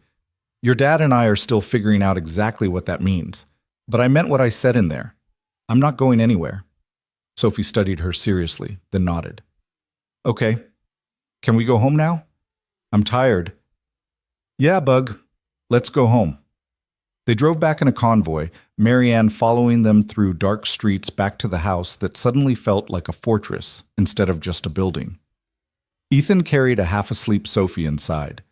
Your dad and I are still figuring out exactly what that means, but I meant what I said in there. I'm not going anywhere. Sophie studied her seriously, then nodded. Okay. Can we go home now? I'm tired. Yeah, Bug. Let's go home. They drove back in a convoy, Marianne following them through dark streets back to the house that suddenly felt like a fortress instead of just a building. Ethan carried a half-asleep Sophie inside,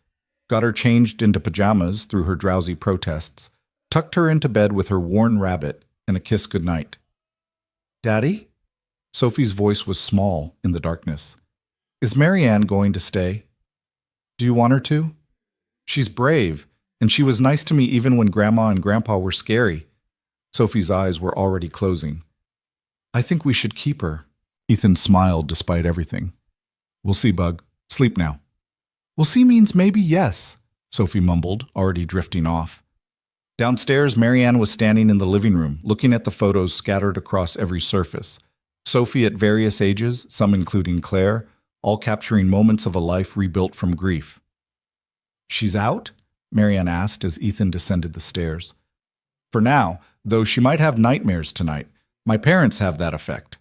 got her changed into pajamas through her drowsy protests, tucked her into bed with her worn rabbit, and a kiss goodnight. Daddy? Sophie's voice was small in the darkness. Is Marianne going to stay? Do you want her to? She's brave, and she was nice to me even when Grandma and Grandpa were scary. Sophie's eyes were already closing. I think we should keep her. Ethan smiled despite everything. We'll see, Bug. Sleep now. We'll see means maybe yes, Sophie mumbled, already drifting off. Downstairs, Marianne was standing in the living room, looking at the photos scattered across every surface. Sophie at various ages, some including Claire, all capturing moments of a life rebuilt from grief. She's out? Marianne asked as Ethan descended the stairs. For now, though she might have nightmares tonight. My parents have that effect.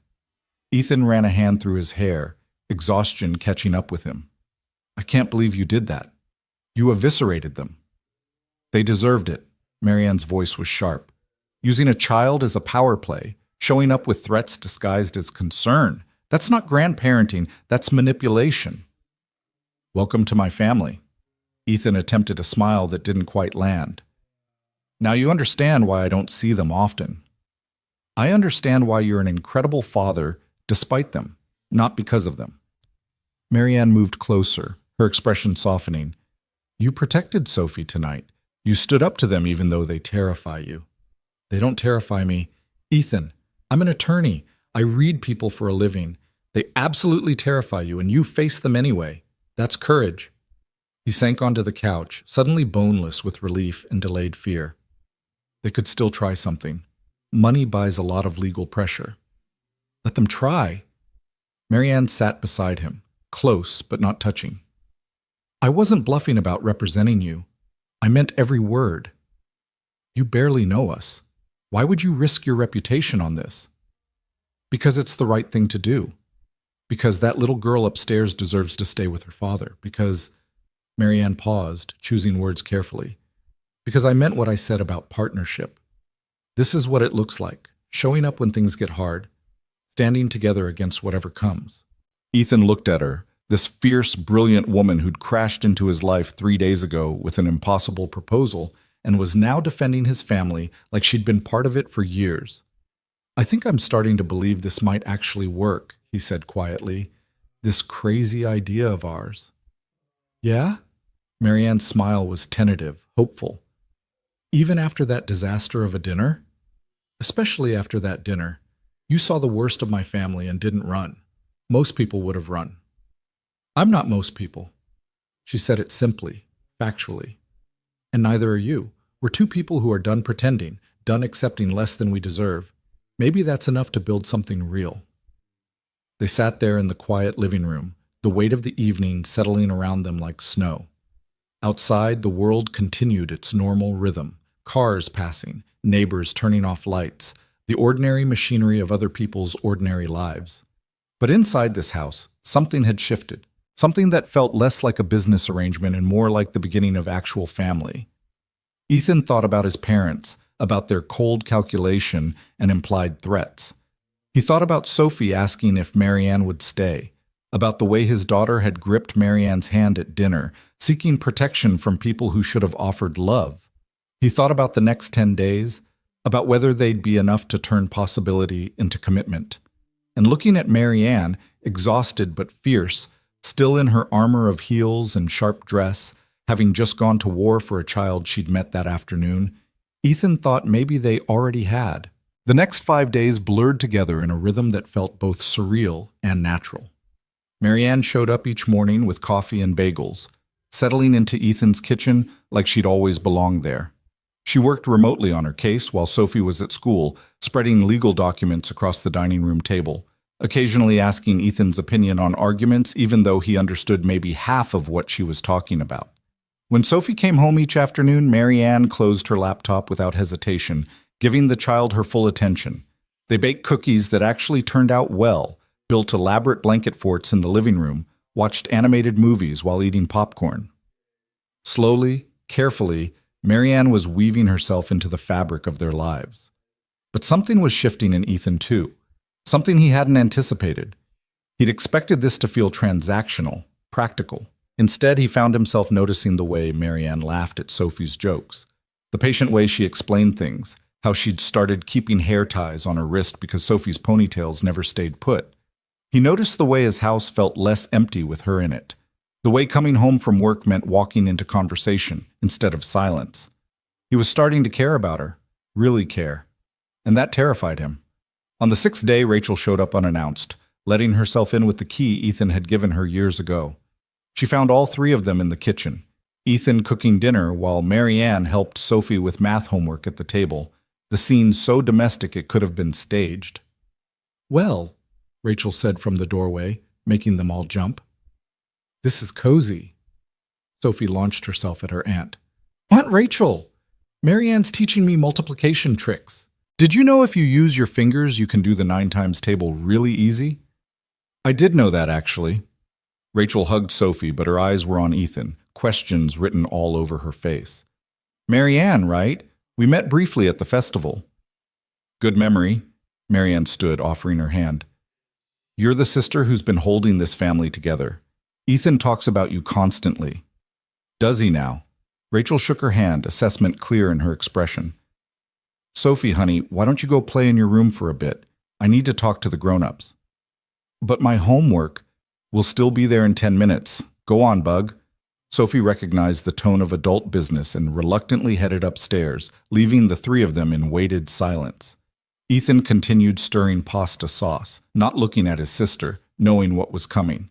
Ethan ran a hand through his hair, exhaustion catching up with him. I can't believe you did that. You eviscerated them. They deserved it. Marianne's voice was sharp. Using a child as a power play, showing up with threats disguised as concern. That's not grandparenting, that's manipulation. Welcome to my family. Ethan attempted a smile that didn't quite land. Now you understand why I don't see them often. I understand why you're an incredible father despite them, not because of them. Marianne moved closer, her expression softening. You protected Sophie tonight. You stood up to them even though they terrify you. They don't terrify me. Ethan, I'm an attorney. I read people for a living. They absolutely terrify you, and you face them anyway. That's courage. He sank onto the couch, suddenly boneless with relief and delayed fear. They could still try something. Money buys a lot of legal pressure. Let them try. Marianne sat beside him, close but not touching. I wasn't bluffing about representing you. I meant every word. You barely know us. Why would you risk your reputation on this? Because it's the right thing to do. Because that little girl upstairs deserves to stay with her father. Because, Marianne paused, choosing words carefully. Because I meant what I said about partnership. This is what it looks like, showing up when things get hard, standing together against whatever comes. Ethan looked at her, this fierce, brilliant woman who'd crashed into his life 3 days ago with an impossible proposal and was now defending his family like she'd been part of it for years. I think I'm starting to believe this might actually work, he said quietly. This crazy idea of ours. Yeah? Marianne's smile was tentative, hopeful. Even after that disaster of a dinner? Especially after that dinner. You saw the worst of my family and didn't run. Most people would have run. I'm not most people. She said it simply, factually. And neither are you. We're two people who are done pretending, done accepting less than we deserve. Maybe that's enough to build something real. They sat there in the quiet living room, the weight of the evening settling around them like snow. Outside, the world continued its normal rhythm. Cars passing, neighbors turning off lights, the ordinary machinery of other people's ordinary lives. But inside this house, something had shifted. Something that felt less like a business arrangement and more like the beginning of actual family. Ethan thought about his parents, about their cold calculation and implied threats. He thought about Sophie asking if Marianne would stay, about the way his daughter had gripped Marianne's hand at dinner, seeking protection from people who should have offered love. He thought about the next 10 days, about whether they'd be enough to turn possibility into commitment. And looking at Marianne, exhausted but fierce, still in her armor of heels and sharp dress, having just gone to war for a child she'd met that afternoon, Ethan thought maybe they already had. The next 5 days blurred together in a rhythm that felt both surreal and natural. Marianne showed up each morning with coffee and bagels, settling into Ethan's kitchen like she'd always belonged there. She worked remotely on her case while Sophie was at school, spreading legal documents across the dining room table, occasionally asking Ethan's opinion on arguments even though he understood maybe half of what she was talking about. When Sophie came home each afternoon, Marianne closed her laptop without hesitation, giving the child her full attention. They baked cookies that actually turned out well, built elaborate blanket forts in the living room, watched animated movies while eating popcorn. Slowly, carefully, Marianne was weaving herself into the fabric of their lives. But something was shifting in Ethan too, something he hadn't anticipated. He'd expected this to feel transactional, practical. Instead, he found himself noticing the way Marianne laughed at Sophie's jokes, the patient way she explained things, how she'd started keeping hair ties on her wrist because Sophie's ponytails never stayed put. He noticed the way his house felt less empty with her in it, the way coming home from work meant walking into conversation instead of silence. He was starting to care about her, really care, and that terrified him. On the 6th day, Rachel showed up unannounced, letting herself in with the key Ethan had given her years ago. She found all 3 of them in the kitchen, Ethan cooking dinner while Marianne helped Sophie with math homework at the table, the scene so domestic it could have been staged. "Well," Rachel said from the doorway, making them all jump. "This is cozy." Sophie launched herself at her aunt. "Aunt Rachel, Marianne's teaching me multiplication tricks. Did you know if you use your fingers you can do the 9 times table really easy?" "I did know that, actually." Rachel hugged Sophie, but her eyes were on Ethan, questions written all over her face. "Marianne, right? We met briefly at the festival." "Good memory." Marianne stood, offering her hand. "You're the sister who's been holding this family together. Ethan talks about you constantly." "Does he now?" Rachel shook her hand, assessment clear in her expression. Sophie, honey, why don't you go play in your room for a bit? I need to talk to the grown-ups. But my homework will still be there in 10 minutes. Go on, Bug. Sophie recognized the tone of adult business and reluctantly headed upstairs, leaving the three of them in weighted silence. Ethan continued stirring pasta sauce, not looking at his sister, knowing what was coming.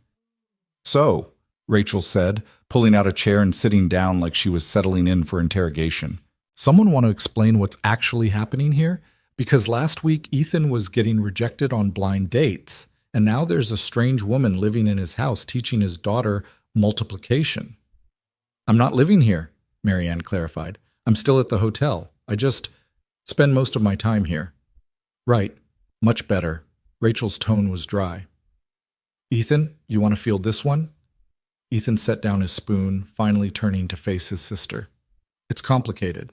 So, Rachel said, pulling out a chair and sitting down like she was settling in for interrogation. Someone want to explain what's actually happening here? Because last week Ethan was getting rejected on blind dates, and now there's a strange woman living in his house teaching his daughter multiplication. I'm not living here, Marianne clarified. I'm still at the hotel. I just spend most of my time here. Right. Much better. Rachel's tone was dry. Ethan, you want to feel this one? Ethan set down his spoon, finally turning to face his sister. It's complicated.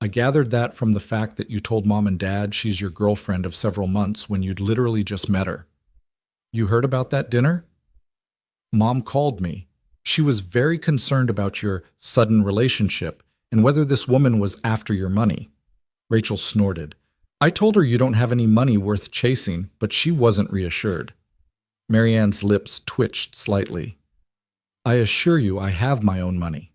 I gathered that from the fact that you told Mom and Dad she's your girlfriend of several months when you'd literally just met her. You heard about that dinner? Mom called me. She was very concerned about your sudden relationship and whether this woman was after your money. Rachel snorted. I told her you don't have any money worth chasing, but she wasn't reassured. Marianne's lips twitched slightly. I assure you I have my own money.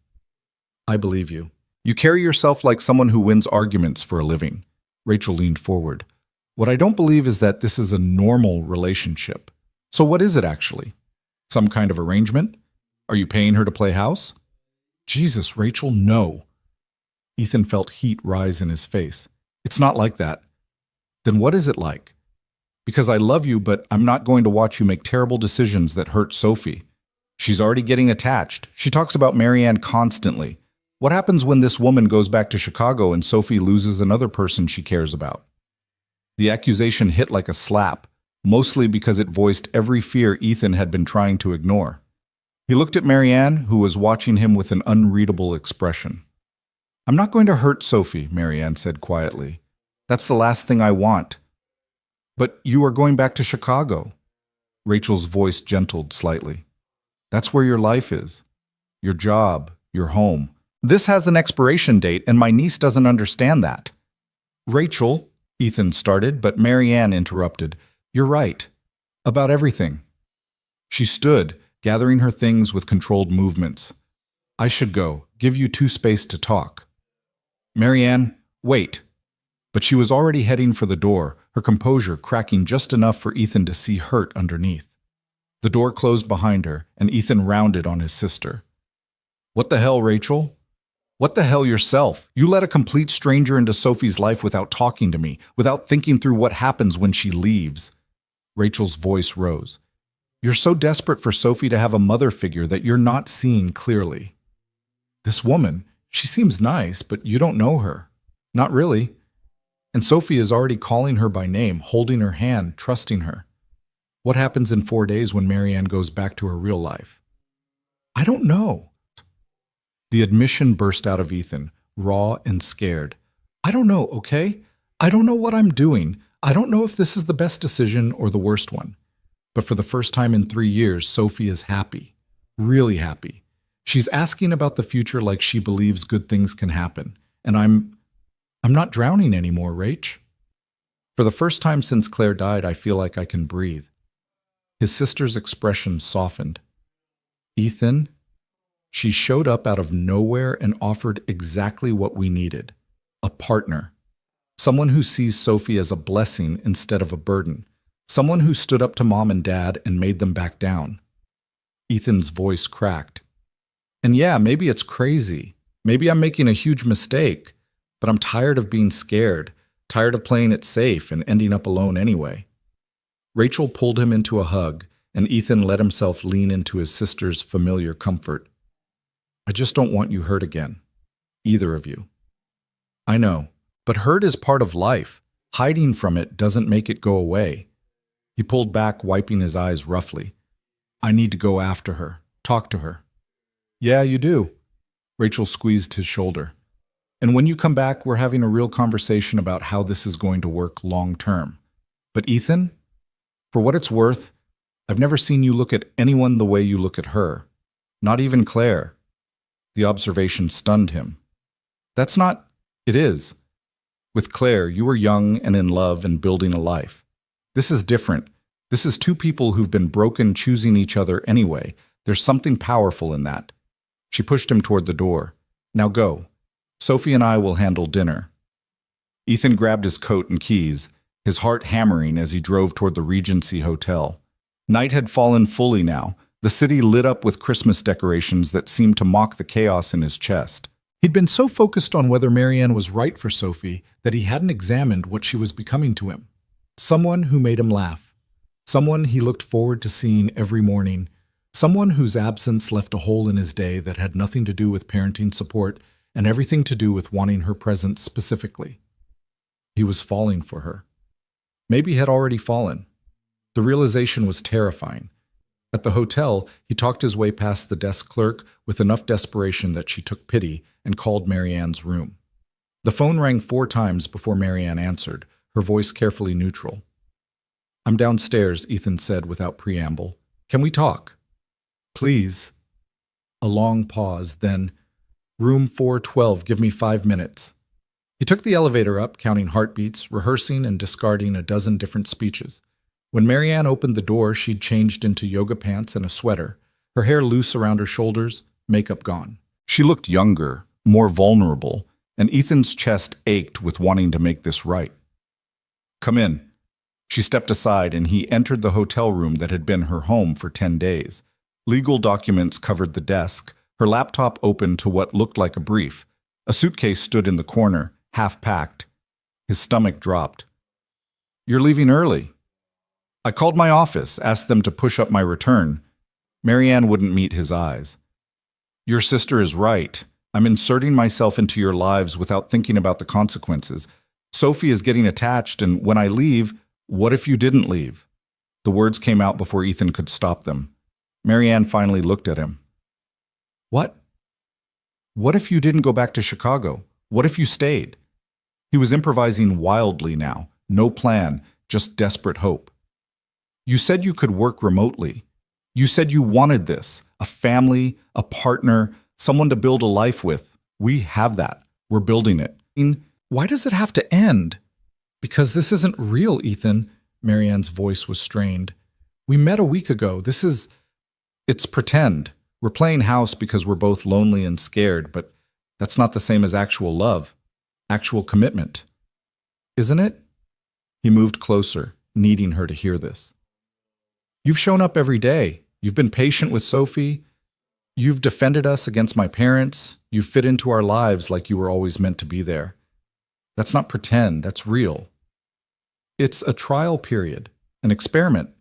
I believe you. You carry yourself like someone who wins arguments for a living. Rachel leaned forward. What I don't believe is that this is a normal relationship. So what is it actually? Some kind of arrangement? Are you paying her to play house? Jesus, Rachel, no. Ethan felt heat rise in his face. It's not like that. Then what is it like? Because I love you, but I'm not going to watch you make terrible decisions that hurt Sophie. She's already getting attached. She talks about Marianne constantly. What happens when this woman goes back to Chicago and Sophie loses another person she cares about? The accusation hit like a slap, mostly because it voiced every fear Ethan had been trying to ignore. He looked at Marianne, who was watching him with an unreadable expression. I'm not going to hurt Sophie, Marianne said quietly. That's the last thing I want. But you are going back to Chicago. Rachel's voice gentled slightly. That's where your life is. Your job, your home. This has an expiration date, and my niece doesn't understand that. Rachel, Ethan started, but Marianne interrupted. You're right. About everything. She stood, gathering her things with controlled movements. I should go. Give you two space to talk. Marianne, wait. But she was already heading for the door, her composure cracking just enough for Ethan to see hurt underneath. The door closed behind her, and Ethan rounded on his sister. What the hell, Rachel? What the hell yourself? You let a complete stranger into Sophie's life without talking to me, without thinking through what happens when she leaves. Rachel's voice rose. You're so desperate for Sophie to have a mother figure that you're not seeing clearly. This woman, she seems nice, but you don't know her. Not really. And Sophie is already calling her by name, holding her hand, trusting her. What happens in 4 days when Marianne goes back to her real life? I don't know. The admission burst out of Ethan, raw and scared. I don't know, okay? I don't know what I'm doing. I don't know if this is the best decision or the worst one. But for the first time in 3 years, Sophie is happy. Really happy. She's asking about the future like she believes good things can happen. And I'm not drowning anymore, Rach. For the first time since Claire died, I feel like I can breathe. His sister's expression softened. Ethan, she showed up out of nowhere and offered exactly what we needed. A partner. Someone who sees Sophie as a blessing instead of a burden. Someone who stood up to Mom and Dad and made them back down. Ethan's voice cracked. And yeah, maybe it's crazy. Maybe I'm making a huge mistake. But I'm tired of being scared, tired of playing it safe and ending up alone anyway. Rachel pulled him into a hug, and Ethan let himself lean into his sister's familiar comfort. I just don't want you hurt again. Either of you. I know, but hurt is part of life. Hiding from it doesn't make it go away. He pulled back, wiping his eyes roughly. I need to go after her, talk to her. Yeah, you do. Rachel squeezed his shoulder. And when you come back, we're having a real conversation about how this is going to work long term. But Ethan, for what it's worth, I've never seen you look at anyone the way you look at her. Not even Claire. The observation stunned him. That's not... It is. With Claire, you were young and in love and building a life. This is different. This is two people who've been broken choosing each other anyway. There's something powerful in that. She pushed him toward the door. Now go. Sophie and I will handle dinner. Ethan grabbed his coat and keys, his heart hammering as he drove toward the Regency Hotel. Night had fallen fully now, the city lit up with Christmas decorations that seemed to mock the chaos in his chest. He'd been so focused on whether Marianne was right for Sophie that he hadn't examined what she was becoming to him. Someone who made him laugh. Someone he looked forward to seeing every morning. Someone whose absence left a hole in his day that had nothing to do with parenting support and everything to do with wanting her presence specifically. He was falling for her. Maybe had already fallen. The realization was terrifying. At the hotel, he talked his way past the desk clerk with enough desperation that she took pity and called Marianne's room. The phone rang 4 times before Marianne answered, her voice carefully neutral. "I'm downstairs," Ethan said without preamble. "Can we talk?" "Please." A long pause, then, "Room 412, give me 5 minutes." He took the elevator up, counting heartbeats, rehearsing and discarding a dozen different speeches. When Marianne opened the door, she'd changed into yoga pants and a sweater, her hair loose around her shoulders, makeup gone. She looked younger, more vulnerable, and Ethan's chest ached with wanting to make this right. "Come in." She stepped aside and he entered the hotel room that had been her home for 10 days. Legal documents covered the desk, her laptop open to what looked like a brief. A suitcase stood in the corner, half-packed. His stomach dropped. "You're leaving early." "I called my office, asked them to push up my return." Marianne wouldn't meet his eyes. "Your sister is right. I'm inserting myself into your lives without thinking about the consequences. Sophie is getting attached, and when I leave, what if you didn't leave?" The words came out before Ethan could stop them. Marianne finally looked at him. "What? What if you didn't go back to Chicago? What if you stayed?" He was improvising wildly now. No plan, just desperate hope. "You said you could work remotely. You said you wanted this, a family, a partner, someone to build a life with. We have that. We're building it. Why does it have to end?" "Because this isn't real, Ethan." Marianne's voice was strained. "We met a week ago. It's pretend. We're playing house because we're both lonely and scared, but that's not the same as actual love, actual commitment. Isn't it?" He moved closer, needing her to hear this. "You've shown up every day. You've been patient with Sophie. You've defended us against my parents. You've fit into our lives like you were always meant to be there. That's not pretend, that's real. It's a trial period, an experiment."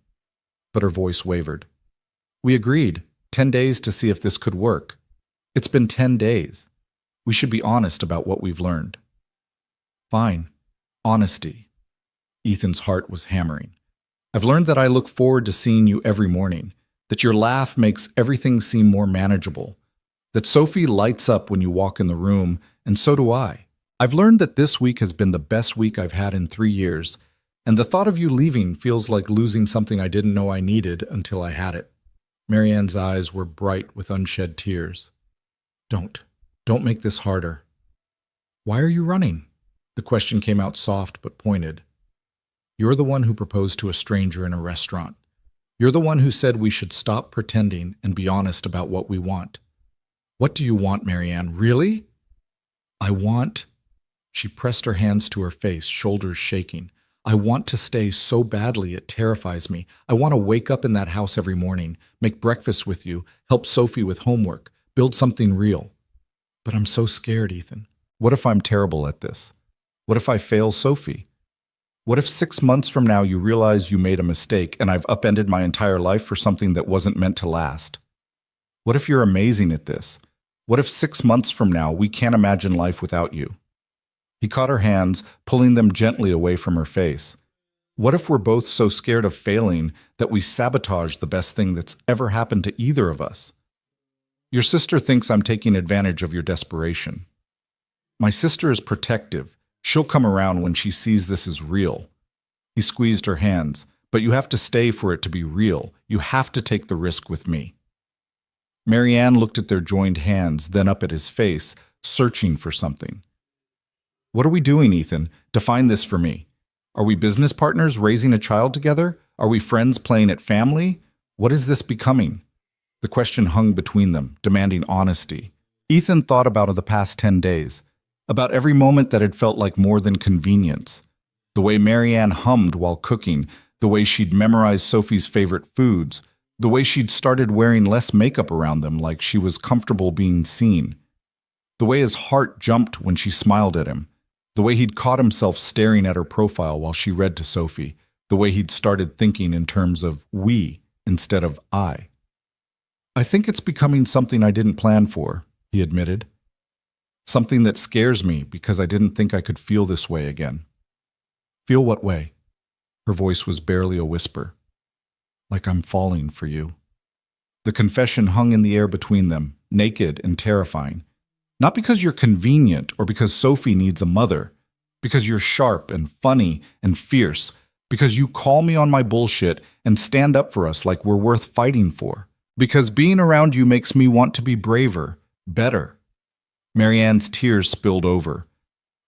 But her voice wavered. "We agreed, 10 days to see if this could work. It's been 10 days. We should be honest about what we've learned." "Fine. Honesty." Ethan's heart was hammering. "I've learned that I look forward to seeing you every morning, that your laugh makes everything seem more manageable, that Sophie lights up when you walk in the room, and so do I. I've learned that this week has been the best week I've had in 3 years, and the thought of you leaving feels like losing something I didn't know I needed until I had it." Marianne's eyes were bright with unshed tears. Don't make this harder." "Why are you running?" The question came out soft but pointed. "You're the one who proposed to a stranger in a restaurant. You're the one who said we should stop pretending and be honest about what we want. What do you want, Marianne? Really?" "I want..." She pressed her hands to her face, shoulders shaking. "I want to stay so badly it terrifies me. I want to wake up in that house every morning, make breakfast with you, help Sophie with homework, build something real. But I'm so scared, Ethan. What if I'm terrible at this? What if I fail Sophie? What if 6 months from now you realize you made a mistake and I've upended my entire life for something that wasn't meant to last? What if you're amazing at this? What if 6 months from now we can't imagine life without you?" He caught her hands, pulling them gently away from her face. "What if we're both so scared of failing that we sabotage the best thing that's ever happened to either of us? Your sister thinks I'm taking advantage of your desperation. My sister is protective. She'll come around when she sees this is real." He squeezed her hands. "But you have to stay for it to be real. You have to take the risk with me." Marianne looked at their joined hands, then up at his face, searching for something. What are we doing, Ethan? Define this for me. Are we business partners raising a child together? Are we friends playing at family? What is this becoming? The question hung between them, demanding honesty. Ethan thought about the past 10 days, about every moment that had felt like more than convenience. The way Marianne hummed while cooking, the way she'd memorized Sophie's favorite foods, the way she'd started wearing less makeup around them like she was comfortable being seen. The way his heart jumped when she smiled at him. The way he'd caught himself staring at her profile while she read to Sophie. The way he'd started thinking in terms of we instead of I. I think it's becoming something I didn't plan for, he admitted. Something that scares me because I didn't think I could feel this way again. Feel what way? Her voice was barely a whisper. Like I'm falling for you. The confession hung in the air between them, naked and terrifying. Not because you're convenient or because Sophie needs a mother, because you're sharp and funny and fierce, because you call me on my bullshit and stand up for us like we're worth fighting for, because being around you makes me want to be braver, better. Marianne's tears spilled over.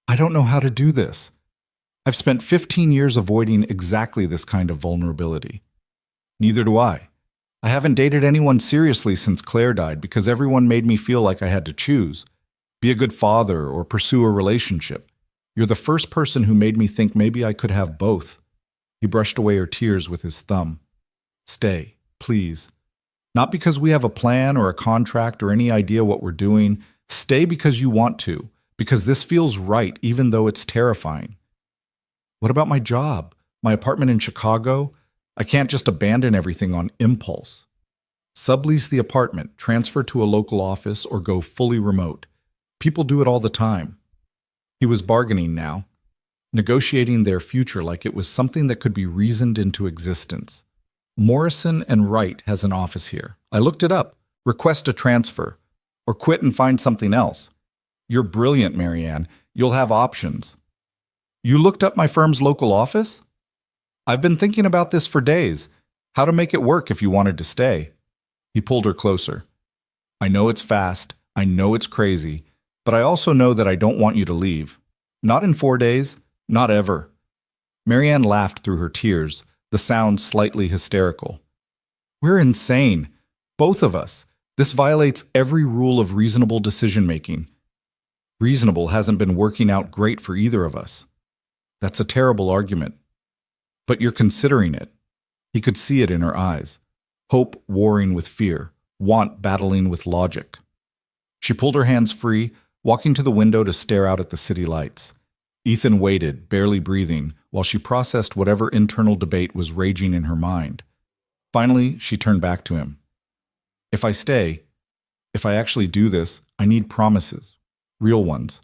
I don't know how to do this. I've spent 15 years avoiding exactly this kind of vulnerability. Neither do I. I haven't dated anyone seriously since Claire died because everyone made me feel like I had to choose. Be a good father or pursue a relationship. You're the first person who made me think maybe I could have both. He brushed away her tears with his thumb. Stay, please. Not because we have a plan or a contract or any idea what we're doing. Stay because you want to, because this feels right even though it's terrifying. What about my job? My apartment in Chicago? I can't just abandon everything on impulse. Sublease the apartment, transfer to a local office, or go fully remote. People do it all the time. He was bargaining now, negotiating their future like it was something that could be reasoned into existence. Morrison and Wright has an office here. I looked it up. Request a transfer. Or quit and find something else. You're brilliant, Marianne. You'll have options. You looked up my firm's local office? I've been thinking about this for days. How to make it work if you wanted to stay. He pulled her closer. I know it's fast. I know it's crazy. But I also know that I don't want you to leave. Not in 4 days. Not ever. Marianne laughed through her tears, the sound slightly hysterical. We're insane. Both of us. This violates every rule of reasonable decision-making. Reasonable hasn't been working out great for either of us. That's a terrible argument. But you're considering it. He could see it in her eyes. Hope warring with fear, want battling with logic. She pulled her hands free, walking to the window to stare out at the city lights. Ethan waited, barely breathing, while she processed whatever internal debate was raging in her mind. Finally, she turned back to him. If I stay, if I actually do this, I need promises. Real ones.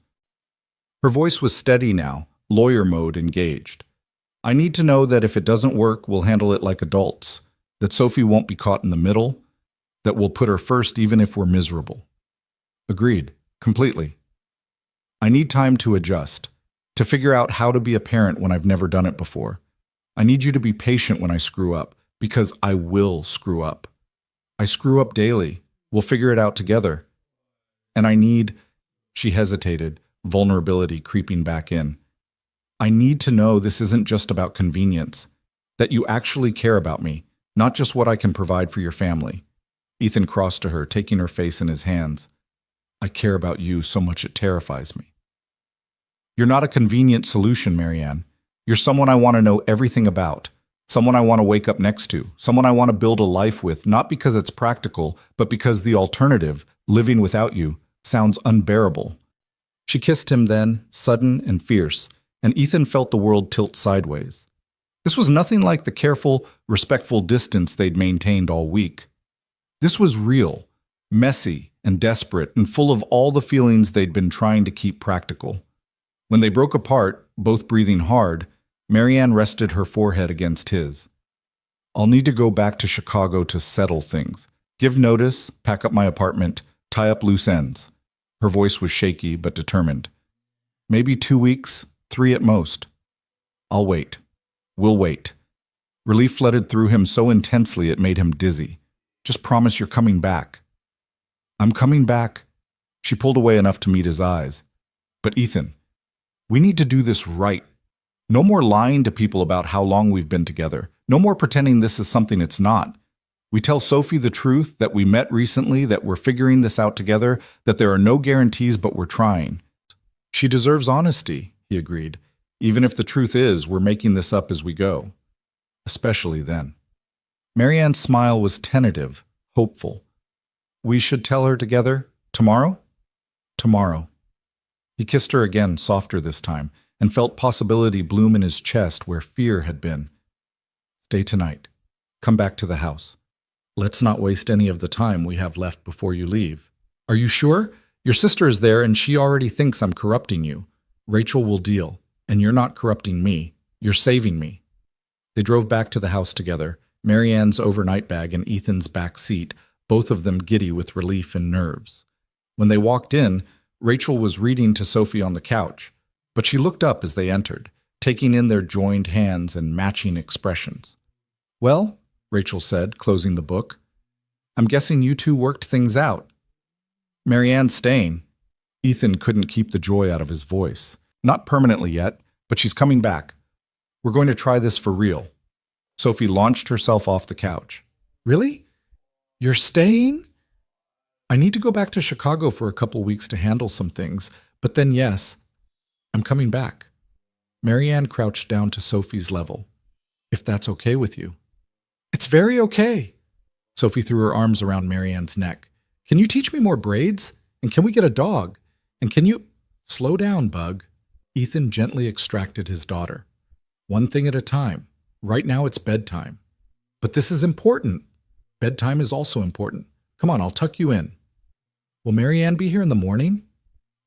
Her voice was steady now, lawyer mode engaged. I need to know that if it doesn't work, we'll handle it like adults, that Sophie won't be caught in the middle, that we'll put her first even if we're miserable. Agreed. Completely. I need time to adjust, to figure out how to be a parent when I've never done it before. I need you to be patient when I screw up, because I will screw up. I screw up daily. We'll figure it out together. And I need, she hesitated, vulnerability creeping back in. I need to know this isn't just about convenience, that you actually care about me, not just what I can provide for your family. Ethan crossed to her, taking her face in his hands. I care about you so much it terrifies me. You're not a convenient solution, Marianne. You're someone I want to know everything about, someone I want to wake up next to, someone I want to build a life with, not because it's practical, but because the alternative, living without you, sounds unbearable. She kissed him then, sudden and fierce, and Ethan felt the world tilt sideways. This was nothing like the careful, respectful distance they'd maintained all week. This was real, messy, and desperate, and full of all the feelings they'd been trying to keep practical. When they broke apart, both breathing hard, Marianne rested her forehead against his. I'll need to go back to Chicago to settle things. Give notice, pack up my apartment, tie up loose ends. Her voice was shaky but determined. Maybe 2 weeks, 3 at most. I'll wait. We'll wait. Relief flooded through him so intensely it made him dizzy. Just promise you're coming back. I'm coming back. She pulled away enough to meet his eyes. But Ethan, we need to do this right. No more lying to people about how long we've been together. No more pretending this is something it's not. We tell Sophie the truth, that we met recently, that we're figuring this out together, that there are no guarantees, but we're trying. She deserves honesty, he agreed, even if the truth is we're making this up as we go. Especially then. Marianne's smile was tentative, hopeful. We should tell her together? Tomorrow? Tomorrow. He kissed her again, softer this time, and felt possibility bloom in his chest where fear had been. Stay tonight. Come back to the house. Let's not waste any of the time we have left before you leave. Are you sure? Your sister is there and she already thinks I'm corrupting you. Rachel will deal, and you're not corrupting me. You're saving me. They drove back to the house together, Marianne's overnight bag in Ethan's back seat, both of them giddy with relief and nerves. When they walked in, Rachel was reading to Sophie on the couch, but she looked up as they entered, taking in their joined hands and matching expressions. Well, Rachel said, closing the book, I'm guessing you two worked things out. Marianne's staying. Ethan couldn't keep the joy out of his voice. Not permanently yet, but she's coming back. We're going to try this for real. Sophie launched herself off the couch. Really? You're staying? I need to go back to Chicago for a couple weeks to handle some things, but then yes, I'm coming back. Marianne crouched down to Sophie's level. If that's okay with you. It's very okay. Sophie threw her arms around Marianne's neck. Can you teach me more braids? And can we get a dog? And can you... Slow down, Bug. Ethan gently extracted his daughter. One thing at a time. Right now it's bedtime. But this is important. Bedtime is also important. Come on, I'll tuck you in. Will Marianne be here in the morning?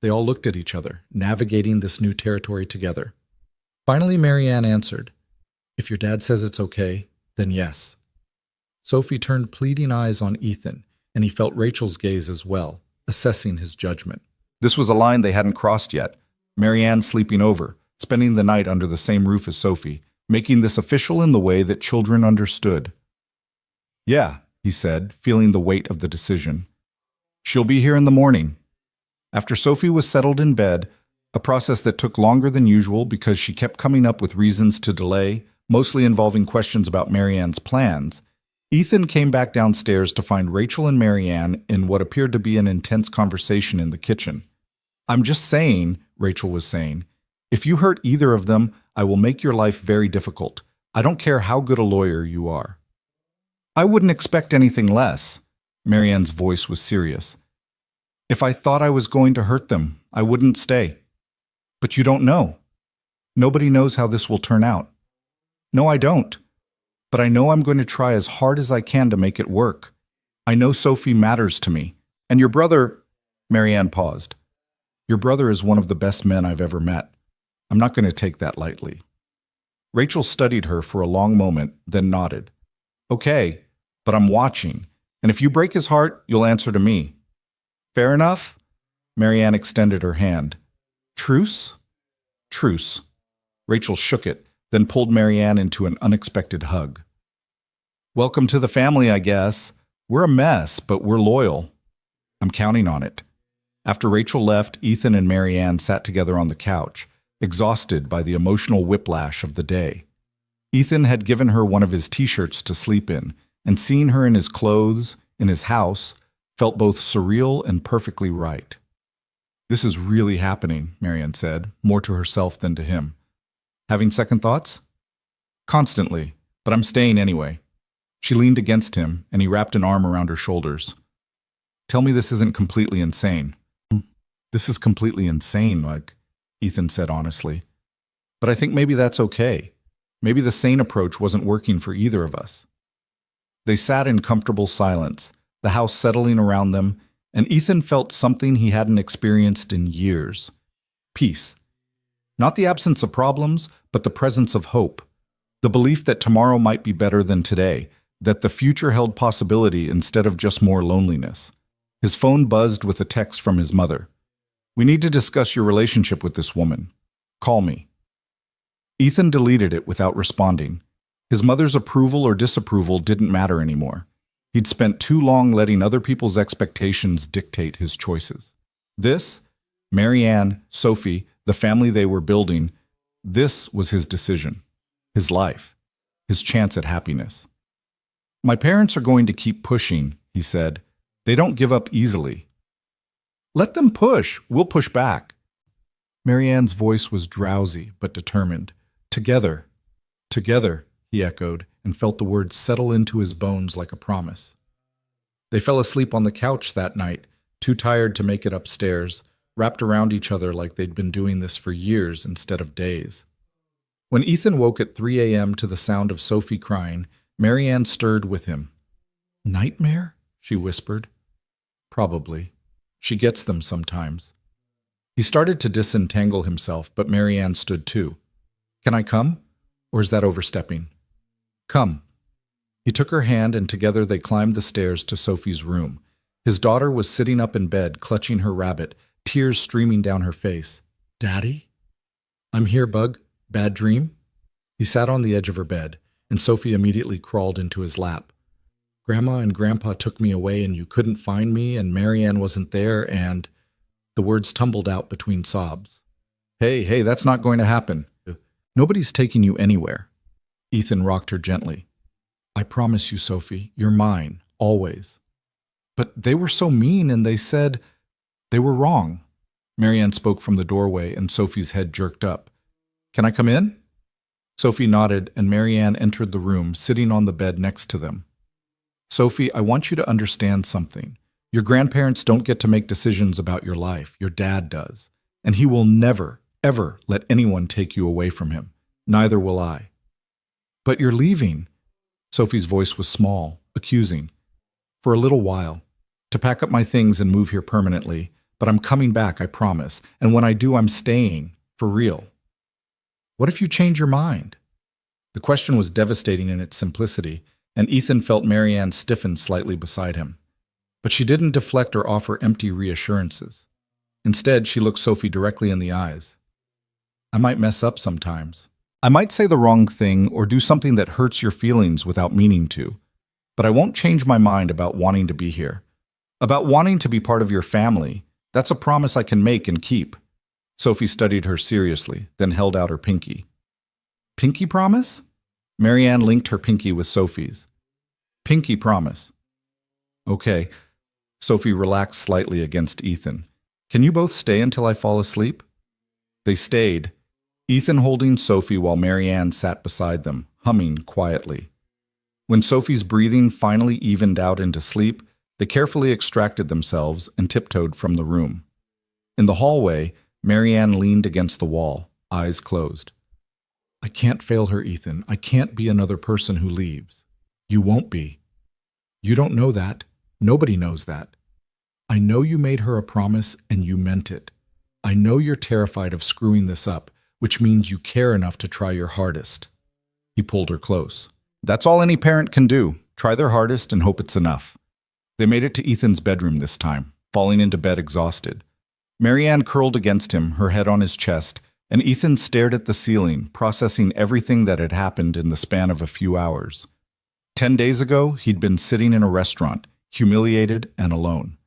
They all looked at each other, navigating this new territory together. Finally, Marianne answered, If your dad says it's okay, then yes. Sophie turned pleading eyes on Ethan, and he felt Rachel's gaze as well, assessing his judgment. This was a line they hadn't crossed yet. Marianne sleeping over, spending the night under the same roof as Sophie, making this official in the way that children understood. Yeah, he said, feeling the weight of the decision. She'll be here in the morning. After Sophie was settled in bed, a process that took longer than usual because she kept coming up with reasons to delay, mostly involving questions about Marianne's plans, Ethan came back downstairs to find Rachel and Marianne in what appeared to be an intense conversation in the kitchen. I'm just saying, Rachel was saying, if you hurt either of them, I will make your life very difficult. I don't care how good a lawyer you are. I wouldn't expect anything less. Marianne's voice was serious. If I thought I was going to hurt them, I wouldn't stay. But you don't know. Nobody knows how this will turn out. No, I don't. But I know I'm going to try as hard as I can to make it work. I know Sophie matters to me. And your brother... Marianne paused. Your brother is one of the best men I've ever met. I'm not going to take that lightly. Rachel studied her for a long moment, then nodded. Okay, but I'm watching. And if you break his heart, you'll answer to me. Fair enough? Marianne extended her hand. Truce? Truce. Rachel shook it, then pulled Marianne into an unexpected hug. Welcome to the family, I guess. We're a mess, but we're loyal. I'm counting on it. After Rachel left, Ethan and Marianne sat together on the couch, exhausted by the emotional whiplash of the day. Ethan had given her one of his t-shirts to sleep in, and seeing her in his clothes, in his house, felt both surreal and perfectly right. This is really happening, Marianne said, more to herself than to him. Having second thoughts? Constantly, but I'm staying anyway. She leaned against him, and he wrapped an arm around her shoulders. Tell me this isn't completely insane. This is completely insane, Ethan said honestly. But I think maybe that's okay. Maybe the sane approach wasn't working for either of us. They sat in comfortable silence, the house settling around them, and Ethan felt something he hadn't experienced in years. Peace. Not the absence of problems, but the presence of hope. The belief that tomorrow might be better than today, that the future held possibility instead of just more loneliness. His phone buzzed with a text from his mother. We need to discuss your relationship with this woman. Call me. Ethan deleted it without responding. His mother's approval or disapproval didn't matter anymore. He'd spent too long letting other people's expectations dictate his choices. This, Marianne, Sophie, the family they were building, this was his decision, his life, his chance at happiness. My parents are going to keep pushing, he said. They don't give up easily. Let them push. We'll push back. Marianne's voice was drowsy but determined. Together, together, he echoed, and felt the words settle into his bones like a promise. They fell asleep on the couch that night, too tired to make it upstairs, wrapped around each other like they'd been doing this for years instead of days. When Ethan woke at 3 a.m. to the sound of Sophie crying, Marianne stirred with him. Nightmare? She whispered. Probably. She gets them sometimes. He started to disentangle himself, but Marianne stood too. Can I come? Or is that overstepping? Come. He took her hand and together they climbed the stairs to Sophie's room. His daughter was sitting up in bed, clutching her rabbit, tears streaming down her face. Daddy? I'm here, Bug. Bad dream? He sat on the edge of her bed, and Sophie immediately crawled into his lap. Grandma and Grandpa took me away and you couldn't find me and Marianne wasn't there and... The words tumbled out between sobs. Hey, that's not going to happen. Nobody's taking you anywhere. Ethan rocked her gently. I promise you, Sophie, you're mine, always. But they were so mean and they said they were wrong. Marianne spoke from the doorway and Sophie's head jerked up. Can I come in? Sophie nodded and Marianne entered the room, sitting on the bed next to them. Sophie, I want you to understand something. Your grandparents don't get to make decisions about your life. Your dad does. And he will never, ever let anyone take you away from him. Neither will I. But you're leaving. Sophie's voice was small, accusing. For a little while. To pack up my things and move here permanently. But I'm coming back, I promise. And when I do, I'm staying. For real. What if you change your mind? The question was devastating in its simplicity, and Ethan felt Marianne stiffen slightly beside him. But she didn't deflect or offer empty reassurances. Instead, she looked Sophie directly in the eyes. I might mess up sometimes. I might say the wrong thing or do something that hurts your feelings without meaning to. But I won't change my mind about wanting to be here. About wanting to be part of your family. That's a promise I can make and keep. Sophie studied her seriously, then held out her pinky. Pinky promise? Marianne linked her pinky with Sophie's. Pinky promise. Okay. Sophie relaxed slightly against Ethan. Can you both stay until I fall asleep? They stayed, Ethan holding Sophie while Marianne sat beside them, humming quietly. When Sophie's breathing finally evened out into sleep, they carefully extracted themselves and tiptoed from the room. In the hallway, Marianne leaned against the wall, eyes closed. I can't fail her, Ethan. I can't be another person who leaves. You won't be. You don't know that. Nobody knows that. I know you made her a promise and you meant it. I know you're terrified of screwing this up, which means you care enough to try your hardest. He pulled her close. That's all any parent can do. Try their hardest and hope it's enough. They made it to Ethan's bedroom this time, falling into bed exhausted. Marianne curled against him, her head on his chest, and Ethan stared at the ceiling, processing everything that had happened in the span of a few hours. 10 days ago, he'd been sitting in a restaurant, humiliated and alone.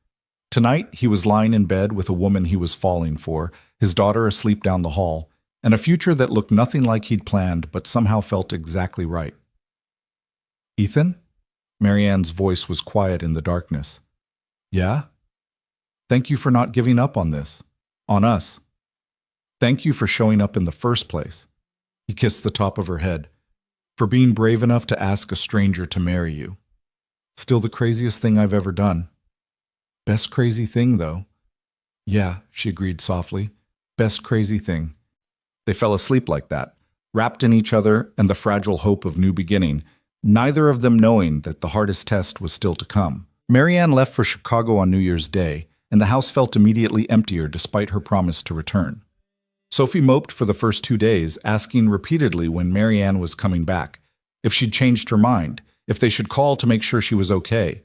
Tonight, he was lying in bed with a woman he was falling for, his daughter asleep down the hall, and a future that looked nothing like he'd planned but somehow felt exactly right. Ethan? Marianne's voice was quiet in the darkness. Yeah? Thank you for not giving up on this. On us. Thank you for showing up in the first place. He kissed the top of her head. For being brave enough to ask a stranger to marry you. Still the craziest thing I've ever done. Best crazy thing, though. Yeah, she agreed softly. Best crazy thing. They fell asleep like that, wrapped in each other and the fragile hope of new beginning, neither of them knowing that the hardest test was still to come. Marianne left for Chicago on New Year's Day, and the house felt immediately emptier despite her promise to return. Sophie moped for the first 2 days, asking repeatedly when Marianne was coming back, if she'd changed her mind, if they should call to make sure she was okay.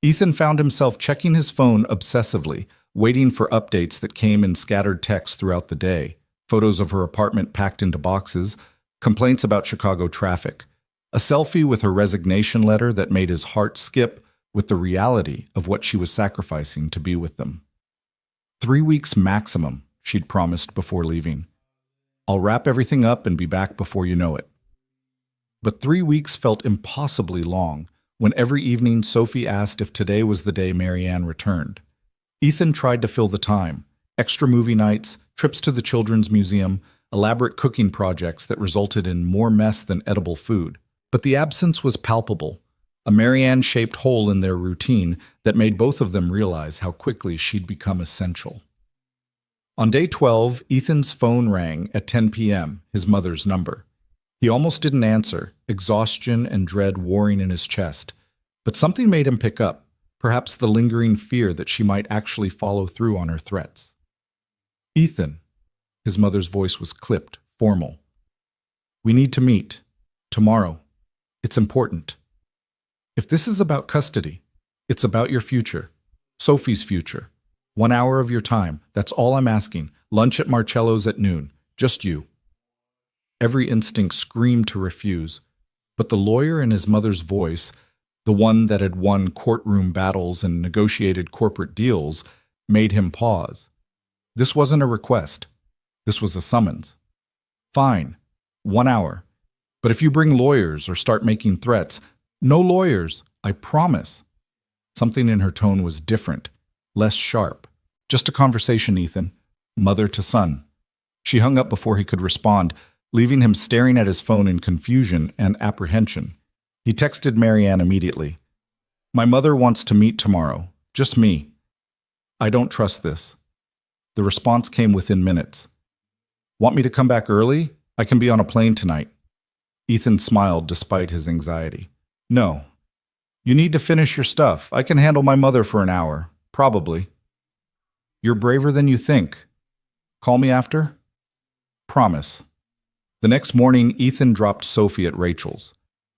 Ethan found himself checking his phone obsessively, waiting for updates that came in scattered texts throughout the day, photos of her apartment packed into boxes, complaints about Chicago traffic. A selfie with her resignation letter that made his heart skip with the reality of what she was sacrificing to be with them. 3 weeks maximum, she'd promised before leaving. I'll wrap everything up and be back before you know it. But 3 weeks felt impossibly long when every evening Sophie asked if today was the day Marianne returned. Ethan tried to fill the time, extra movie nights, trips to the children's museum, elaborate cooking projects that resulted in more mess than edible food. But the absence was palpable, a Marianne-shaped hole in their routine that made both of them realize how quickly she'd become essential. On day 12, Ethan's phone rang at 10 p.m., his mother's number. He almost didn't answer, exhaustion and dread warring in his chest. But something made him pick up, perhaps the lingering fear that she might actually follow through on her threats. Ethan, his mother's voice was clipped, formal. We need to meet. Tomorrow. It's important. If this is about custody, it's about your future. Sophie's future. 1 hour of your time. That's all I'm asking. Lunch at Marcello's at noon. Just you. Every instinct screamed to refuse, but the lawyer in his mother's voice, the one that had won courtroom battles and negotiated corporate deals, made him pause. This wasn't a request. This was a summons. Fine. 1 hour. But if you bring lawyers or start making threats, no lawyers, I promise. Something in her tone was different, less sharp. Just a conversation, Ethan. Mother to son. She hung up before he could respond, leaving him staring at his phone in confusion and apprehension. He texted Marianne immediately. My mother wants to meet tomorrow. Just me. I don't trust this. The response came within minutes. Want me to come back early? I can be on a plane tonight. Ethan smiled despite his anxiety. No. You need to finish your stuff. I can handle my mother for an hour. Probably. You're braver than you think. Call me after? Promise. The next morning, Ethan dropped Sophie at Rachel's.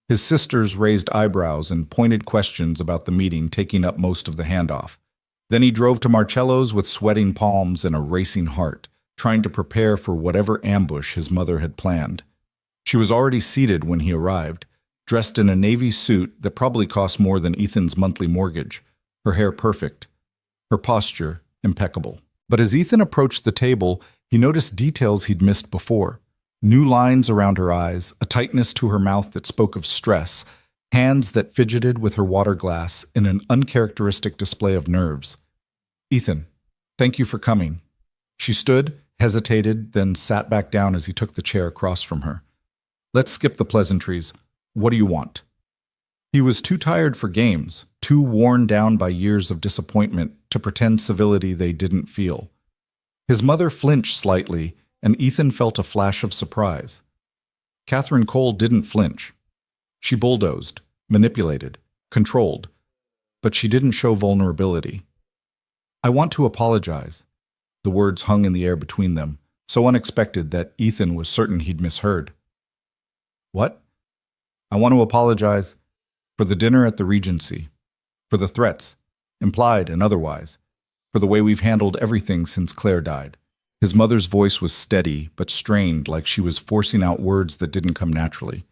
His sisters raised eyebrows and pointed questions about the meeting taking up most of the handoff. Then he drove to Marcello's with sweating palms and a racing heart, trying to prepare for whatever ambush his mother had planned. She was already seated when he arrived, dressed in a navy suit that probably cost more than Ethan's monthly mortgage, her hair perfect, her posture impeccable. But as Ethan approached the table, he noticed details he'd missed before. New lines around her eyes, a tightness to her mouth that spoke of stress, hands that fidgeted with her water glass in an uncharacteristic display of nerves. Ethan, thank you for coming. She stood, hesitated, then sat back down as he took the chair across from her. Let's skip the pleasantries. What do you want? He was too tired for games, too worn down by years of disappointment to pretend civility they didn't feel. His mother flinched slightly, and Ethan felt a flash of surprise. Catherine Cole didn't flinch. She bulldozed, manipulated, controlled, but she didn't show vulnerability. I want to apologize. The words hung in the air between them, so unexpected that Ethan was certain he'd misheard. What? I want to apologize for the dinner at the Regency, for the threats, implied and otherwise, for the way we've handled everything since Claire died. His mother's voice was steady but strained, like she was forcing out words that didn't come naturally.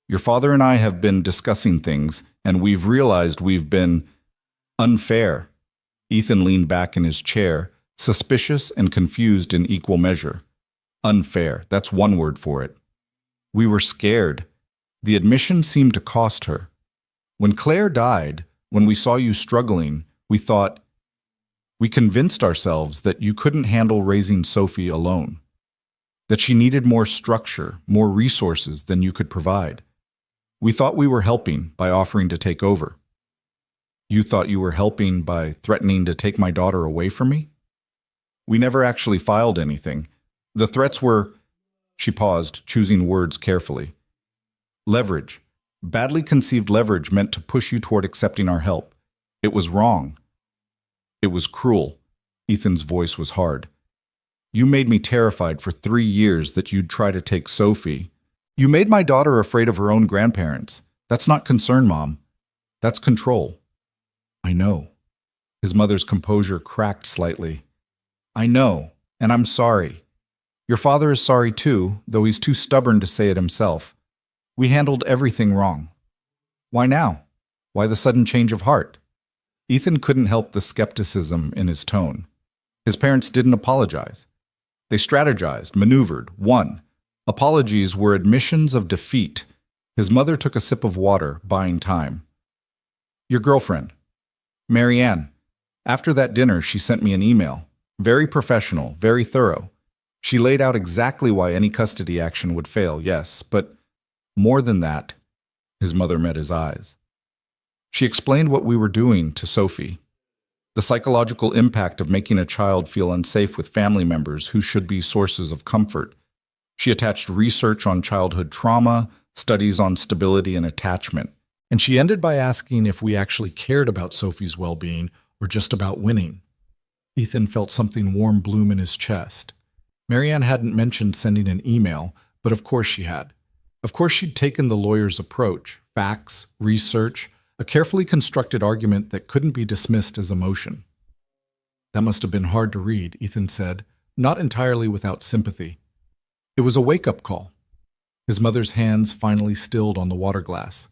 Your father and I have been discussing things, and we've realized we've been unfair. Ethan leaned back in his chair, suspicious and confused in equal measure. Unfair, that's one word for it. We were scared. The admission seemed to cost her. When Claire died, when we saw you struggling, we convinced ourselves that you couldn't handle raising Sophie alone, that she needed more structure, more resources than you could provide. We thought we were helping by offering to take over. You thought you were helping by threatening to take my daughter away from me? We never actually filed anything. The threats were... She paused, choosing words carefully. Leverage. Badly conceived leverage meant to push you toward accepting our help. It was wrong. It was cruel. Ethan's voice was hard. You made me terrified for 3 years that you'd try to take Sophie. You made my daughter afraid of her own grandparents. That's not concern, Mom. That's control. I know. His mother's composure cracked slightly. I know, and I'm sorry. Your father is sorry too, though he's too stubborn to say it himself. We handled everything wrong. Why now? Why the sudden change of heart? Ethan couldn't help the skepticism in his tone. His parents didn't apologize. They strategized, maneuvered, won. Apologies were admissions of defeat. His mother took a sip of water, buying time. Your girlfriend, Marianne. After that dinner, she sent me an email. Very professional, very thorough. She laid out exactly why any custody action would fail, yes, but more than that. His mother met his eyes. She explained what we were doing to Sophie. The psychological impact of making a child feel unsafe with family members who should be sources of comfort. She attached research on childhood trauma, studies on stability and attachment, and she ended by asking if we actually cared about Sophie's well-being or just about winning. Ethan felt something warm bloom in his chest. Marianne hadn't mentioned sending an email, but of course she had. Of course she'd taken the lawyer's approach, facts, research, a carefully constructed argument that couldn't be dismissed as emotion. That must have been hard to read, Ethan said, not entirely without sympathy. It was a wake-up call. His mother's hands finally stilled on the water glass.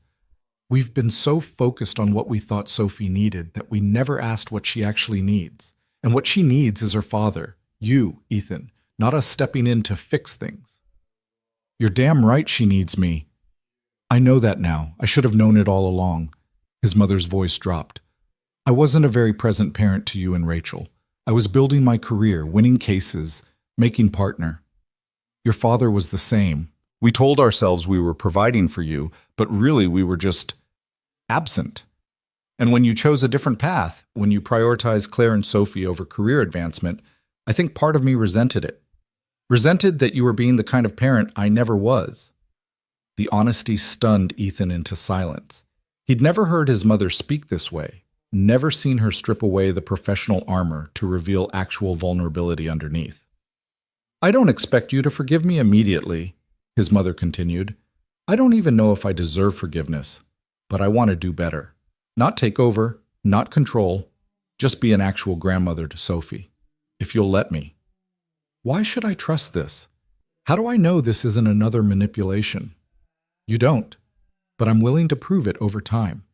We've been so focused on what we thought Sophie needed that we never asked what she actually needs. And what she needs is her father, you, Ethan, not us stepping in to fix things. You're damn right she needs me. I know that now. I should have known it all along. His mother's voice dropped. I wasn't a very present parent to you and Rachel. I was building my career, winning cases, making partner. Your father was the same. We told ourselves we were providing for you, but really we were just absent. And when you chose a different path, when you prioritized Claire and Sophie over career advancement, I think part of me resented it. Resented that you were being the kind of parent I never was. The honesty stunned Ethan into silence. He'd never heard his mother speak this way, never seen her strip away the professional armor to reveal actual vulnerability underneath. I don't expect you to forgive me immediately, his mother continued. I don't even know if I deserve forgiveness, but I want to do better. Not take over, not control, just be an actual grandmother to Sophie, if you'll let me. Why should I trust this? How do I know this isn't another manipulation? You don't, but I'm willing to prove it over time.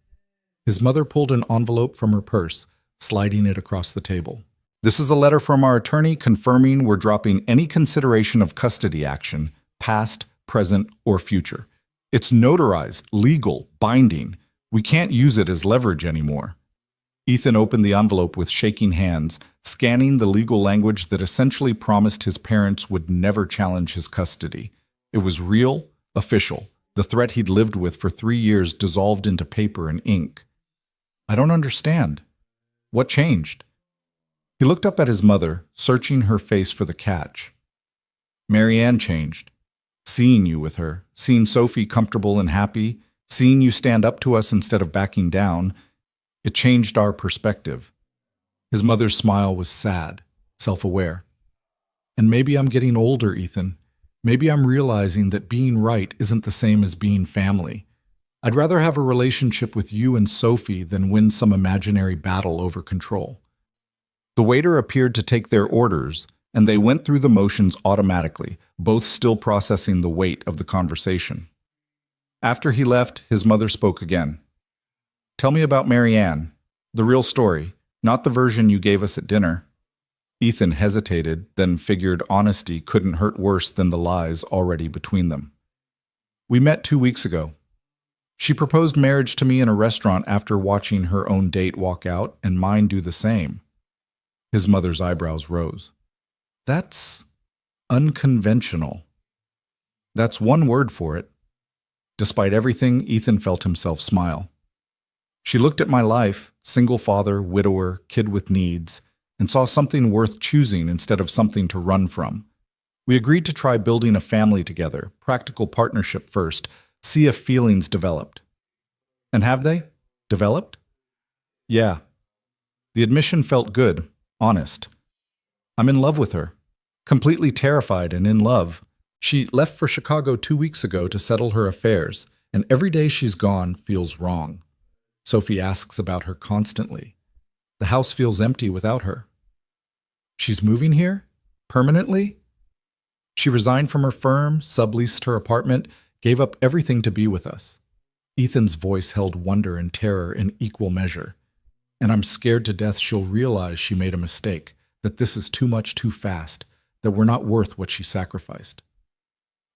His mother pulled an envelope from her purse, sliding it across the table. This is a letter from our attorney confirming we're dropping any consideration of custody action, past, present, or future. It's notarized, legal, binding. We can't use it as leverage anymore. Ethan opened the envelope with shaking hands, scanning the legal language that essentially promised his parents would never challenge his custody. It was real, official. The threat he'd lived with for 3 years dissolved into paper and ink. I don't understand. What changed? He looked up at his mother, searching her face for the catch. Marianne changed. Seeing you with her, seeing Sophie comfortable and happy, seeing you stand up to us instead of backing down, it changed our perspective. His mother's smile was sad, self-aware. And maybe I'm getting older, Ethan. Maybe I'm realizing that being right isn't the same as being family. I'd rather have a relationship with you and Sophie than win some imaginary battle over control. The waiter appeared to take their orders, and they went through the motions automatically, both still processing the weight of the conversation. After he left, his mother spoke again. Tell me about Marianne, the real story, not the version you gave us at dinner. Ethan hesitated, then figured honesty couldn't hurt worse than the lies already between them. We met 2 weeks ago. She proposed marriage to me in a restaurant after watching her own date walk out and mine do the same. His mother's eyebrows rose. That's unconventional. That's one word for it. Despite everything, Ethan felt himself smile. She looked at my life, single father, widower, kid with needs, and saw something worth choosing instead of something to run from. We agreed to try building a family together, practical partnership first, see if feelings developed. And have they? Developed? Yeah. The admission felt good, honest. I'm in love with her. Completely terrified and in love. She left for Chicago 2 weeks ago to settle her affairs, and every day she's gone feels wrong. Sophie asks about her constantly. The house feels empty without her. She's moving here? Permanently? She resigned from her firm, subleased her apartment, gave up everything to be with us. Ethan's voice held wonder and terror in equal measure. And I'm scared to death she'll realize she made a mistake, that this is too much too fast, that we're not worth what she sacrificed.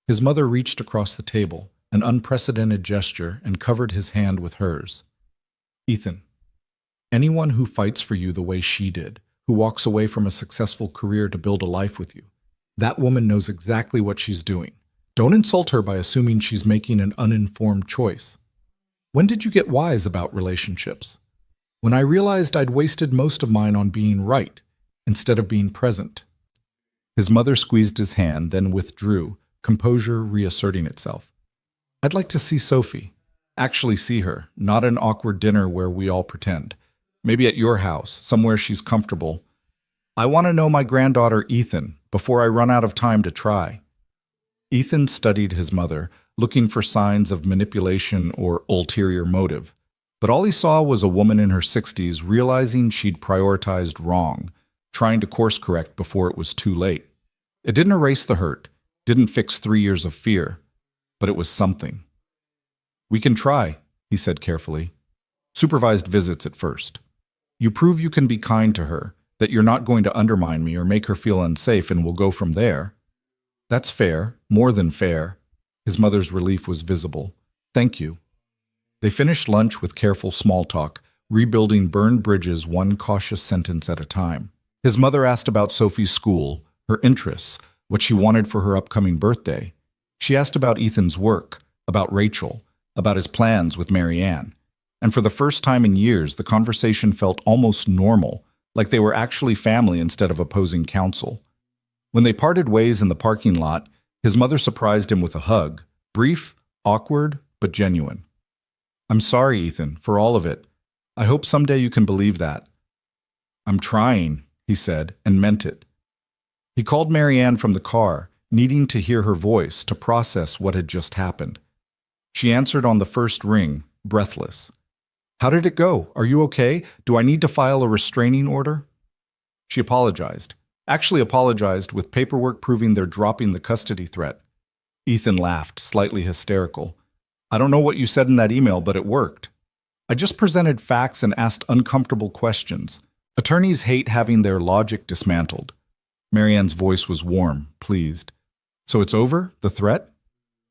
His mother reached across the table, an unprecedented gesture, and covered his hand with hers. Ethan, anyone who fights for you the way she did, who walks away from a successful career to build a life with you, that woman knows exactly what she's doing. Don't insult her by assuming she's making an uninformed choice. When did you get wise about relationships? When I realized I'd wasted most of mine on being right, instead of being present. His mother squeezed his hand, then withdrew, composure reasserting itself. I'd like to see Sophie. Actually see her, not an awkward dinner where we all pretend. Maybe at your house, somewhere she's comfortable. I want to know my granddaughter Ethan before I run out of time to try. Ethan studied his mother, looking for signs of manipulation or ulterior motive. But all he saw was a woman in her 60s realizing she'd prioritized wrong, trying to course correct before it was too late. It didn't erase the hurt, didn't fix 3 years of fear, but it was something. We can try, he said carefully. Supervised visits at first. You prove you can be kind to her, that you're not going to undermine me or make her feel unsafe, and we'll go from there. That's fair, more than fair. His mother's relief was visible. Thank you. They finished lunch with careful small talk, rebuilding burned bridges one cautious sentence at a time. His mother asked about Sophie's school, her interests, what she wanted for her upcoming birthday. She asked about Ethan's work, about Rachel, about his plans with Marianne. And for the first time in years, the conversation felt almost normal, like they were actually family instead of opposing counsel. When they parted ways in the parking lot, his mother surprised him with a hug, brief, awkward, but genuine. I'm sorry, Ethan, for all of it. I hope someday you can believe that. I'm trying, he said, and meant it. He called Marianne from the car, needing to hear her voice to process what had just happened. She answered on the first ring, breathless. How did it go? Are you okay? Do I need to file a restraining order? She apologized. Actually apologized with paperwork proving they're dropping the custody threat. Ethan laughed, slightly hysterical. I don't know what you said in that email, but it worked. I just presented facts and asked uncomfortable questions. Attorneys hate having their logic dismantled. Marianne's voice was warm, pleased. So it's over? The threat?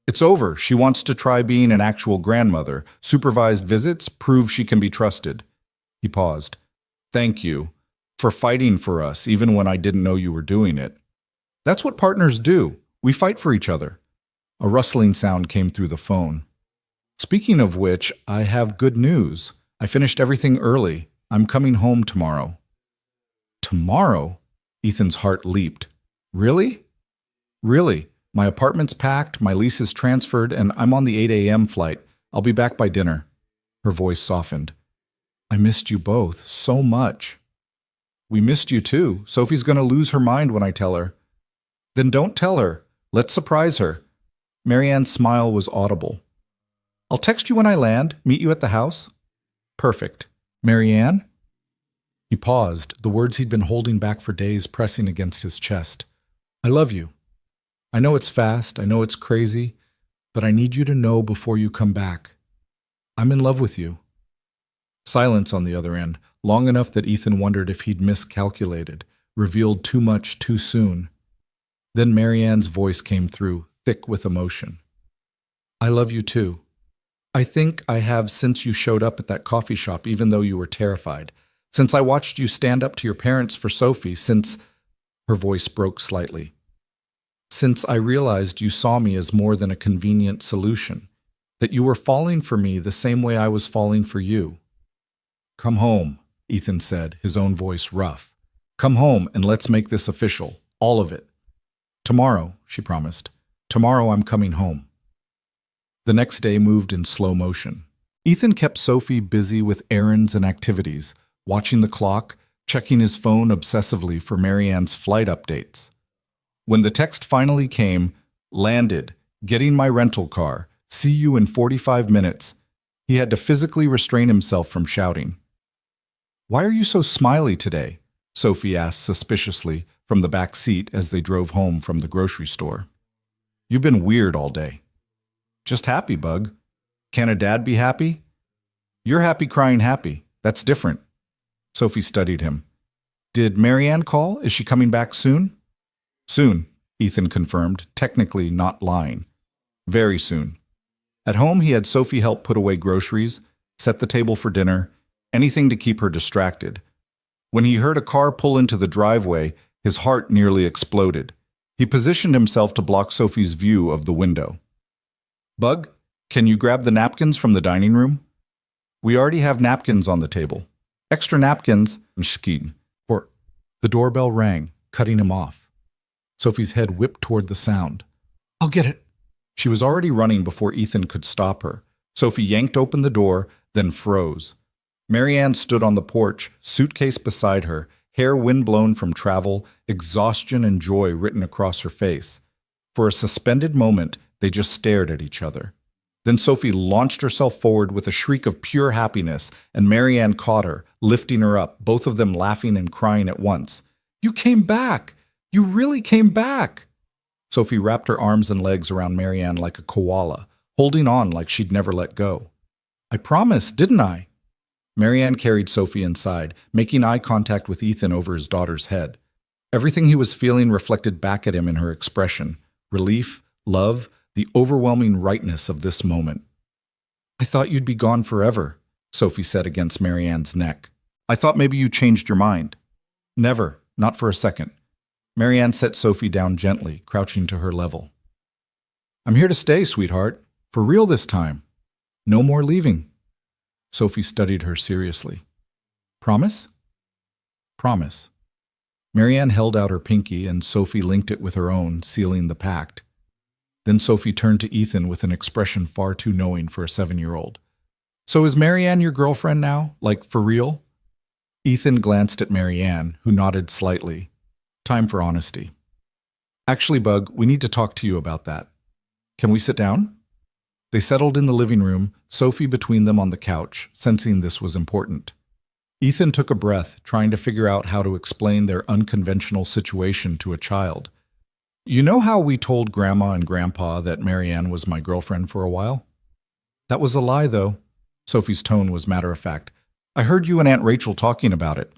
It's over. She wants to try being an actual grandmother. Supervised visits prove she can be trusted. He paused. Thank you for fighting for us, even when I didn't know you were doing it. That's what partners do. We fight for each other. A rustling sound came through the phone. Speaking of which, I have good news. I finished everything early. I'm coming home tomorrow. Tomorrow? Ethan's heart leaped. Really? Really. My apartment's packed, my lease is transferred, and I'm on the 8 a.m. flight. I'll be back by dinner. Her voice softened. I missed you both so much. We missed you too. Sophie's going to lose her mind when I tell her. Then don't tell her. Let's surprise her. Marianne's smile was audible. I'll text you when I land, meet you at the house. Perfect. Marianne? He paused, the words he'd been holding back for days pressing against his chest. I love you. I know it's fast, I know it's crazy, but I need you to know before you come back. I'm in love with you. Silence on the other end, long enough that Ethan wondered if he'd miscalculated, revealed too much too soon. Then Marianne's voice came through, thick with emotion. I love you too. I think I have since you showed up at that coffee shop, even though you were terrified. Since I watched you stand up to your parents for Sophie, since... Her voice broke slightly. Since I realized you saw me as more than a convenient solution, that you were falling for me the same way I was falling for you. Come home, Ethan said, his own voice rough. Come home and let's make this official, all of it. Tomorrow, she promised. Tomorrow I'm coming home. The next day moved in slow motion. Ethan kept Sophie busy with errands and activities, watching the clock, checking his phone obsessively for Marianne's flight updates. When the text finally came, landed, getting my rental car, see you in 45 minutes, he had to physically restrain himself from shouting. Why are you so smiley today? Sophie asked suspiciously from the back seat as they drove home from the grocery store. You've been weird all day. Just happy, Bug. Can a dad be happy? You're happy crying happy. That's different. Sophie studied him. Did Marianne call? Is she coming back soon? Soon, Ethan confirmed, technically not lying. Very soon. At home, he had Sophie help put away groceries, set the table for dinner, anything to keep her distracted. When he heard a car pull into the driveway, his heart nearly exploded. He positioned himself to block Sophie's view of the window. Bug, can you grab the napkins from the dining room? We already have napkins on the table. Extra napkins, Shkin. For the doorbell rang, cutting him off. Sophie's head whipped toward the sound. I'll get it. She was already running before Ethan could stop her. Sophie yanked open the door, then froze. Marianne stood on the porch, suitcase beside her, hair windblown from travel, exhaustion and joy written across her face. For a suspended moment, they just stared at each other. Then Sophie launched herself forward with a shriek of pure happiness, and Marianne caught her, lifting her up, both of them laughing and crying at once. You came back! You really came back! Sophie wrapped her arms and legs around Marianne like a koala, holding on like she'd never let go. I promised, didn't I? Marianne carried Sophie inside, making eye contact with Ethan over his daughter's head. Everything he was feeling reflected back at him in her expression. Relief, love, the overwhelming rightness of this moment. I thought you'd be gone forever, Sophie said against Marianne's neck. I thought maybe you changed your mind. Never, not for a second. Marianne set Sophie down gently, crouching to her level. I'm here to stay, sweetheart. For real this time. No more leaving. Sophie studied her seriously. Promise? Promise. Marianne held out her pinky and Sophie linked it with her own, sealing the pact. Then Sophie turned to Ethan with an expression far too knowing for a 7-year-old. So is Marianne your girlfriend now? Like, for real? Ethan glanced at Marianne, who nodded slightly. Time for honesty. Actually, Bug, we need to talk to you about that. Can we sit down? They settled in the living room, Sophie between them on the couch, sensing this was important. Ethan took a breath, trying to figure out how to explain their unconventional situation to a child. You know how we told Grandma and Grandpa that Marianne was my girlfriend for a while? That was a lie, though. Sophie's tone was matter-of-fact. I heard you and Aunt Rachel talking about it.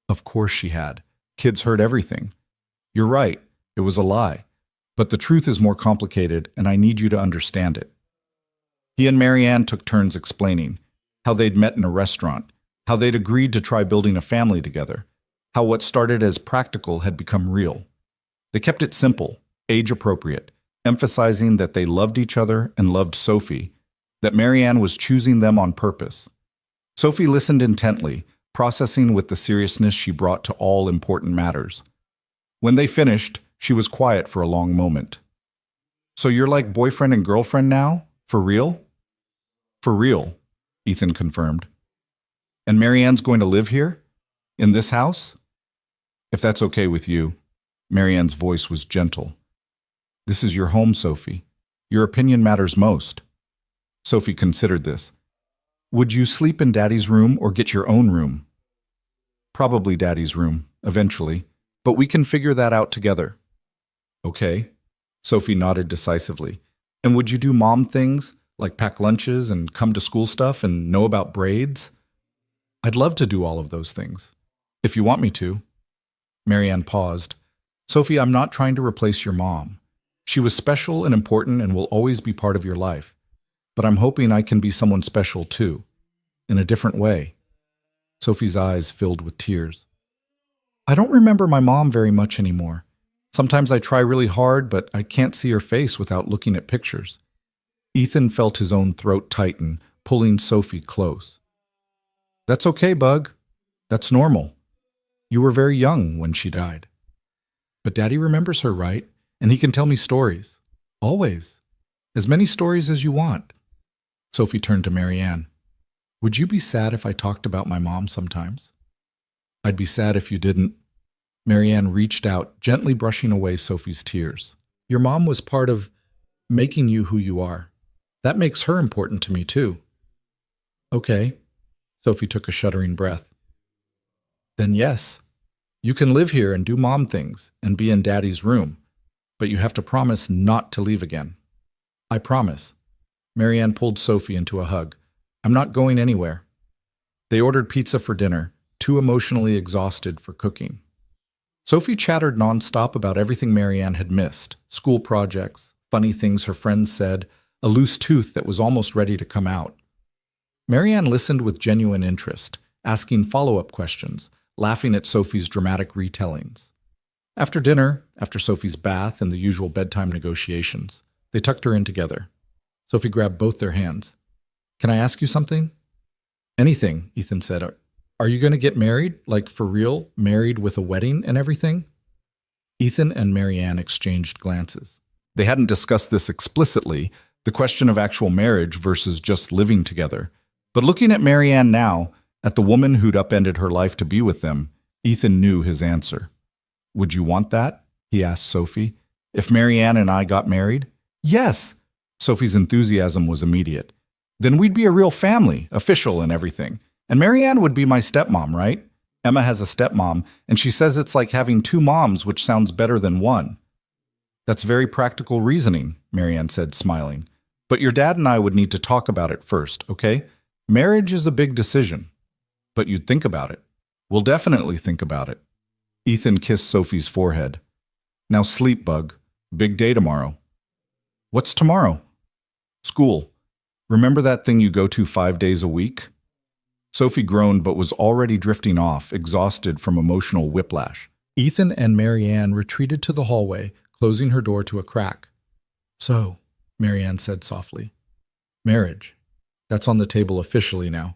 Of course she had. Kids heard everything. You're right, it was a lie. But the truth is more complicated, and I need you to understand it. He and Marianne took turns explaining how they'd met in a restaurant, how they'd agreed to try building a family together, how what started as practical had become real. They kept it simple, age-appropriate, emphasizing that they loved each other and loved Sophie, that Marianne was choosing them on purpose. Sophie listened intently, processing with the seriousness she brought to all important matters. When they finished, she was quiet for a long moment. So you're like boyfriend and girlfriend now? For real? For real, Ethan confirmed. And Marianne's going to live here? In this house? If that's okay with you. Marianne's voice was gentle. This is your home, Sophie. Your opinion matters most. Sophie considered this. Would you sleep in Daddy's room or get your own room? Probably Daddy's room, eventually, but we can figure that out together. Okay. Sophie nodded decisively. And would you do mom things, like pack lunches and come to school stuff and know about braids? I'd love to do all of those things, if you want me to. Marianne paused. Sophie, I'm not trying to replace your mom. She was special and important and will always be part of your life. But I'm hoping I can be someone special too, in a different way. Sophie's eyes filled with tears. I don't remember my mom very much anymore. Sometimes I try really hard, but I can't see her face without looking at pictures. Ethan felt his own throat tighten, pulling Sophie close. That's okay, Bug. That's normal. You were very young when she died. But Daddy remembers her, right? And he can tell me stories. Always. As many stories as you want. Sophie turned to Marianne. Would you be sad if I talked about my mom sometimes? I'd be sad if you didn't. Marianne reached out, gently brushing away Sophie's tears. Your mom was part of making you who you are. That makes her important to me, too. Okay. Sophie took a shuddering breath. Then yes, you can live here and do mom things and be in Daddy's room, but you have to promise not to leave again. I promise. Marianne pulled Sophie into a hug. I'm not going anywhere. They ordered pizza for dinner, too emotionally exhausted for cooking. Sophie chattered nonstop about everything Marianne had missed, school projects, funny things her friends said, a loose tooth that was almost ready to come out. Marianne listened with genuine interest, asking follow-up questions, laughing at Sophie's dramatic retellings. After dinner, after Sophie's bath and the usual bedtime negotiations, they tucked her in together. Sophie grabbed both their hands. Can I ask you something? Anything, Ethan said. Are you going to get married? Like for real? Married with a wedding and everything? Ethan and Marianne exchanged glances. They hadn't discussed this explicitly, the question of actual marriage versus just living together. But looking at Marianne now, at the woman who'd upended her life to be with them, Ethan knew his answer. Would you want that? He asked Sophie. If Marianne and I got married? Yes! Sophie's enthusiasm was immediate. Then we'd be a real family, official and everything. And Marianne would be my stepmom, right? Emma has a stepmom, and she says it's like having two moms, which sounds better than one. That's very practical reasoning, Marianne said, smiling. But your dad and I would need to talk about it first, okay? Marriage is a big decision. But you'd think about it. We'll definitely think about it. Ethan kissed Sophie's forehead. Now sleep, bug. Big day tomorrow. What's tomorrow? School. Remember that thing you go to 5 days a week? Sophie groaned but was already drifting off, exhausted from emotional whiplash. Ethan and Marianne retreated to the hallway, closing her door to a crack. So, Marianne said softly, marriage. That's on the table officially now.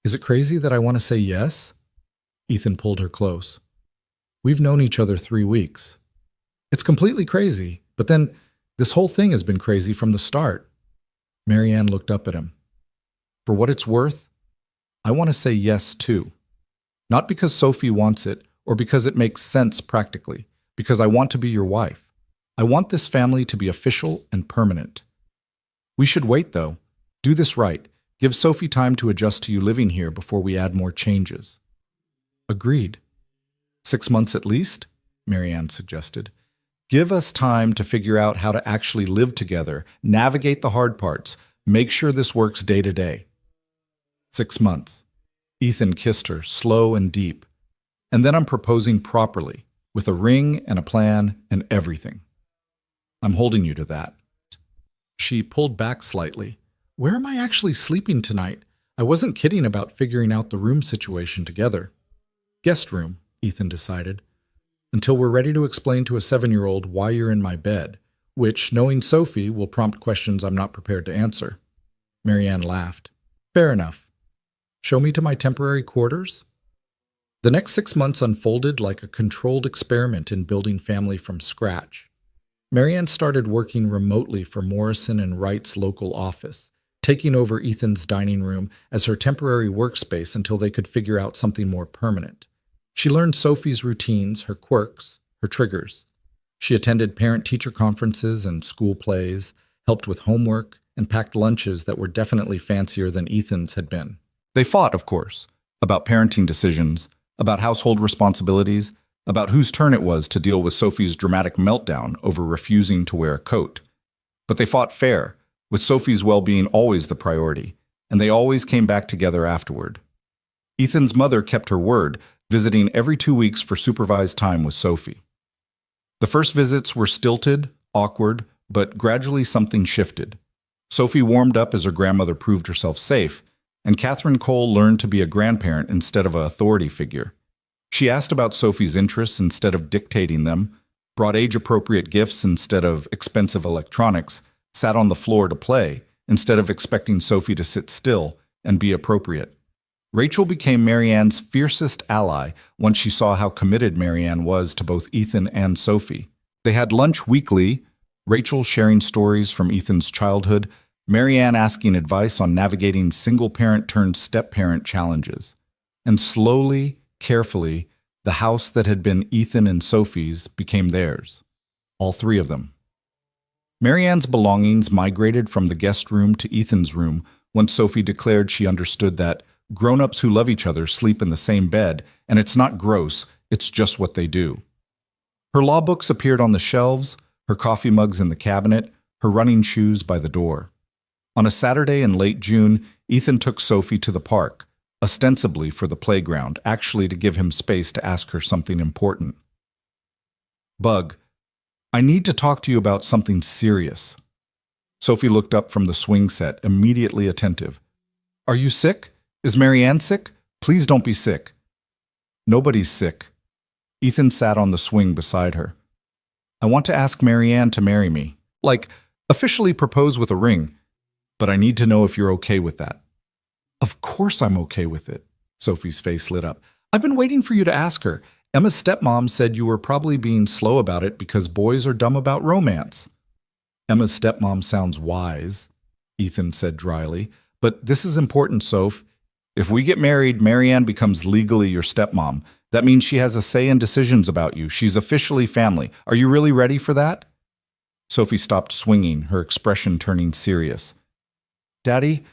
Is it crazy that I want to say yes? Ethan pulled her close. We've known each other 3 weeks. It's completely crazy, but then this whole thing has been crazy from the start. Marianne looked up at him. For what it's worth, I want to say yes too. Not because Sophie wants it or because it makes sense practically, because I want to be your wife. I want this family to be official and permanent. We should wait though. Do this right. Give Sophie time to adjust to you living here before we add more changes. Agreed. 6 months at least? Marianne suggested. Give us time to figure out how to actually live together, navigate the hard parts, make sure this works day to day. 6 months. Ethan kissed her, slow and deep. And then I'm proposing properly, with a ring and a plan and everything. I'm holding you to that. She pulled back slightly. Where am I actually sleeping tonight? I wasn't kidding about figuring out the room situation together. Guest room, Ethan decided. Until we're ready to explain to a 7-year-old why you're in my bed, which, knowing Sophie, will prompt questions I'm not prepared to answer. Marianne laughed. Fair enough. Show me to my temporary quarters? The next 6 months unfolded like a controlled experiment in building family from scratch. Marianne started working remotely for Morrison and Wright's local office, taking over Ethan's dining room as her temporary workspace until they could figure out something more permanent. She learned Sophie's routines, her quirks, her triggers. She attended parent-teacher conferences and school plays, helped with homework, and packed lunches that were definitely fancier than Ethan's had been. They fought, of course, about parenting decisions, about household responsibilities, about whose turn it was to deal with Sophie's dramatic meltdown over refusing to wear a coat. But they fought fair, with Sophie's well-being always the priority, and they always came back together afterward. Ethan's mother kept her word, visiting every 2 weeks for supervised time with Sophie. The first visits were stilted, awkward, but gradually something shifted. Sophie warmed up as her grandmother proved herself safe, and Catherine Cole learned to be a grandparent instead of an authority figure. She asked about Sophie's interests instead of dictating them, brought age-appropriate gifts instead of expensive electronics, sat on the floor to play instead of expecting Sophie to sit still and be appropriate. Rachel became Marianne's fiercest ally once she saw how committed Marianne was to both Ethan and Sophie. They had lunch weekly, Rachel sharing stories from Ethan's childhood, Marianne asking advice on navigating single-parent-turned-step-parent challenges. And slowly, carefully, the house that had been Ethan and Sophie's became theirs. All 3 of them. Marianne's belongings migrated from the guest room to Ethan's room once Sophie declared she understood that grown-ups who love each other sleep in the same bed, and it's not gross, it's just what they do. Her law books appeared on the shelves, her coffee mugs in the cabinet, her running shoes by the door. On a Saturday in late June, Ethan took Sophie to the park, ostensibly for the playground, actually to give him space to ask her something important. Bug, I need to talk to you about something serious. Sophie looked up from the swing set, immediately attentive. Are you sick? Is Marianne sick? Please don't be sick. Nobody's sick. Ethan sat on the swing beside her. I want to ask Marianne to marry me. Like, officially propose with a ring. But I need to know if you're okay with that. Of course I'm okay with it. Sophie's face lit up. I've been waiting for you to ask her. Emma's stepmom said you were probably being slow about it because boys are dumb about romance. Emma's stepmom sounds wise, Ethan said dryly. But this is important, Soph. If we get married, Marianne becomes legally your stepmom. That means she has a say in decisions about you. She's officially family. Are you really ready for that? Sophie stopped swinging, her expression turning serious. Daddy,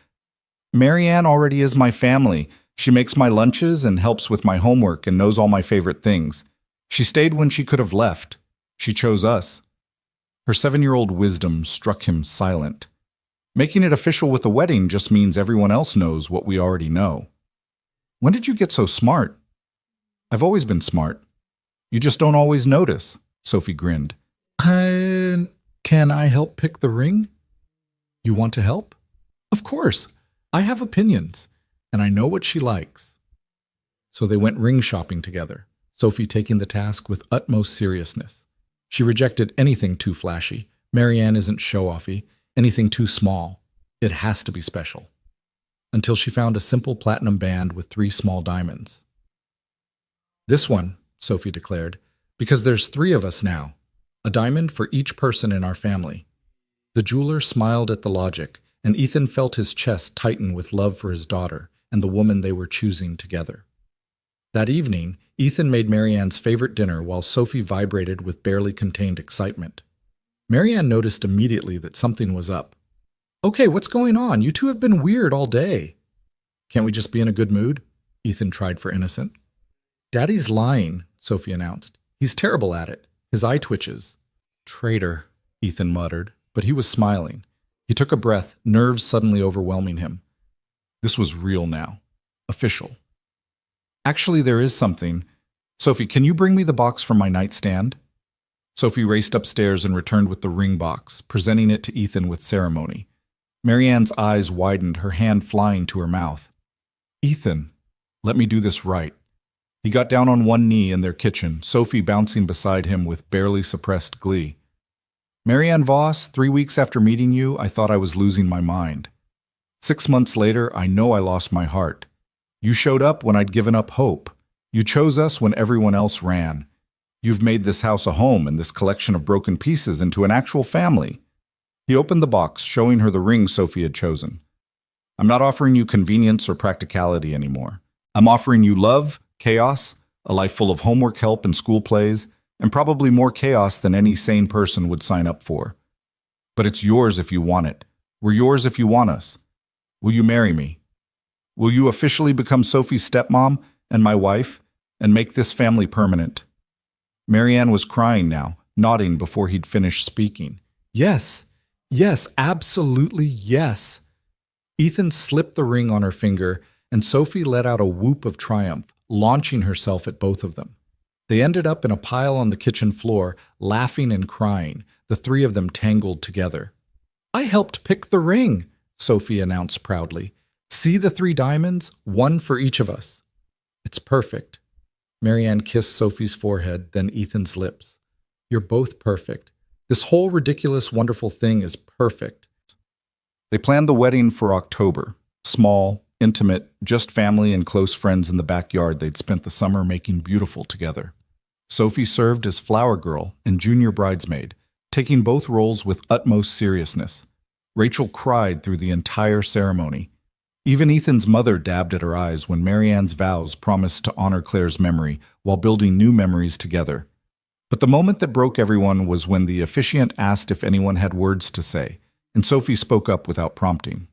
Marianne already is my family. She makes my lunches and helps with my homework and knows all my favorite things. She stayed when she could have left. She chose us. Her 7-year-old wisdom struck him silent. Making it official with a wedding just means everyone else knows what we already know. When did you get so smart? I've always been smart. You just don't always notice, Sophie grinned. Can I help pick the ring? You want to help? Of course. I have opinions, and I know what she likes. So they went ring shopping together, Sophie taking the task with utmost seriousness. She rejected anything too flashy. Marianne isn't show-offy. Anything too small. It has to be special. Until she found a simple platinum band with 3 small diamonds. This one, Sophie declared, because there's 3 of us now. A diamond for each person in our family. The jeweler smiled at the logic, and Ethan felt his chest tighten with love for his daughter and the woman they were choosing together. That evening, Ethan made Marianne's favorite dinner while Sophie vibrated with barely contained excitement. Marianne noticed immediately that something was up. Okay, what's going on? You two have been weird all day. Can't we just be in a good mood? Ethan tried for innocent. Daddy's lying, Sophie announced. He's terrible at it. His eye twitches. Traitor, Ethan muttered, but he was smiling. He took a breath, nerves suddenly overwhelming him. This was real now. Official. Actually, there is something. Sophie, can you bring me the box from my nightstand? Sophie raced upstairs and returned with the ring box, presenting it to Ethan with ceremony. Marianne's eyes widened, her hand flying to her mouth. Ethan, let me do this right. He got down on one knee in their kitchen, Sophie bouncing beside him with barely suppressed glee. Marianne Voss, 3 weeks after meeting you, I thought I was losing my mind. 6 months later, I know I lost my heart. You showed up when I'd given up hope. You chose us when everyone else ran. You've made this house a home and this collection of broken pieces into an actual family. He opened the box, showing her the ring Sophie had chosen. I'm not offering you convenience or practicality anymore. I'm offering you love, chaos, a life full of homework help and school plays, and probably more chaos than any sane person would sign up for. But it's yours if you want it. We're yours if you want us. Will you marry me? Will you officially become Sophie's stepmom and my wife and make this family permanent? Marianne was crying now, nodding before he'd finished speaking. Yes, yes, absolutely yes. Ethan slipped the ring on her finger, and Sophie let out a whoop of triumph, launching herself at both of them. They ended up in a pile on the kitchen floor, laughing and crying, the 3 of them tangled together. I helped pick the ring, Sophie announced proudly. See the 3 diamonds? 1 for each of us. It's perfect. Marianne kissed Sophie's forehead, then Ethan's lips. You're both perfect. This whole ridiculous, wonderful thing is perfect. They planned the wedding for October. Small, intimate, just family and close friends in the backyard they'd spent the summer making beautiful together. Sophie served as flower girl and junior bridesmaid, taking both roles with utmost seriousness. Rachel cried through the entire ceremony. Even Ethan's mother dabbed at her eyes when Marianne's vows promised to honor Claire's memory while building new memories together. But the moment that broke everyone was when the officiant asked if anyone had words to say, and Sophie spoke up without prompting.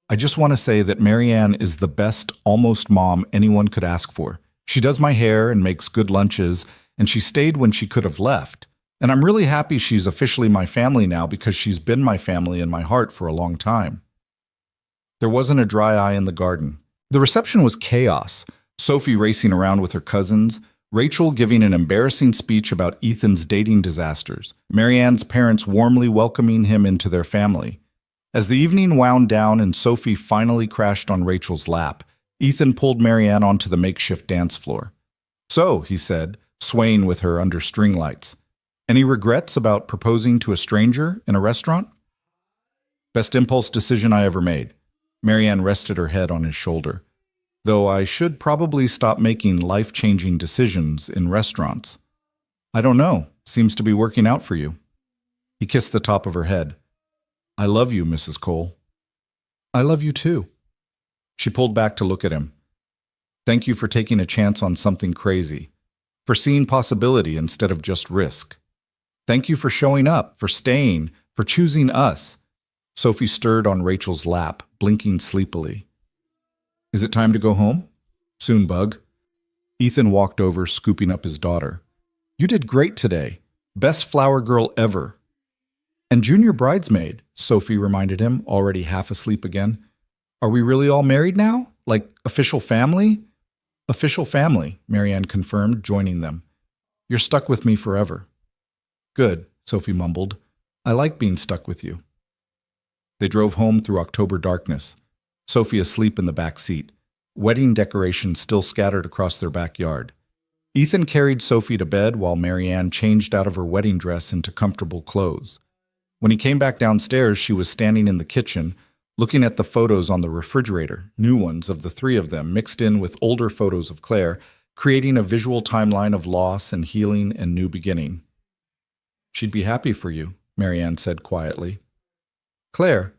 I just want to say that Marianne is the best almost mom anyone could ask for. She does my hair and makes good lunches, and she stayed when she could have left. And I'm really happy she's officially my family now because she's been my family in my heart for a long time. There wasn't a dry eye in the garden. The reception was chaos. Sophie racing around with her cousins, Rachel giving an embarrassing speech about Ethan's dating disasters, Marianne's parents warmly welcoming him into their family. As the evening wound down and Sophie finally crashed on Rachel's lap, Ethan pulled Marianne onto the makeshift dance floor. "So," he said, swaying with her under string lights, "any regrets about proposing to a stranger in a restaurant?" "Best impulse decision I ever made." Marianne rested her head on his shoulder. "Though I should probably stop making life-changing decisions in restaurants." "I don't know. Seems to be working out for you." He kissed the top of her head. "I love you, Mrs. Cole." "I love you too." She pulled back to look at him. "Thank you for taking a chance on something crazy, for seeing possibility instead of just risk. Thank you for showing up, for staying, for choosing us." Sophie stirred on Rachel's lap, blinking sleepily. "Is it time to go home?" "Soon, Bug." Ethan walked over, scooping up his daughter. "You did great today. Best flower girl ever." "And junior bridesmaid," Sophie reminded him, already half asleep again. "Are we really all married now? Like official family?" "Official family," Marianne confirmed, joining them. "You're stuck with me forever." "Good," Sophie mumbled. "I like being stuck with you." They drove home through October darkness, Sophie asleep in the back seat, wedding decorations still scattered across their backyard. Ethan carried Sophie to bed while Marianne changed out of her wedding dress into comfortable clothes. When he came back downstairs, she was standing in the kitchen, looking at the photos on the refrigerator, new ones of the three of them mixed in with older photos of Claire, creating a visual timeline of loss and healing and new beginning. "She'd be happy for you," Marianne said quietly. "Claire,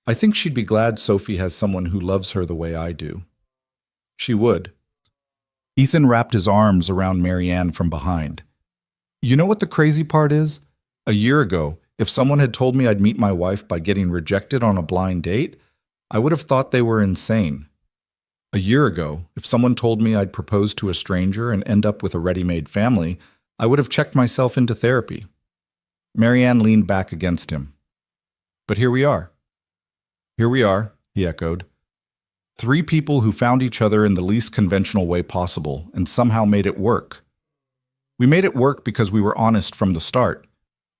I think she'd be glad Sophie has someone who loves her the way I do." "She would." Ethan wrapped his arms around Marianne from behind. "You know what the crazy part is? A year ago, if someone had told me I'd meet my wife by getting rejected on a blind date, I would have thought they were insane. A year ago, if someone told me I'd propose to a stranger and end up with a ready-made family, I would have checked myself into therapy." Marianne leaned back against him. "But here we are." "Here we are," he echoed. "Three people who found each other in the least conventional way possible and somehow made it work. We made it work because we were honest from the start.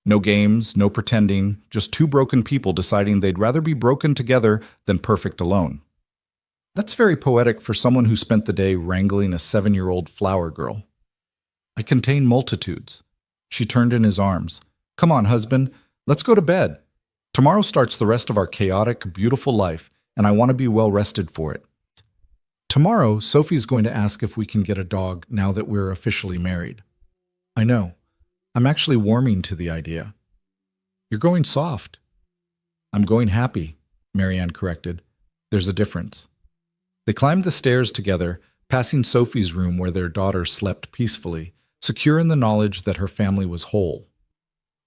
No games, no pretending, just two broken people deciding they'd rather be broken together than perfect alone." That's very poetic for someone who spent the day wrangling a 7-year-old flower girl. "I contain multitudes." She turned in his arms. "Come on, husband, let's go to bed. Tomorrow starts the rest of our chaotic, beautiful life, and I want to be well rested for it." "Tomorrow, Sophie's going to ask if we can get a dog now that we're officially married." "I know. I'm actually warming to the idea." "You're going soft." "I'm going happy," Marianne corrected. "There's a difference." They climbed the stairs together, passing Sophie's room where their daughter slept peacefully, secure in the knowledge that her family was whole.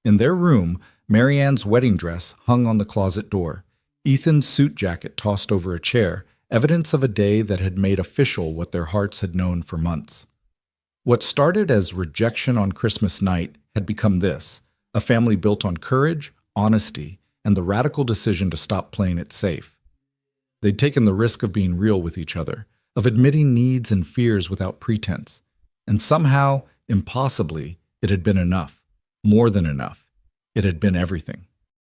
In their room, Marianne's wedding dress hung on the closet door, Ethan's suit jacket tossed over a chair, evidence of a day that had made official what their hearts had known for months. What started as rejection on Christmas night had become this, a family built on courage, honesty, and the radical decision to stop playing it safe. They'd taken the risk of being real with each other, of admitting needs and fears without pretense, and somehow, impossibly, it had been enough, more than enough. It had been everything.